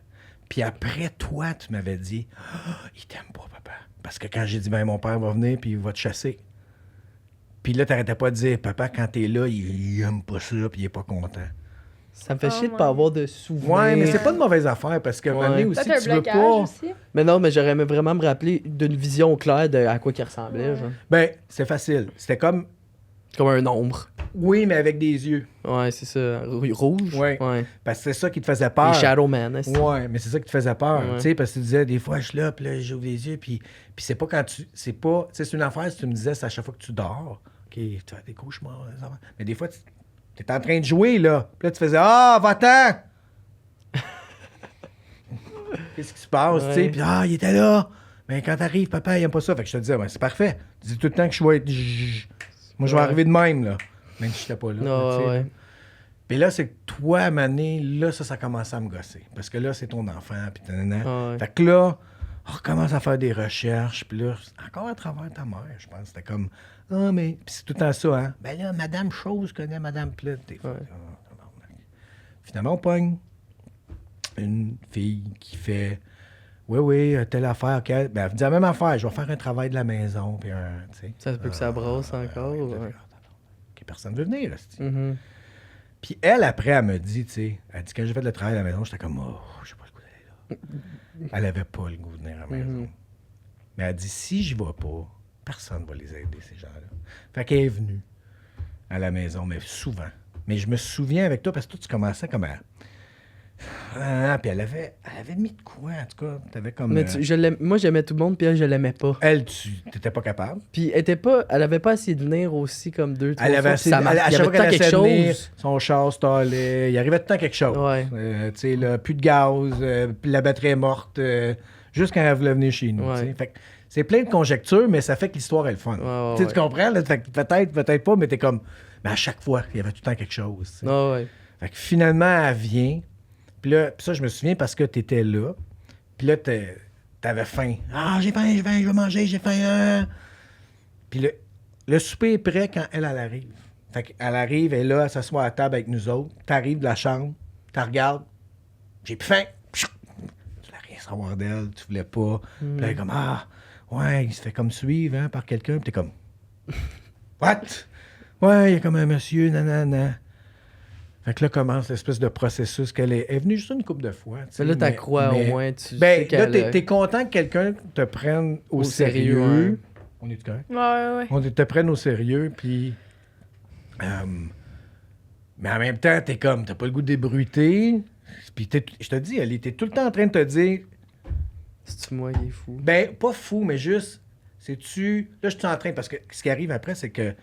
Puis après, toi, tu m'avais dit, ah, il t'aime pas, papa. Parce que quand j'ai dit, ben, mon père va venir, puis il va te chasser. Puis là, t'arrêtais pas de dire, papa, quand t'es là, il aime pas ça, puis il est pas content. Ça me fait Oh chier de my. pas avoir de souvenirs. Ouais, mais c'est pas de mauvaise affaire, parce qu'à un moment donné Ouais. aussi, Peut-être un tu veux blocage pas. aussi. Mais non, mais j'aurais aimé vraiment me rappeler d'une vision claire de à quoi il ressemblait. Ouais. Genre. Ben, c'est facile. C'était comme, Comme un ombre. oui, mais avec des yeux. Ouais, c'est ça. Rouge. Ouais. Ouais. Parce que c'est ça qui te faisait peur. Les Shadow Man. est-ce que- Ouais, mais c'est ça qui te faisait peur. Ouais. Tu sais, parce que tu disais, des fois, je suis là, puis là, j'ouvre les yeux, puis c'est pas quand tu. C'est pas. Tu sais, c'est une affaire, si tu me disais, c'est à chaque fois que tu dors. OK, tu as des cauchemars. des affaires. Mais des fois, tu es en train de jouer, là. Puis là, tu faisais, ah, va-t'en! Qu'est-ce qui se passe, tu sais? Ouais. Puis, ah, il était là. Mais quand t'arrives, papa, il aime pas ça. Fait que je te disais, ben, c'est parfait. Tu dis tout le temps que je vais être. Moi, je vais Ouais. arriver de même, là. Même si j'étais pas là. Non, tu sais. ouais. Puis là, c'est que toi, à Mané, là, ça commence à me gosser. Parce que là, c'est ton enfant, puis nanana. Ah ouais. Fait que là, on recommence à faire des recherches, puis là, encore à travers ta mère, je pense. C'était comme, ah, mais... Puis c'est tout le temps ça, hein. Ben là, Madame Chose connaît Madame Plette, des fois. Ouais. Ah, tabarnak. Finalement, on pogne une fille qui fait, oui, telle affaire, OK. Ben, elle dit la même affaire, je vais faire un travail de la maison, puis un, tu sais. Ça se peut que ça brasse encore. Ouais, Ouais. OK, personne ne veut venir, là, c'est-tu. Mhm. Puis elle, après, elle me dit, tu sais, elle dit, quand j'ai fait le travail à la maison, j'étais comme, oh, j'ai pas le goût d'aller là. Elle avait pas le goût de venir à la maison. Mhm. Mais elle dit, si j'y vais pas, personne va les aider, ces gens-là. Fait qu'elle est venue à la maison, mais souvent. Mais je me souviens avec toi, parce que toi, tu commençais comme à... Ah, puis elle avait mis de quoi, en tout cas. T'avais comme... Mais moi, j'aimais tout le monde, puis elle, je l'aimais pas. Elle, tu t'étais pas capable. Puis elle avait pas essayé de venir aussi comme 2-3 Elle avait fois. assez... Ça marche. à Il y chaque avait fois tout qu'elle le temps quelque essayait de venir, chose. son char stallait. Il arrivait tout le temps quelque chose. Ouais. Tu sais, là, plus de gaz, puis la batterie est morte, juste quand elle voulait venir chez nous. Ouais. tu sais. Fait que c'est plein de conjectures, mais ça fait que l'histoire est le fun. Ouais, Tu sais, ouais. tu comprends? Là? Fait que peut-être pas, mais t'es comme... Mais à chaque fois, il y avait tout le temps quelque chose. tu sais. Ah ouais. Fait que finalement, elle vient. Puis là, puis ça, je me souviens parce que t'étais là. Puis là, t'avais faim. Ah, j'ai faim, je vais manger, j'ai faim. Puis le souper est prêt quand elle arrive. Fait qu'elle arrive, elle est là, elle s'assoit à la table avec nous autres. T'arrives de la chambre, t'as regardes. J'ai plus faim. Tu voulais rien savoir d'elle, tu voulais pas. Puis là, elle est comme, ah, ouais, il se fait comme suivre hein, par quelqu'un. Puis t'es comme, what? Ouais, il y a comme un monsieur, nanana. Fait que là commence l'espèce de processus qu'elle est venue juste une couple de fois. tu sais, Mais là, t'as crois au moins. Tu Ben, sais là, qu'elle... t'es content que quelqu'un te prenne au Au sérieux. sérieux, ouais. On est correct? Ouais. On te prenne au sérieux, puis... mais en même temps, t'es comme, t'as pas le goût de débruiter. Puis je te dis, elle était tout le temps en train de te dire, C'est-tu moi, il est fou. ben, pas fou, mais juste, sais-tu... Là, je suis en train, parce que ce qui arrive après, c'est que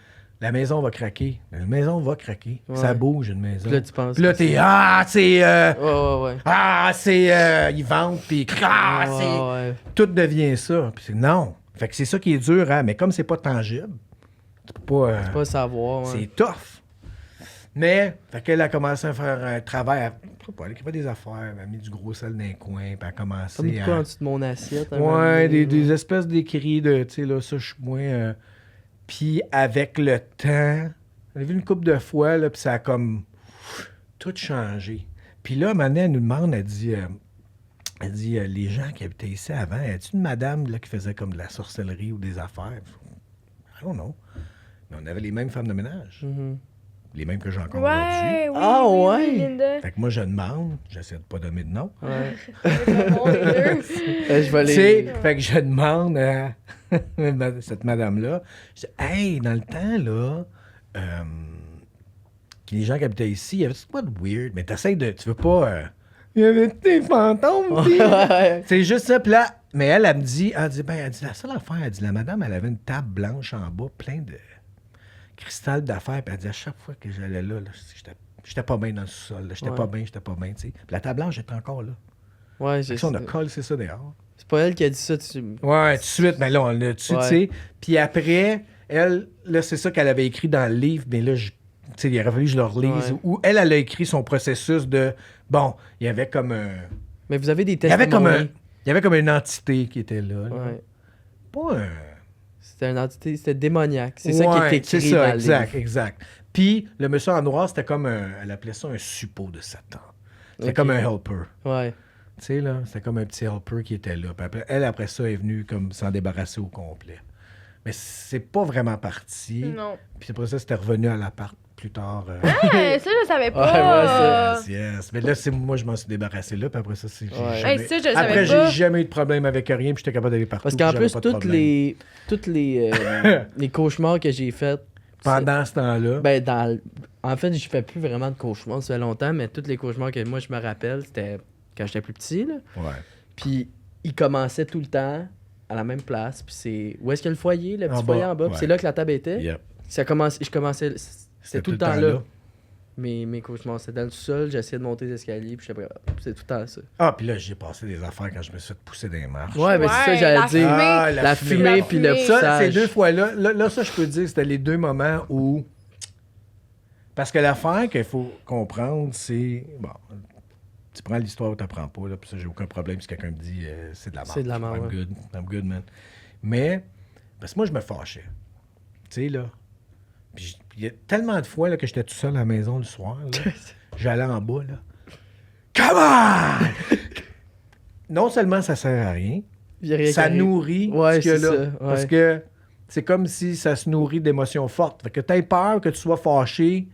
la maison va craquer. La maison va craquer. Ouais. Ça bouge, une maison. Puis là, tu penses. Puis là, que t'es, Ouais. ils vendent, puis c'est... Ouais. Tout devient ça. Puis c'est non. Fait que c'est ça qui est dur, hein. Mais comme c'est pas tangible, tu peux pas... C'est pas savoir. Ouais. c'est tough. Mais, fait qu'elle a commencé à faire un travail. Elle écrivait des affaires, elle a mis du gros sel dans les coins, puis elle a commencé Comme de à... quoi en dessous de mon assiette. un moment Ouais, donné, des espèces d'écrits de, tu sais, là, ça, je suis moins... Puis avec le temps, on a vu une couple de fois, là, puis ça a comme tout changé. Puis là, maintenant, elle nous demande, elle dit, les gens qui habitaient ici avant, y a-t-il une madame là, qui faisait comme de la sorcellerie ou des affaires? I don't know. Mais on avait les mêmes femmes de ménage, Mhm. les mêmes que j'ai encore aujourd'hui. Ouais, oui. Ah, oui, ouais? oui, Linda. Fait que moi, je demande, j'essaie de pas donner de nom. Ouais. On est deux. Je vais Tu les. sais, fait que je demande à cette madame-là, je dis, hey, dans le temps, là, les gens qui habitaient ici, il y avait tout quoi de weird, mais t'essayes de, tu veux pas, il y avait des fantômes, pis- Ouais. c'est juste ça, puis là, mais elle me dit, elle dit, la seule affaire, elle dit, la madame, elle avait une table blanche en bas, plein de cristal d'affaires, puis elle dit, à chaque fois que j'allais là, j'étais pas bien dans le sous-sol, là, j'étais Ouais. pas bien, tu sais. Puis la table blanche était encore là. Ouais, Fait que ça, on a collé ça dehors. C'est pas elle qui a dit ça. Ouais, tout de suite, mais là, on l'a tu sais. Puis après, elle, là, c'est ça qu'elle avait écrit dans le livre, mais là, tu sais, il aurait fallu que je le relise. Ouais. Où elle a écrit son processus de, bon, il y avait comme un... Mais vous avez des Il y avait testimonies. il y avait comme une entité qui était là. Là. Ouais. Pas un... C'était une entité, c'était démoniaque. C'est ça qui est écrit c'est ça, dans le exact, livre. exact. Puis le monsieur en noir, c'était comme un... Elle appelait ça un suppôt de Satan. C'était Ok. comme un helper. Ouais. Tu sais, là, c'était comme un petit helper qui était là. Puis après ça, est venue comme s'en débarrasser au complet. Mais c'est pas vraiment parti. Non. Puis après ça, c'était revenu à l'appart plus tard. Ouais, ça, je savais Ouais, pas. Yes. Mais là, moi, je m'en suis débarrassé là. Puis après ça, c'est... Ouais. jamais... Hey, ça, je le Après, savais pas. j'ai jamais eu de problème avec rien. Puis j'étais capable d'aller partout. Parce qu'en puis j'avais plus, pas de toutes problème. les cauchemars que j'ai faits. Pendant ce temps-là... Ben, en fait, je fais plus vraiment de cauchemars, ça fait longtemps, mais tous les cauchemars que moi je me rappelle, c'était quand j'étais plus petit, là. Ouais. Puis ils commençaient tout le temps à la même place. Puis c'est. Où est-ce qu'il y a le foyer, le petit En foyer bas, en bas? Puis ouais. c'est là que la table était. Yep. Je commençais. C'était tout le temps là. Mes cauchemars, c'était dans le sol, j'essayais de monter les escaliers, puis c'était tout le temps ça. Ah, puis là, j'ai passé des affaires quand je me suis fait pousser des marches. Ouais, mais c'est ça, Ouais, j'allais la dire. fumée. Ah, La fumée, puis le fumée. Ça, poussage. ces deux fois-là, là, ça, je peux dire, c'était les deux moments où... Parce que l'affaire qu'il faut comprendre, c'est... Bon, tu prends l'histoire ou tu n'apprends pas, là, puis ça, j'ai aucun problème si quelqu'un me dit c'est de la merde. C'est de la merde, I'm good, man. Mais, parce que moi, je me fâchais. Tu sais, là. Puis il y a tellement de fois là, que j'étais tout seul à la maison le soir, là, j'allais en bas, là. Come on! Non seulement ça sert à rien, Il y a rien ça qui arrive. nourrit Ouais, ce qu'il y a c'est là. ça, ouais. Parce que c'est comme si ça se nourrit d'émotions fortes. Fait que t'aies peur, que tu sois fâché,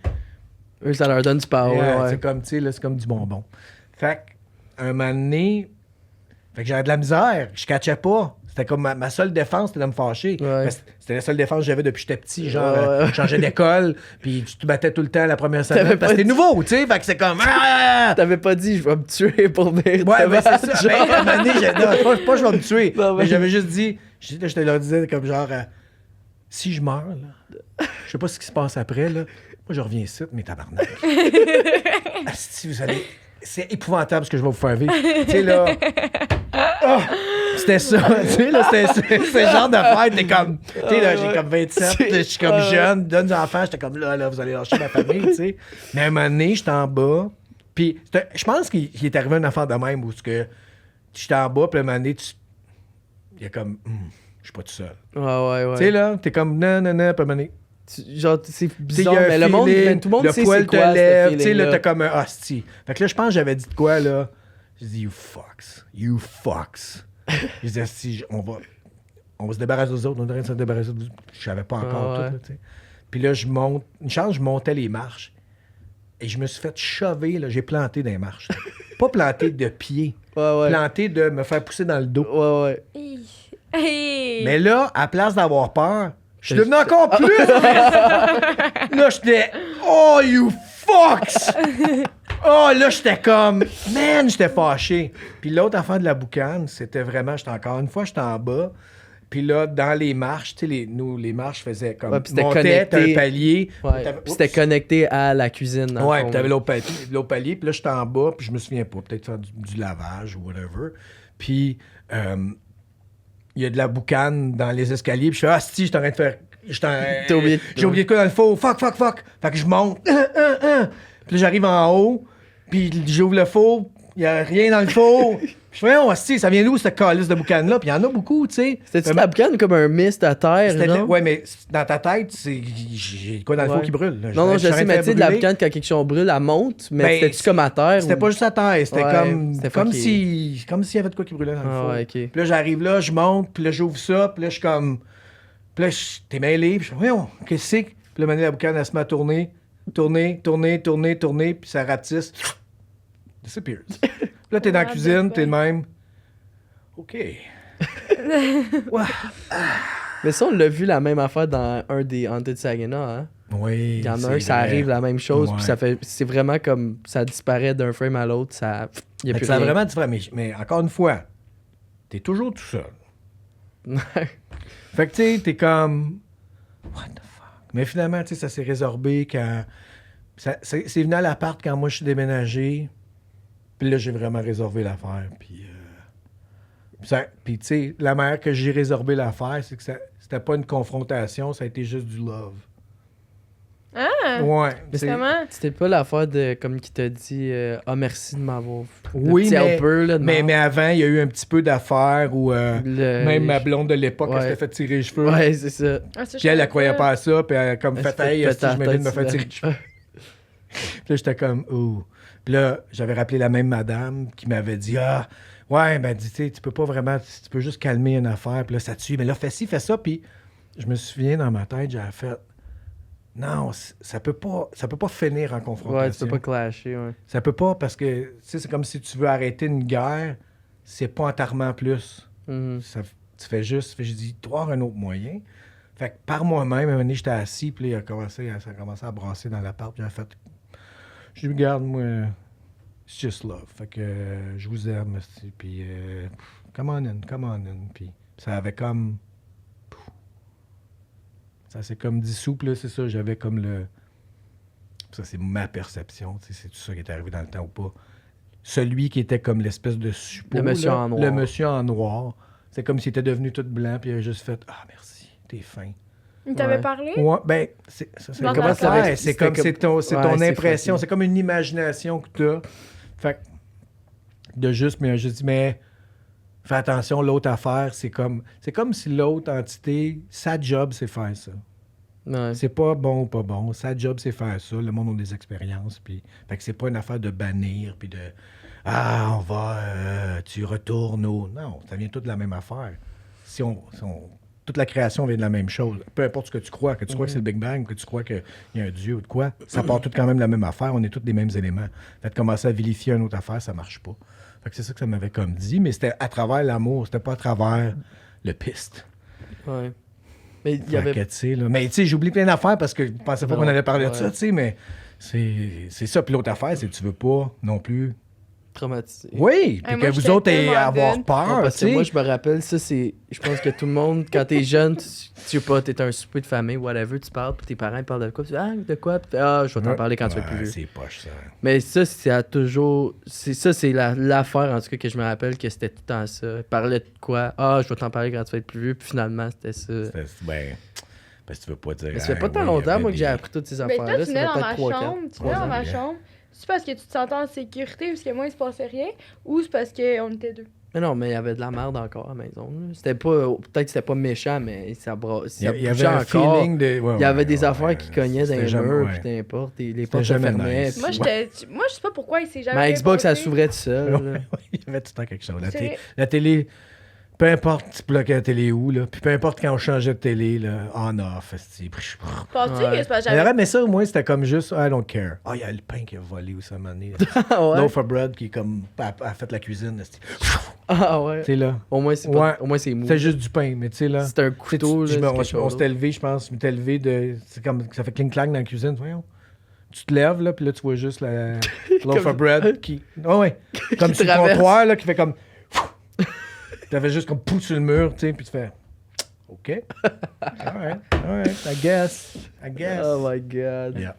Eux, ça leur donne du power. yeah, ouais. c'est comme, tu sais, là, c'est comme du bonbon. Fait qu'un moment donné, fait que j'avais de la misère, je catchais pas. C'était comme ma seule défense, c'était de me fâcher. Ouais. Parce que c'était la seule défense que j'avais depuis que j'étais petit. Genre, Ouais. je changeais d'école, puis tu te battais tout le temps la première semaine. T'avais Parce que pas c'était nouveau, tu sais. Fait que c'est comme... Ah! T'avais pas dit, je vais me tuer pour venir. Ouais, te ben c'est battre, ça. genre. Ben, à un moment donné, non, pas je vais me tuer. Non, mais mais- j'avais juste dit, je te leur disais comme genre, si je meurs, là, je sais pas ce qui se passe après, là. Moi, je reviens ici, mais tabarnak. Asti, vous allez... C'est épouvantable ce que je vais vous faire vivre. Tu sais, là... Ah! C'était ça. Tu sais, là, c'était le genre d'affaire. T'es comme... Tu sais, là, j'ai comme 27, là, je suis comme jeune, donne des enfants, j'étais comme là, vous allez lâcher ma famille, tu sais. Mais à un moment donné, j'étais en bas, puis je pense qu'il est arrivé une affaire de même où j'étais en bas, puis à un moment donné, il y a comme... je suis pas tout seul. Ouais. Tu sais, là, t'es comme non, puis à un moment donné... Genre, c'est Tu sais, bizarre, il y a un mais le monde, feeling, ben, tout le monde sait poil c'est te quoi, lève, ce tu sais, là, feeling-là. t'as comme un hostie. Fait que là, je pense que j'avais dit de quoi, là? J'ai dit, you fucks. Je disais, si on va se débarrasser des autres, on devrait se débarrasser de vous. Je savais pas encore Ah ouais. tout, là, tu sais. Puis là, une chance, je montais les marches et je me suis fait chover, là, j'ai planté des marches. Là. Pas planté de pied, Ouais. planté de me faire pousser dans le dos. Ouais. Hey. Mais là, à place d'avoir peur, je suis devenu encore plus. Là, j'étais. Oh, you fucks! Oh, là, j'étais comme. Man, j'étais fâché. Puis l'autre affaire de la boucane, c'était vraiment. J'étais en bas. Puis là, dans les marches, tu sais, les marches faisaient comme. Ouais, puis c'était montais, t'as un connecté. palier. Ouais. T'avais- Puis c'était connecté à la cuisine. dans le Ouais, fond, puis t'avais là. l'autre palier, puis là, j'étais en bas, puis je me souviens pas, peut-être faire du lavage ou whatever. Puis, il y a de la boucane dans les escaliers, puis je fais, ah, si, je suis en train de faire. T'as oublié de- J'ai oublié de quoi dans le four, fuck. Fait que je monte, Puis là, j'arrive en haut, puis j'ouvre le four, il y a rien dans le four. Je fais, oh, si, ça vient d'où, cette calice de boucane-là? Puis il y en a beaucoup, tu sais. C'était-tu la boucane comme un mist à terre, genre? Ouais, mais dans ta tête, j'ai quoi dans le four Ouais. qui brûle? Là. Non, je suis en train sais, de mais faire tu sais, de la brûler. boucane, quand quelque chose brûle, elle monte, mais Ben, c'était-tu comme à terre? C'était ou- pas juste à terre, c'était Ouais, comme c'était comme fucké. comme s'il y avait de quoi qui brûlait dans le Ah four. ouais, ok. Puis là, j'arrive là, je monte, puis là, j'ouvre ça, puis là, je suis comme... Puis là, t'es mêlé, puis je fais, voyons, qu'est-ce que c'est? Puis là, maintenant, la boucane, elle se met à tourner, puis ça rapetisse. Disappears. Puis là, t'es dans la cuisine, t'es de même. OK. Ouais. Mais ça, on l'a vu la même affaire dans un des Haunted Saginaw, hein? Oui, Il y en a c'est un, ça vrai. arrive la même chose, Ouais. puis ça fait... C'est vraiment comme... Ça disparaît d'un frame à l'autre, ça... Il y a Mais plus c'est rien. vraiment différent. Mais encore une fois, t'es toujours tout seul. Fait que, tu sais, t'es comme... What the fuck? Mais finalement, tu sais, ça s'est résorbé quand... C'est venu à l'appart quand moi, je suis déménagé. Puis là, j'ai vraiment résorbé l'affaire. Puis tu sais, la manière que j'ai résorbé l'affaire, c'est que c'était pas une confrontation, ça a été juste du love. Ah! Ouais. Comment? C'était pas l'affaire de, comme qui t'a dit, merci de m'avoir. Oui, petit mais, helper, là, de mais mort. avant, il y a eu un petit peu d'affaires où même ma Le... blonde de l'époque, Ouais. elle s'était fait tirer les cheveux. Ouais, c'est ça. Ah, ça, je Puis elle savais croyait pas à ça, puis elle a comme Elle fait s'est fait hey, est-ce que péter je la m'invite de me tête faire tirer les cheveux. Puis là, j'étais comme, ouh. Puis là, j'avais rappelé la même madame qui m'avait dit, ah, ouais, ben, tu sais, tu peux pas vraiment, tu peux juste calmer une affaire, puis là, ça tue. Mais là, fais ci, fais ça. Puis je me souviens dans ma tête, j'avais fait, non, ça peut pas finir en confrontation. Ouais, tu peux pas clasher, ouais. Ça peut pas, parce que, tu sais, c'est comme si tu veux arrêter une guerre, c'est pas en t'armant plus. Mhm. Tu fais juste, j'ai dit, trouver un autre moyen. Fait que par moi-même, à un moment donné, j'étais assis, puis là, ça a commencé à brasser dans l'appart, puis j'ai fait, je lui regarde, moi, it's just love. Fait que je vous aime, aussi, puis come on in, puis ça avait comme, ça s'est comme dissous, puis là, c'est ça, j'avais comme le, ça c'est ma perception, tu sais, c'est tout ça qui est arrivé dans le temps ou pas. Celui qui était comme l'espèce de suppôt, Le monsieur là, en noir. le monsieur en noir, c'est comme s'il était devenu tout blanc, puis il avait juste fait, ah merci, t'es fin. Il t'avait Ouais. parlé? Ouais, ben, c'est Dans comment ta ça tête. va? C'est comme, C'était comme- c'est Ouais, ton c'est impression, facile. c'est comme une imagination que tu as. Fait que, de juste, mais je dis, mais fais attention, l'autre affaire, c'est comme si l'autre entité, sa job, c'est faire ça. Ouais. C'est pas bon ou pas bon. Sa job, c'est faire ça. Le monde a des expériences. Puis, fait que c'est pas une affaire de bannir, puis de ah, on va, tu retournes au. Non, ça vient tout de la même affaire. Toute la création vient de la même chose. Peu importe ce que tu crois que c'est le Big Bang, que tu crois qu'il y a un Dieu ou de quoi, ça part tout quand même de la même affaire. On est tous des mêmes éléments. Fait de commencer à vilifier une autre affaire, ça marche pas. Fait que c'est ça que ça m'avait comme dit, mais c'était à travers l'amour, c'était pas à travers le piste. Ouais. Mais il y Fait avait. que, tu sais, là, mais tu sais, j'oublie plein d'affaires parce que je pensais pas Non, qu'on allait parler de ouais. ça, tu sais, mais c'est ça. Puis l'autre affaire, c'est que tu veux pas non plus. Traumatisé. Oui, puis moi, que vous j'étais autres ayez tellement avoir bonne. peur, Non, parce tu que moi, sais. je me rappelle, ça, c'est. Je pense que tout le monde, quand t'es jeune, tu sais pas, t'es un souper de famille, whatever, tu parles, puis tes parents ils parlent de quoi, puis tu dis, ah, de quoi, puis tu fais, ah, je vais t'en parler quand tu vas être plus Ouais, vieux. c'est poche, ça. Mais ça, c'est toujours. C'est l'affaire, en tout cas, que je me rappelle que c'était tout le temps ça. Parler de quoi, ah, je vais t'en parler quand tu vas être plus vieux, puis finalement, c'était ça. Ben, parce que tu veux pas dire. Mais ça fait pas ah, tant oui, longtemps, il y moi, que j'ai avait appris toutes ces Mais affaires-là. toi, tu Ça venais fait dans ma peut-être 3 chambre. Tu venais dans ma chambre. C'est parce que tu te sentais en sécurité parce que moi, il se passait rien ou c'est parce qu'on était deux? Mais non, mais il y avait de la merde encore à la maison. Là. C'était pas. Peut-être que c'était pas méchant, mais ça Il y avait bougeait un encore. feeling de. Ouais, Il y avait ouais, des ouais, affaires qui cognaient dans c'était les jamais- murs, ouais. puis n'importe. Les portes se jamais fermaient. nice. puis- Moi, je sais pas pourquoi il s'est jamais Ma rien Xbox, elle passé. s'ouvrait tout seul. là. Ouais, il y avait tout le temps quelque chose. C'est- La télé, peu importe tu bloquais la télé où, là, puis peu importe quand on changeait de télé, là, on-off, Penses-tu Ouais. que c'est parce que j'aurais j'avais... aimé ça, au moins, c'était comme juste, I don't care. Ah, il y a le pain qui a volé où ça m'a donné. Ah ouais. Loaf of bread qui est comme, a fait la cuisine. Tu Ah ouais. sais, là. Au moins, c'est Ouais. pas... Au moins, c'est mou. C'était juste du pain, mais tu sais, là. C'est un Tu sais, couteau. tu- là, on c'est quelque on chose s'était levé, je pense. Je m'étais levé de. C'est comme. Ça fait cling-clang dans la cuisine, voyons. Tu te lèves, là, puis là, tu vois juste la loaf of bread qui. Ah ouais. Comme sur le traverse. comptoir, là, qui fait comme. T'avais juste comme pouce sur le mur, tu sais, puis tu fais. OK. Alright. I guess. Oh my god. Yeah.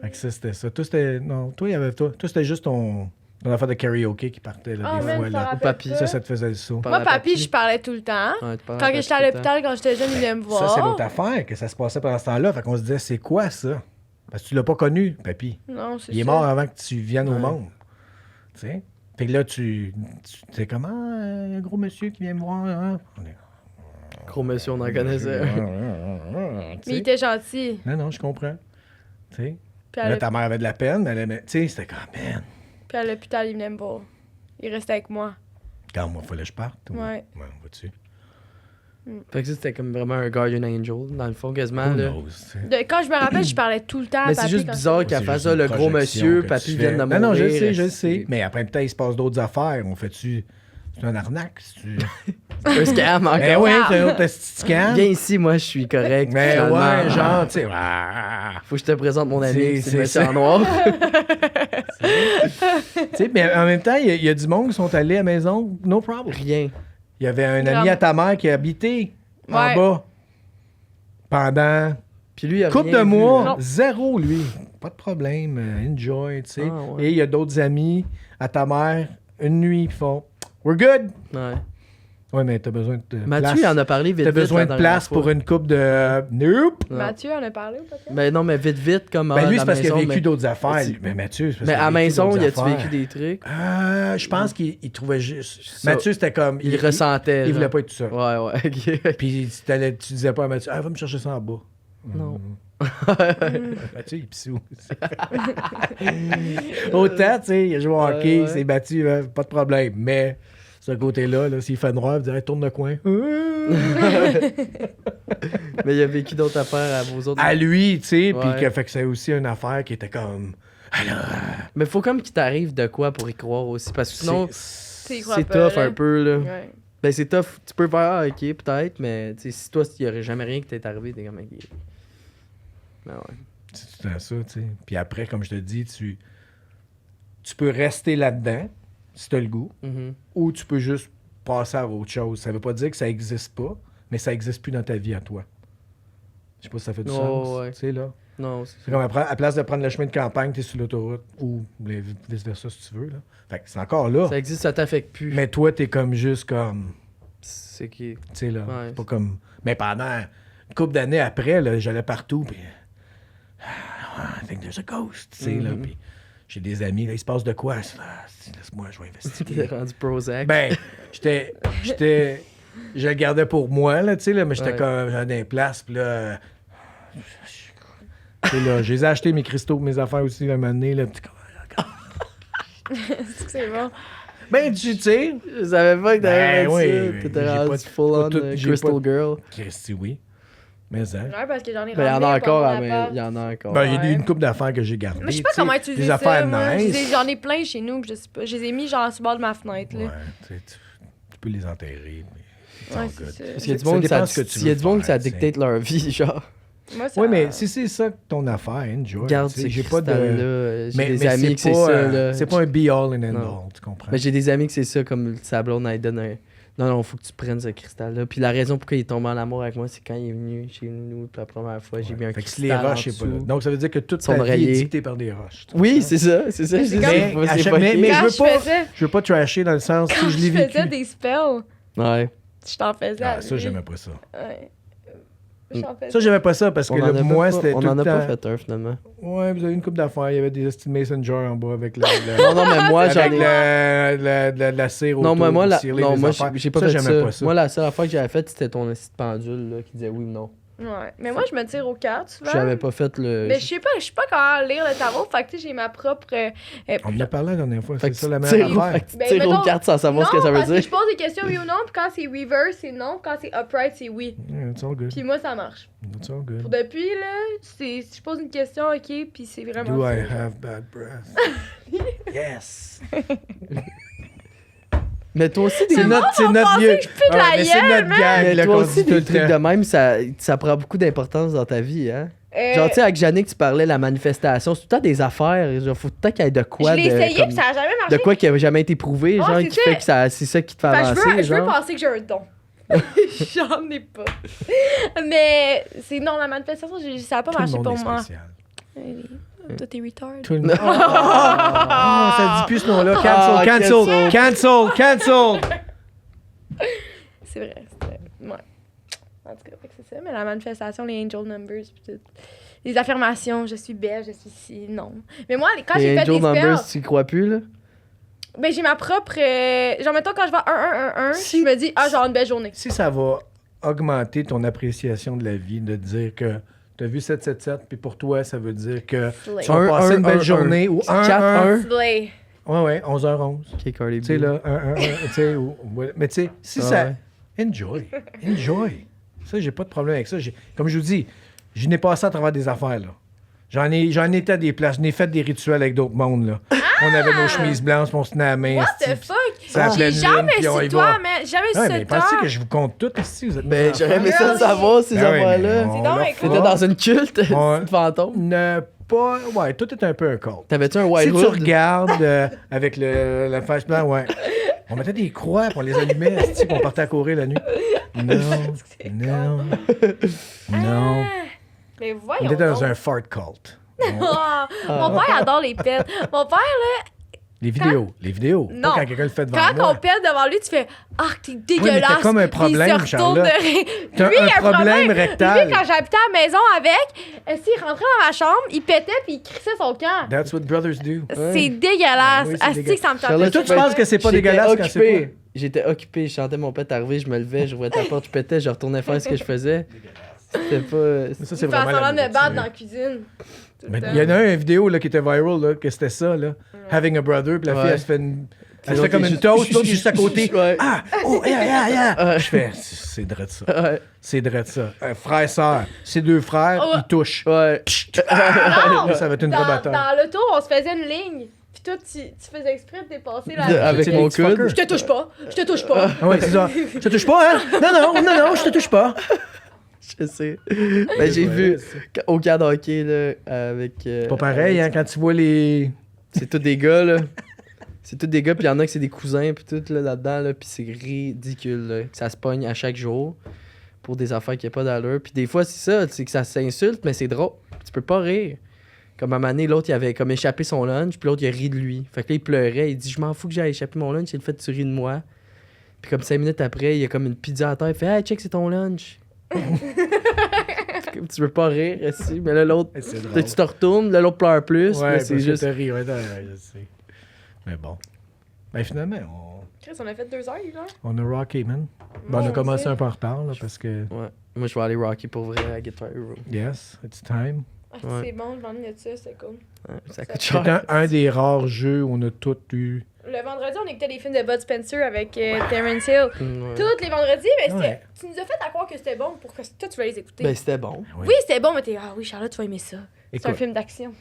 Fait que ça, c'était ça. Toi, c'était. Non, toi, il y avait. Toi, c'était juste ton affaire de karaoke qui partait, là, Ah, des man, fois, ça là. rappelle papier. pas. Ça te faisait le saut. Par Moi, la papy, papy. je parlais tout le temps. Ouais, tu parles Quand à j'étais à tout le temps. l'hôpital, quand j'étais jeune, il venait me voir. Ça, c'est l'autre affaire, que ça se passait pendant ce temps-là. Fait qu'on se disait, c'est quoi ça? Parce que tu l'as pas connu, papy. Non, c'est Il est ça. mort avant que tu viennes au Ouais. monde. Tu sais? Fait que là, tu sais comment, un gros monsieur qui vient me voir. Hein? On est- Gros monsieur, on en connaissait. Tu Mais il sais? était gentil. Non, je comprends. Tu sais? Puis à Là, l'hôp- ta mère avait de la peine, mais elle aimait. Tu sais, c'était comme, man, puis à l'hôpital, il venait me voir. Il restait avec moi. quand moi, il fallait que je parte. ou- Ouais. on va dessus. Fait que ça, c'était comme vraiment un guardian angel, dans le fond, quasiment. Who Là. knows, tu sais? Quand je me rappelle, je parlais tout le temps à Mais c'est papy juste quand bizarre C'est qu'elle fasse juste ça, une le gros projection monsieur, que papy tu vient fais. de mourir. Non, je le sais. c'est- Mais après, peut-être, il se passe d'autres affaires. On fait-tu. C'est un arnaque, si tu. C'est un scam encore. Ben oui, c'est un autre petit scam. Viens ici, moi, je suis correct. Mais finalement. ouais, genre, tu sais. ah. Faut que je te présente mon ami, C'est c'est le monsieur ça. en noir. Tu sais, mais en même temps, il y a du monde qui sont allés à la maison, no problem. Rien. Il y avait un ami à ta mère qui habitait en Ouais. bas pendant Puis lui, il a couple rien de vu, mois, là. Non. zéro, lui. pas de problème, enjoy, tu sais. Ah, ouais. Et il y a d'autres amis à ta mère, une nuit, ils font we're good. Ouais. Ouais, mais t'as besoin de Mathieu, place. il en a parlé vite. T'as besoin la de place dernière fois. pour une coupe de nope. Non. Mathieu en a parlé ou pas? Ben non, mais vite, comme Ben lui, à c'est parce qu'il a maison, vécu mais... d'autres affaires. Mais- Mais Mathieu, c'est parce Mais qu'il a à vécu maison, d'autres il a-tu affaires. vécu des trucs? Je pense qu'il trouvait juste. Ça- Mathieu, c'était comme. Il ressentait. Il voulait genre. pas être tout seul. Ouais, ok. Puis tu disais pas à Mathieu, va me chercher ça en bas. Non. Mathieu, il est pissou. Autant, tu sais, il a joué au hockey, Ouais. il s'est battu, pas de problème. Mais ce côté-là, là, s'il fait noir, il dirait tourne le coin. Mais il a vécu d'autres affaires à vos autres. À lui, tu sais, puis Ouais. que fait que c'est aussi une affaire qui était comme. Mais faut comme qu'il t'arrive de quoi pour y croire aussi. Parce que sinon, Tu y crois c'est pas, tough là. un peu, là. Ouais. Ben, c'est tough. Tu peux faire, ah, ok, peut-être, mais tu sais, si toi, il y aurait jamais rien qui t'est arrivé, t'es comme, ok. Ben ouais. C'est tout à ça, tu sais. Puis après, comme je te dis, tu peux rester là-dedans, si t'as le goût, Mhm. ou tu peux juste passer à autre chose. Ça veut pas dire que ça existe pas, mais ça existe plus dans ta vie à toi. Je sais pas si ça fait du Oh, sens. ouais. Tu sais, là. Non, C'est comme à place de prendre le chemin de campagne, t'es sur l'autoroute, ou vice-versa si tu veux, là. Fait que c'est encore là. ça existe, ça t'affecte plus. Mais toi, t'es comme juste comme. C'est qui. Tu sais, là. Ouais. C'est pas comme. Mais pendant une couple d'années après, là, j'allais partout, puis. I think there's a ghost, tu sais, là. Mhm. Puis j'ai des amis, là, il se passe de quoi? Je fais, laisse-moi, je vais T'es investiguer. rendu Prozac. Ben, je le gardais pour moi, là, tu sais, là, mais j'étais Ouais. comme, j'avais des places, puis là. Tu sais, là, je les ai achetés, mes cristaux, mes affaires aussi, là, un moment donné, là, puis C'est bon. ben, tu sais, Je savais pas que t'avais Ben fait oui, ça. T'étais j'ai rendu pas- full pas on tout- j'ai Crystal pas- Girl. Christy, oui. Mais, hein. Ouais, parce que j'en ai Ben, il y en a ramené encore, pour mon mais appart. il y en a encore. Ben, il y a Ouais. une couple d'affaires que j'ai gardées. Mais je sais pas tu sais, comment utiliser des ça. affaires moi. nice. J'en ai plein chez nous, puis je sais pas. Je les ai mis genre sur le bord de ma fenêtre. Là. Ouais, tu sais, tu peux les enterrer. Mais it's all Ouais, good. c'est ça. Parce qu'il y a du Ça monde, dépend ça, ce que tu il y a veux du monde que ça faire, tu sais. dictate leur vie, genre. Moi, ça... Oui, mais si c'est ça ton affaire, enjoy. Regarde tu sais, ces j'ai pas de. cristal-là. J'ai Mais des amis que c'est pas, ça, là. c'est pas un be all and end Non. all, tu comprends? Mais j'ai des amis que c'est ça, comme le sablon, elle donne un. Non, faut que tu prennes ce cristal-là. Puis la raison pourquoi il est tombé en amour avec moi, c'est quand il est venu chez nous pour la première fois, j'ai mis un Fait que si cristal. les roches, c'est pas là. en dessous. Donc, ça veut dire que toute Son ta vie oreiller. est dictée par des roches. tu Oui, comprends? c'est ça, c'est ça. Mais je c'est dis, comme- c'est pas- à c'est chaque- pas mais- gay. mais- Quand je je veux pas- faisais... Je veux pas trasher dans le sens Quand si je l'ai je faisais vécu. des spells, Ouais. je t'en faisais à Ah, ça, lui. j'aimais pas ça. Ouais. Je t'en faisais. Ça, j'aimais pas ça parce que On en là, a moi, pas- c'était on tout en le a pas temps. fait un, finalement. Ouais, vous avez une coupe d'affaires. Il y avait des esti de mason jar en bas avec Non, non, mais moi, j'en avec ai. la cire Non, autour moi, pour la- sceller non, les moi, affaires. j'ai pas fait j'aimais ça. pas ça. Moi, la seule affaire que j'avais faite, c'était ton petite pendule là, qui disait oui ou non. Ouais. Mais moi, je me tire aux cartes souvent. J'avais pas fait le. Mais je sais pas comment lire le tarot. Fait que tu sais, j'ai ma propre. On en a parlé la dernière fois. Fait C'est que ça tu la tires- meilleure fait affaire. que tu Ben, tires aux mettons- cartes sans savoir non, ce que ça veut parce que dire. je pose des questions oui ou non, puis quand c'est reverse, c'est non. Quand c'est upright, c'est oui. Yeah, it's all good. Puis moi, ça marche. It's all good. Pour depuis, là, si je pose une question, OK, puis c'est vraiment Do ça. I have bad breath? Yes! Mais toi aussi, C'est des notre, c'est on notre pensait vieux. que je pue de la mais c'est gueule, notre gag, Mais là, toi qu'on aussi, dit tout des le trucs temps. de même, ça prend beaucoup d'importance dans ta vie, hein? Genre, tu sais, avec Jannick, tu parlais de la manifestation. C'est tout le temps des affaires. Genre, faut tout le temps qu'il y ait de quoi. je l'ai essayé, comme- puis ça a jamais de marché. quoi qui avait jamais été prouvé, Ah, genre, c'est qui ça. fait que ça, c'est ça qui te fait Fait que avancer, je veux genre. penser que j'ai un don. J'en ai pas. Mais c'est non, la manifestation, ça a pas Tout le marché monde pour est moi. spécial. Toi, t'es retard. Tout le monde. Oh, ça dit plus ce nom-là. Ah, Cancel, cancel, cancel. C'est vrai, c'était. Ouais. En tout cas, fait que c'est ça. Mais la manifestation, les angel numbers, puis tout. Les affirmations, je suis belle, je suis ci, non. Mais moi, quand j'ai Les fait des Angel Numbers, spells, tu y crois plus, là? ben j'ai ma propre. Genre, mettons, quand je vois 1, Si- je me dis, ah, j'ai une belle journée. Si ça va augmenter ton appréciation de la vie, de dire que tu as vu 777, puis pour toi, ça veut dire que Slay. tu vas passer une belle journée ou 1-1. Slay. Ouais, ouais, 11h11. Ok, Cardi B. Tu sais, là, 1-1, tu sais, mais tu sais, si Ah ça... ouais. Enjoy. Enjoy. Ça, j'ai pas de problème avec ça. Comme je vous dis, je n'ai passé à travers des affaires, là. J'en ai été à des places, j'en ai fait des rituels avec d'autres mondes, là. On avait nos chemises blanches, puis on se tenait à la main. What esti, the puis fuck? c'est la J'ai pleine jamais lune, puis on y su toi, va. mais jamais Ouais, su mais toi. pensez que je vous compte tout ici, vous êtes Ben, j'aurais aimé ça Girl, savoir, ces Ben oui, affaires-là. mais on C'est donc leur bien fera. T'étais dans une culte, Ouais. de fantôme. Pas... Ouais, tout est un peu un cult. T'avais-tu un Si white tu hood? regardes avec la face blanche, ouais. On mettait des croix, puis on les allumait, esti, puis on partait à courir la nuit. Non, non, non. Mais On voyons était dans donc. un fart cult. Mon père adore les pets. Mon père, Les vidéos. Non. Pas quand quelqu'un le fait devant quand moi. on pète devant lui, tu fais « Ah, t'es mais dégueulasse! t'as comme un Puis il problème, se retourne Charlotte. T'as Lui, il a un problème rectal. Lui, quand j'habitais à la maison avec, s'il rentrait dans ma chambre, il pétait puis il crissait son camp. That's what brothers do. C'est dégueulasse. Oui, c'est Asti dégueulasse. que ça me Charlotte, tapait. Toi, tu penses que c'est pas dégueulasse quand c'est occupé. pas... J'étais occupé, je sentais mon pet arriver, je me levais, je ouvrais ta porte, je pétais, je retournais faire ce que je faisais. C'était pas. Mais ça, Il c'est fait vraiment semblant la de me battre nourriture. dans la cuisine. Tout le Mais temps. il y en a une vidéo là, qui était viral, là, que c'était ça, là. Having a brother, puis la fille, Ouais. elle se fait une... Elle se L'autre fait comme est une juste- toast, l'autre est juste à côté. Ouais. Ah! Oh, yeah! Ouais. Je fais, c'est drôle ça. Ouais. C'est drôle ça. Frère, sœur. Ces deux frères, Oh. ils touchent. Ouais. Non! Ça va être une vraie bataille. Dans l'auto, on se faisait une ligne. Puis toi, tu faisais exprès de dépasser la Avec C'est mon des petits fuckers. coude. Je te touche pas. Je te touche pas. Ah ouais, c'est ça. Je te touche pas, hein? Non, je te touche pas. Je sais. Ben, j'ai vu au camp d'hockey, là, avec. C'est pas pareil, hein, quand tu vois les... C'est tous des gars, là. C'est tous des gars, puis il y en a que c'est des cousins, puis tout là, là-dedans, là, puis c'est ridicule, là. Que ça se pogne à chaque jour pour des affaires qui n'ont pas d'allure. Puis des fois, c'est ça, c'est que ça s'insulte, mais c'est drôle. Tu peux pas rire. Comme à un moment donné, l'autre, il avait comme échappé son lunch, puis l'autre, il a ri de lui. Fait que là, il pleurait, il dit « Je m'en fous que j'ai échappé mon lunch, c'est le fait que tu ris de moi. » Puis comme 5 minutes après, il y a comme une pizza à terre, il fait « Hey, check, c'est ton lunch. » Tu veux pas rire, aussi, mais là, l'autre, C'est là, drôle. tu te retournes, là, l'autre pleure plus, Ouais, mais parce c'est que juste... t'as ri, ouais, je sais. Mais bon. Ben finalement, Chris, on a fait 2 heures, là. on a rocké, man. Ben, on a Mon commencé Dieu. un peu en retard, là, parce que... Ouais. Moi, je vais aller Rocky pour vrai à Guitar Hero. Yes, it's time. Ah, Ouais. c'est bon, je m'ennuie de ça, c'est cool. Ouais, ça coûte C'est cher. un des rares jeux où on a tous eu... Le vendredi, on écoutait des films de Bud Spencer avec Terrence Hill. Ouais. Tous les vendredis, mais c'était... Ouais. Tu nous as fait à croire que c'était bon pour que toi, tu vas les écouter. Ben, c'était bon. oui, c'était bon, mais t'es... Ah oui, Charlotte, tu vas aimer ça. C'est un Écoute, film d'action.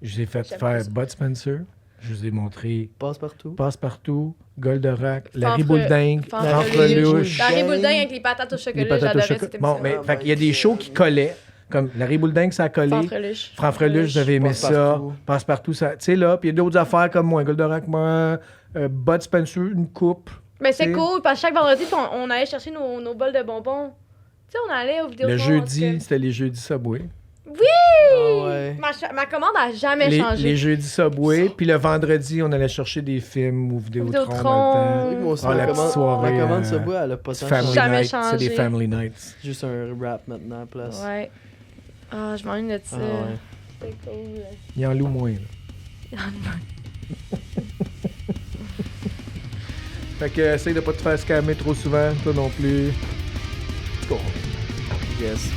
je vous ai fait J'aime faire pas ça. Bud Spencer. Je vous ai montré Passe partout. Passe-Partout, Goldorak, Larry Fanfre- Boulding, Fanfreluche. Fanfreluche, Larry Boulding avec les patates au chocolat, les patates au j'adorais chocolat. cette Bon, émission. mais Oh fait my qu'il y a des God. shows qui collaient. Comme Larry Boulding, ça a collé. Fanfreluche. Fanfreluche, j'avais aimé ça. Passe-Partout. Passe-Partout, ça. Tu sais, là. Puis il y a d'autres affaires comme moi, Goldorak, moi, Bud Spencer, une coupe. Mais c'est C'est- cool, parce que chaque vendredi, on allait chercher nos bols de bonbons. Tu sais, on allait aux vidéos. Le jeudi, c'était les jeudis Subway. Ah ouais. Ma commande a jamais Les changé. jeudis Subway. Puis le vendredi, on allait chercher des films ou Vidéotron Vidéotron. dans le temps. Moi aussi, Ah, la ma petite commande, soirée, ma commande euh, se boit, elle a pas tant Family changé. Jamais Night, c'est des changé. Family Nights. Juste un rap maintenant à la place. Ouais. Ah, je m'ennuie de ça. Ah ouais. C'était cool. Il en loue moins, là. Fait que essaye de pas te faire scammer trop souvent, toi non plus. Yes.